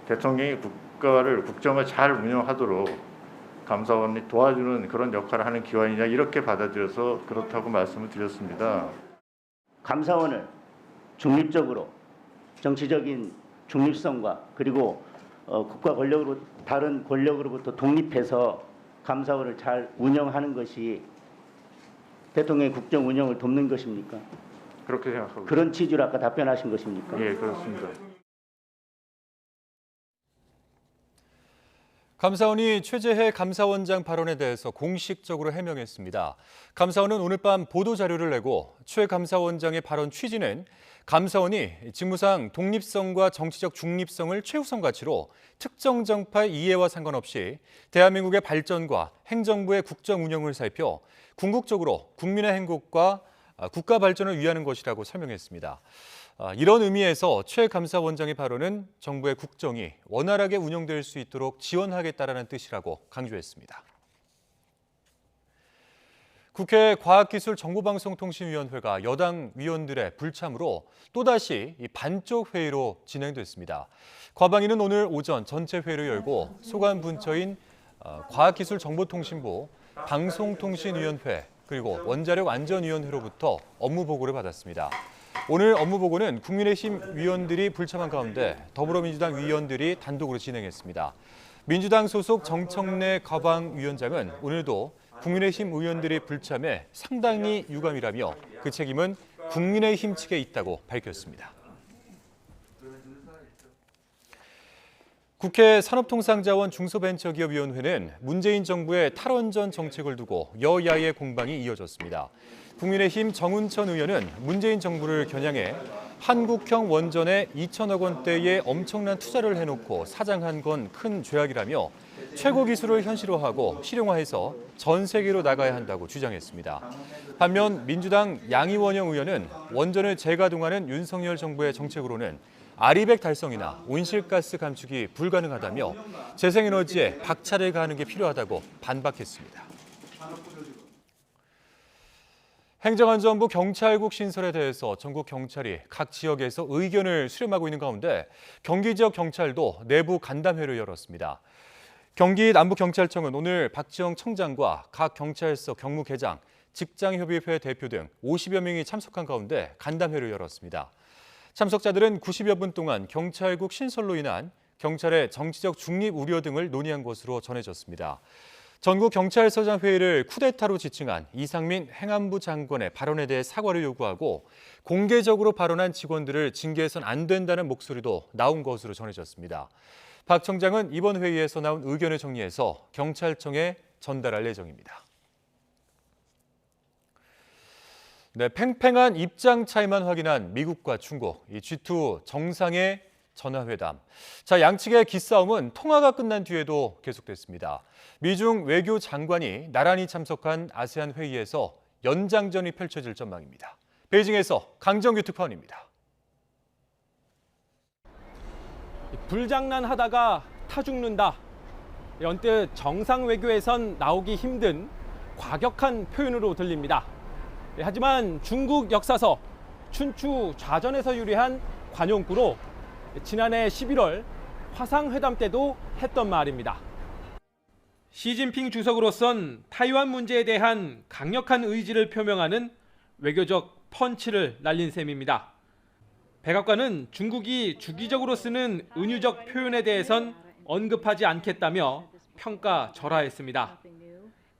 Speaker 22: 대통령이 국정을 잘 운영하도록 감사원이 도와주는 그런 역할을 하는 기관이냐 이렇게 받아들여서 그렇다고 말씀을 드렸습니다.
Speaker 24: 감사원을 중립적으로 정치적인 중립성과 그리고 국가 권력으로 다른 권력으로부터 독립해서 감사원을 잘 운영하는 것이 대통령의 국정 운영을 돕는 것입니까?
Speaker 22: 그렇게 생각하고
Speaker 24: 그런 취지로 아까 답변하신 것입니까?
Speaker 22: 예, 그렇습니다.
Speaker 2: 감사원이 최재해 감사원장 발언에 대해서 공식적으로 해명했습니다. 감사원은 오늘 밤 보도자료를 내고 최 감사원장의 발언 취지는 감사원이 직무상 독립성과 정치적 중립성을 최우선 가치로 특정 정파의 이해와 상관없이 대한민국의 발전과 행정부의 국정 운영을 살펴 궁극적으로 국민의 행복과 국가 발전을 위하는 것이라고 설명했습니다. 이런 의미에서 최 감사원장의 발언은 정부의 국정이 원활하게 운영될 수 있도록 지원하겠다라는 뜻이라고 강조했습니다. 국회 과학기술정보방송통신위원회가 여당 위원들의 불참으로 또다시 반쪽 회의로 진행됐습니다. 과방위는 오늘 오전 전체 회의를 열고 소관 분처인 과학기술정보통신부, 방송통신위원회 그리고 원자력안전위원회로부터 업무 보고를 받았습니다. 오늘 업무 보고는 국민의힘 위원들이 불참한 가운데 더불어민주당 위원들이 단독으로 진행했습니다. 민주당 소속 정청래 과방위원장은 오늘도 국민의힘 의원들이 불참해 상당히 유감이라며 그 책임은 국민의힘 측에 있다고 밝혔습니다. 국회 산업통상자원 중소벤처기업위원회는 문재인 정부의 탈원전 정책을 두고 여야의 공방이 이어졌습니다. 국민의힘 정운천 의원은 문재인 정부를 겨냥해 한국형 원전에 2천억 원대의 엄청난 투자를 해놓고 사장한 건 큰 죄악이라며 최고 기술을 현실화하고 실용화해서 전 세계로 나가야 한다고 주장했습니다. 반면 민주당 양이원영 의원은 원전을 재가동하는 윤석열 정부의 정책으로는 아리백 달성이나 온실가스 감축이 불가능하다며 재생에너지에 박차를 가하는 게 필요하다고 반박했습니다. 행정안전부 경찰국 신설에 대해서 전국 경찰이 각 지역에서 의견을 수렴하고 있는 가운데 경기 지역 경찰도 내부 간담회를 열었습니다. 경기 남부경찰청은 오늘 박지영 청장과 각 경찰서 경무계장, 직장협의회 대표 등 50여 명이 참석한 가운데 간담회를 열었습니다. 참석자들은 90여 분 동안 경찰국 신설로 인한 경찰의 정치적 중립 우려 등을 논의한 것으로 전해졌습니다. 전국경찰서장 회의를 쿠데타로 지칭한 이상민 행안부 장관의 발언에 대해 사과를 요구하고 공개적으로 발언한 직원들을 징계해서는 안 된다는 목소리도 나온 것으로 전해졌습니다. 박 청장은 이번 회의에서 나온 의견을 정리해서 경찰청에 전달할 예정입니다. 네, 팽팽한 입장 차이만 확인한 미국과 중국, 이 G2 정상의 전화회담. 자, 양측의 기싸움은 통화가 끝난 뒤에도 계속됐습니다. 미중 외교 장관이 나란히 참석한 아세안 회의에서 연장전이 펼쳐질 전망입니다. 베이징에서 강정규 특파원입니다.
Speaker 25: 불장난하다가 타 죽는다. 언뜻 정상 외교에선 나오기 힘든 과격한 표현으로 들립니다. 하지만 중국 역사서 춘추 좌전에서 유래한 관용구로 지난해 11월 화상회담 때도 했던 말입니다. 시진핑 주석으로선 타이완 문제에 대한 강력한 의지를 표명하는 외교적 펀치를 날린 셈입니다. 백악관은 중국이 주기적으로 쓰는 은유적 표현에 대해선 언급하지 않겠다며 평가절하했습니다.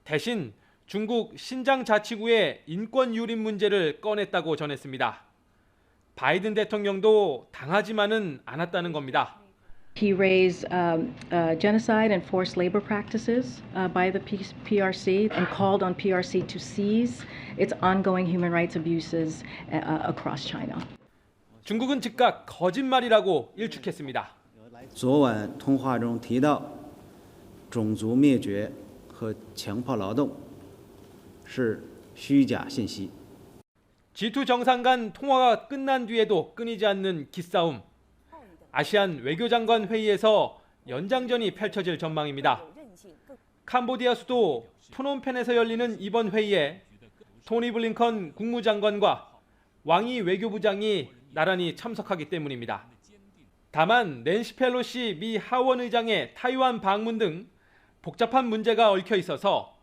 Speaker 25: 대신 중국 신장 자치구의 인권 유린 문제를 꺼냈다고 전했습니다. 바이든 대통령도 당하지만은 않았다는 겁니다.
Speaker 7: He raised genocide and forced labor practices by the PRC and called on PRC to cease its ongoing human rights abuses across China.
Speaker 25: 중국은 즉각 거짓말이라고 일축했습니다.
Speaker 8: 昨晚通话中提到种族灭绝和强迫劳动是虚假信息。
Speaker 25: G2 정상 간 통화가 끝난 뒤에도 끊이지 않는 기싸움. 아시안 외교장관 회의에서 연장전이 펼쳐질 전망입니다. 캄보디아 수도 프놈펜에서 열리는 이번 회의에 토니 블링컨 국무장관과 왕이 외교부장이 나란히 참석하기 때문입니다. 다만 낸시 펠로시 미 하원 의장의 타이완 방문 등 복잡한 문제가 얽혀 있어서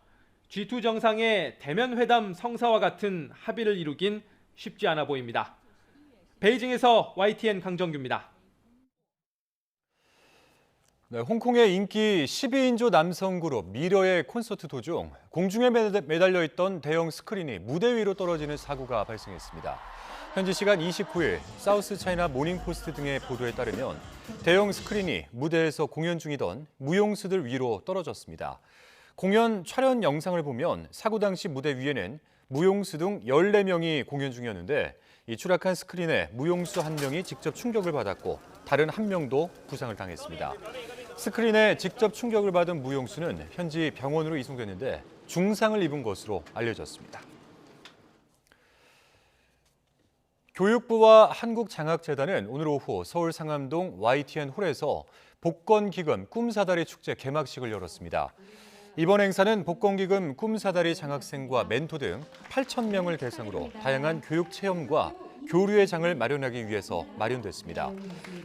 Speaker 25: G2 정상의 대면 회담 성사와 같은 합의를 이루긴 쉽지 않아 보입니다. 베이징에서 YTN 강정규입니다.
Speaker 2: 네, 홍콩의 인기 12인조 남성 그룹 미러의 콘서트 도중 공중에 매달려 있던 대형 스크린이 무대 위로 떨어지는 사고가 발생했습니다. 현지 시간 29일 사우스 차이나 모닝포스트 등의 보도에 따르면 대형 스크린이 무대에서 공연 중이던 무용수들 위로 떨어졌습니다. 공연 촬영 영상을 보면 사고 당시 무대 위에는 무용수 등 14명이 공연 중이었는데 이 추락한 스크린에 무용수 1명이 직접 충격을 받았고 다른 1명도 부상을 당했습니다. 스크린에 직접 충격을 받은 무용수는 현지 병원으로 이송됐는데 중상을 입은 것으로 알려졌습니다. 교육부와 한국장학재단은 오늘 오후 서울 상암동 YTN 홀에서 복권기금 꿈사다리 축제 개막식을 열었습니다. 이번 행사는 복권기금 꿈사다리 장학생과 멘토 등 8,000명을 대상으로 다양한 교육 체험과 교류의 장을 마련하기 위해서 마련됐습니다.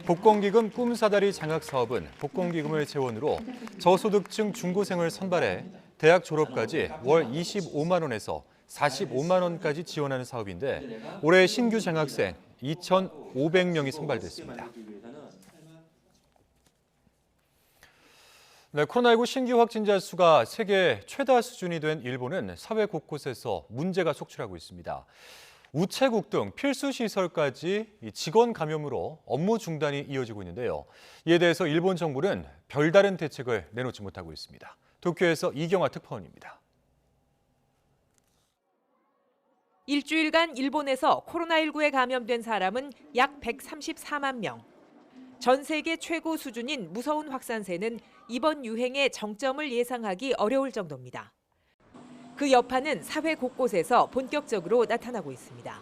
Speaker 2: 복권기금 꿈사다리 장학사업은 복권기금을 재원으로 저소득층 중고생을 선발해 대학 졸업까지 월 25만 원에서 45만 원까지 지원하는 사업인데 올해 신규 장학생 2,500명이 선발됐습니다. 네, 코로나19 신규 확진자 수가 세계 최다 수준이 된 일본은 사회 곳곳에서 문제가 속출하고 있습니다. 우체국 등 필수 시설까지 직원 감염으로 업무 중단이 이어지고 있는데요. 이에 대해서 일본 정부는 별다른 대책을 내놓지 못하고 있습니다. 도쿄에서 이경화 특파원입니다.
Speaker 9: 일주일간 일본에서 코로나19에 감염된 사람은 약 134만 명. 전 세계 최고 수준인 무서운 확산세는 이번 유행의 정점을 예상하기 어려울 정도입니다. 그 여파는 사회 곳곳에서 본격적으로 나타나고 있습니다.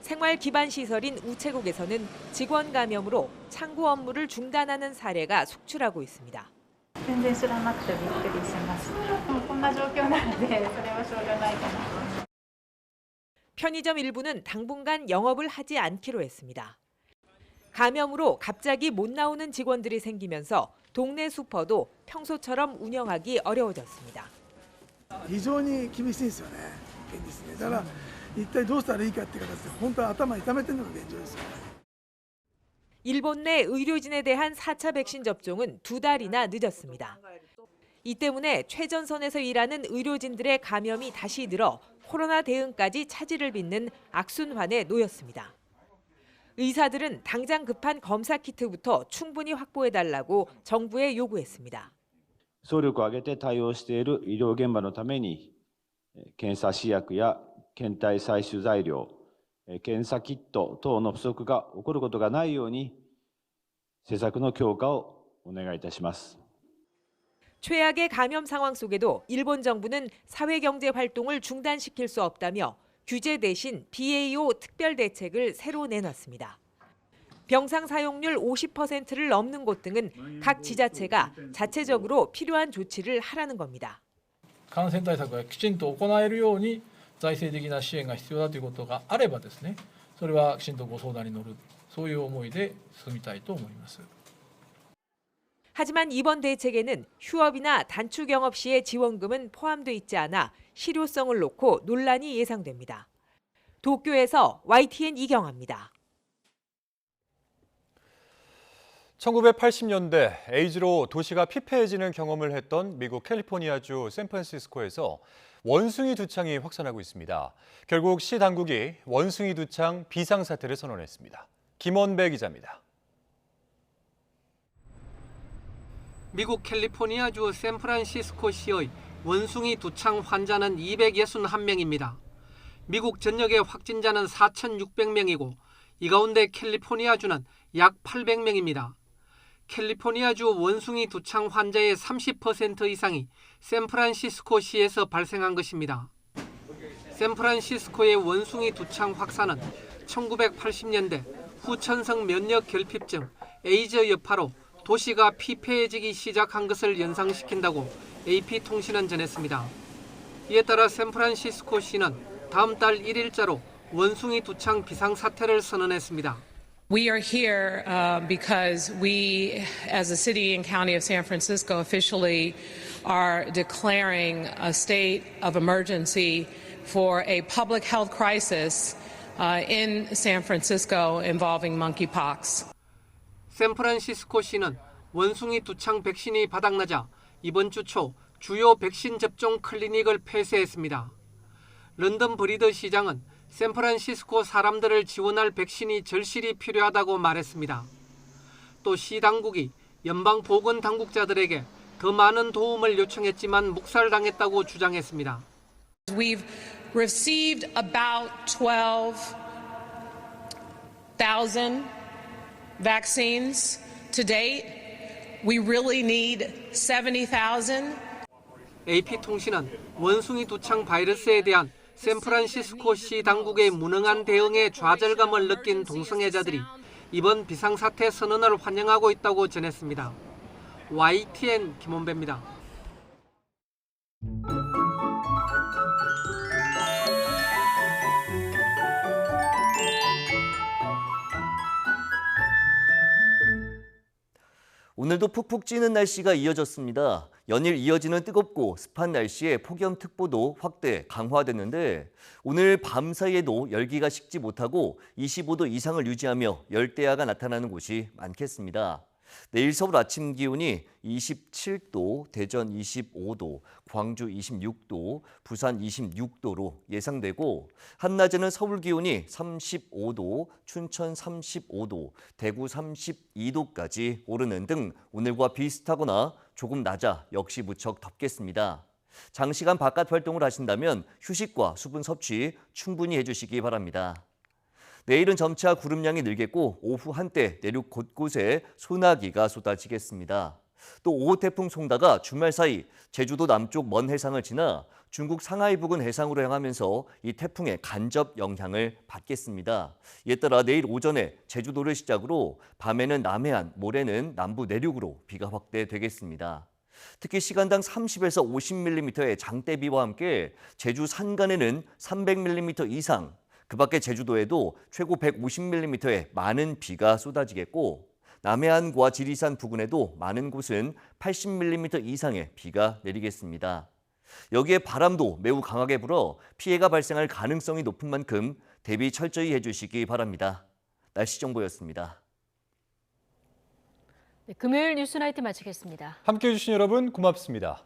Speaker 9: 생활 기반 시설인 우체국에서는 직원 감염으로 창구 업무를 중단하는 사례가 속출하고 있습니다. 편의점 일부는 당분간 영업을 하지 않기로 했습니다. 감염으로 갑자기 못 나오는 직원들이 생기면서 동네 슈퍼도 평소처럼 운영하기 어려워졌습니다.
Speaker 10: 非常に厳しいですよね、現実ね。だから一体どうしたらいいかっていう形で本当は頭痛めてるのが現状ですよね。
Speaker 9: 일본 내 의료진에 대한 4차 백신 접종은 2달이나 늦었습니다. 이 때문에 최전선에서 일하는 의료진들의 감염이 다시 늘어 코로나 대응까지 차질을 빚는 악순환에 놓였습니다. 의사들은 당장 급한 검사 키트부터 충분히 확보해달라고 정부에 요구했습니다.
Speaker 16: 総力を挙げて対応している医療現場のために検査試薬や検体採取材料、検査キット等の不足が起こることがないように施策の強化をお願いいたします。
Speaker 9: 최악의 감염 상황 속에도 일본 정부는 사회경제 활동을 중단시킬 수 없다며 규제 대신 BAO 특별 대책을 새로 내놨습니다. 병상 사용률 50%를 넘는 곳 등은 각 지자체가 자체적으로 필요한 조치를 하라는 겁니다.
Speaker 26: 感染対策がきちんと行えるように財政的な支援が必要だということがあればですね、それはきちんとご相談に乗る、そういう思いで進みたいと思います。
Speaker 9: 하지만 이번 대책에는 휴업이나 단축 영업 시의 지원금은 포함돼 있지 않아 실효성을 놓고 논란이 예상됩니다. 도쿄에서 YTN 이경아입니다.
Speaker 2: 1980년대 에이즈로 도시가 피폐해지는 경험을 했던 미국 캘리포니아주 샌프란시스코에서 원숭이 두창이 확산하고 있습니다. 결국 시 당국이 원숭이 두창 비상사태를 선언했습니다. 김원배 기자입니다.
Speaker 4: 미국 캘리포니아주 샌프란시스코시의 원숭이 두창 환자는 261명입니다. 미국 전역의 확진자는 4,600명이고 이 가운데 캘리포니아주는 약 800명입니다. 캘리포니아주 원숭이 두창 환자의 30% 이상이 샌프란시스코시에서 발생한 것입니다. 샌프란시스코의 원숭이 두창 확산은 1980년대 후천성 면역 결핍증, 에이즈 여파로 도시가 피폐해지기 시작한 것을 연상시킨다고 AP통신은 전했습니다. 이에 따라 샌프란시스코시는 다음 달 1일자로 원숭이 두창 비상사태를 선언했습니다.
Speaker 6: We are here because we, as a city and county of San Francisco, officially are declaring a state of emergency for a public health crisis in San Francisco involving monkeypox.
Speaker 4: 샌프란시스코시는 원숭이 두창 백신이 바닥나자 이번 주 초 주요 백신 접종 클리닉을 폐쇄했습니다. 런던 브리드 시장은 샌프란시스코 사람들을 지원할 백신이 절실히 필요하다고 말했습니다. 또 시 당국이 연방 보건 당국자들에게 더 많은 도움을 요청했지만 묵살당했다고 주장했습니다.
Speaker 6: We've received about 12,000 vaccines to date. We really need 70,000.
Speaker 4: AP통신은 원숭이 두창 바이러스에 대한 샌프란시스코시 당국의 무능한 대응에 좌절감을 느낀 동성애자들이 이번 비상사태 선언을 환영하고 있다고 전했습니다. YTN 김원배입니다.
Speaker 11: 오늘도 푹푹 찌는 날씨가 이어졌습니다. 연일 이어지는 뜨겁고 습한 날씨에 폭염특보도 확대, 강화됐는데 오늘 밤사이에도 열기가 식지 못하고 25도 이상을 유지하며 열대야가 나타나는 곳이 많겠습니다. 내일 서울 아침 기온이 27도, 대전 25도, 광주 26도, 부산 26도로 예상되고 한낮에는 서울 기온이 35도, 춘천 35도, 대구 32도까지 오르는 등 오늘과 비슷하거나 조금 낮아 역시 무척 덥겠습니다. 장시간 바깥 활동을 하신다면 휴식과 수분 섭취 충분히 해주시기 바랍니다. 내일은 점차 구름량이 늘겠고 오후 한때 내륙 곳곳에 소나기가 쏟아지겠습니다. 또 5호 태풍 송다가 주말 사이 제주도 남쪽 먼 해상을 지나 중국 상하이 부근 해상으로 향하면서 이 태풍의 간접 영향을 받겠습니다. 이에 따라 내일 오전에 제주도를 시작으로 밤에는 남해안, 모레는 남부 내륙으로 비가 확대되겠습니다. 특히 시간당 30에서 50mm의 장대비와 함께 제주 산간에는 300mm 이상, 그 밖에 제주도에도 최고 150mm의 많은 비가 쏟아지겠고 남해안과 지리산 부근에도 많은 곳은 80mm 이상의 비가 내리겠습니다. 여기에 바람도 매우 강하게 불어 피해가 발생할 가능성이 높은 만큼 대비 철저히 해주시기 바랍니다. 날씨 정보였습니다.
Speaker 1: 네, 금요일 뉴스나이트 마치겠습니다.
Speaker 2: 함께해 주신 여러분 고맙습니다.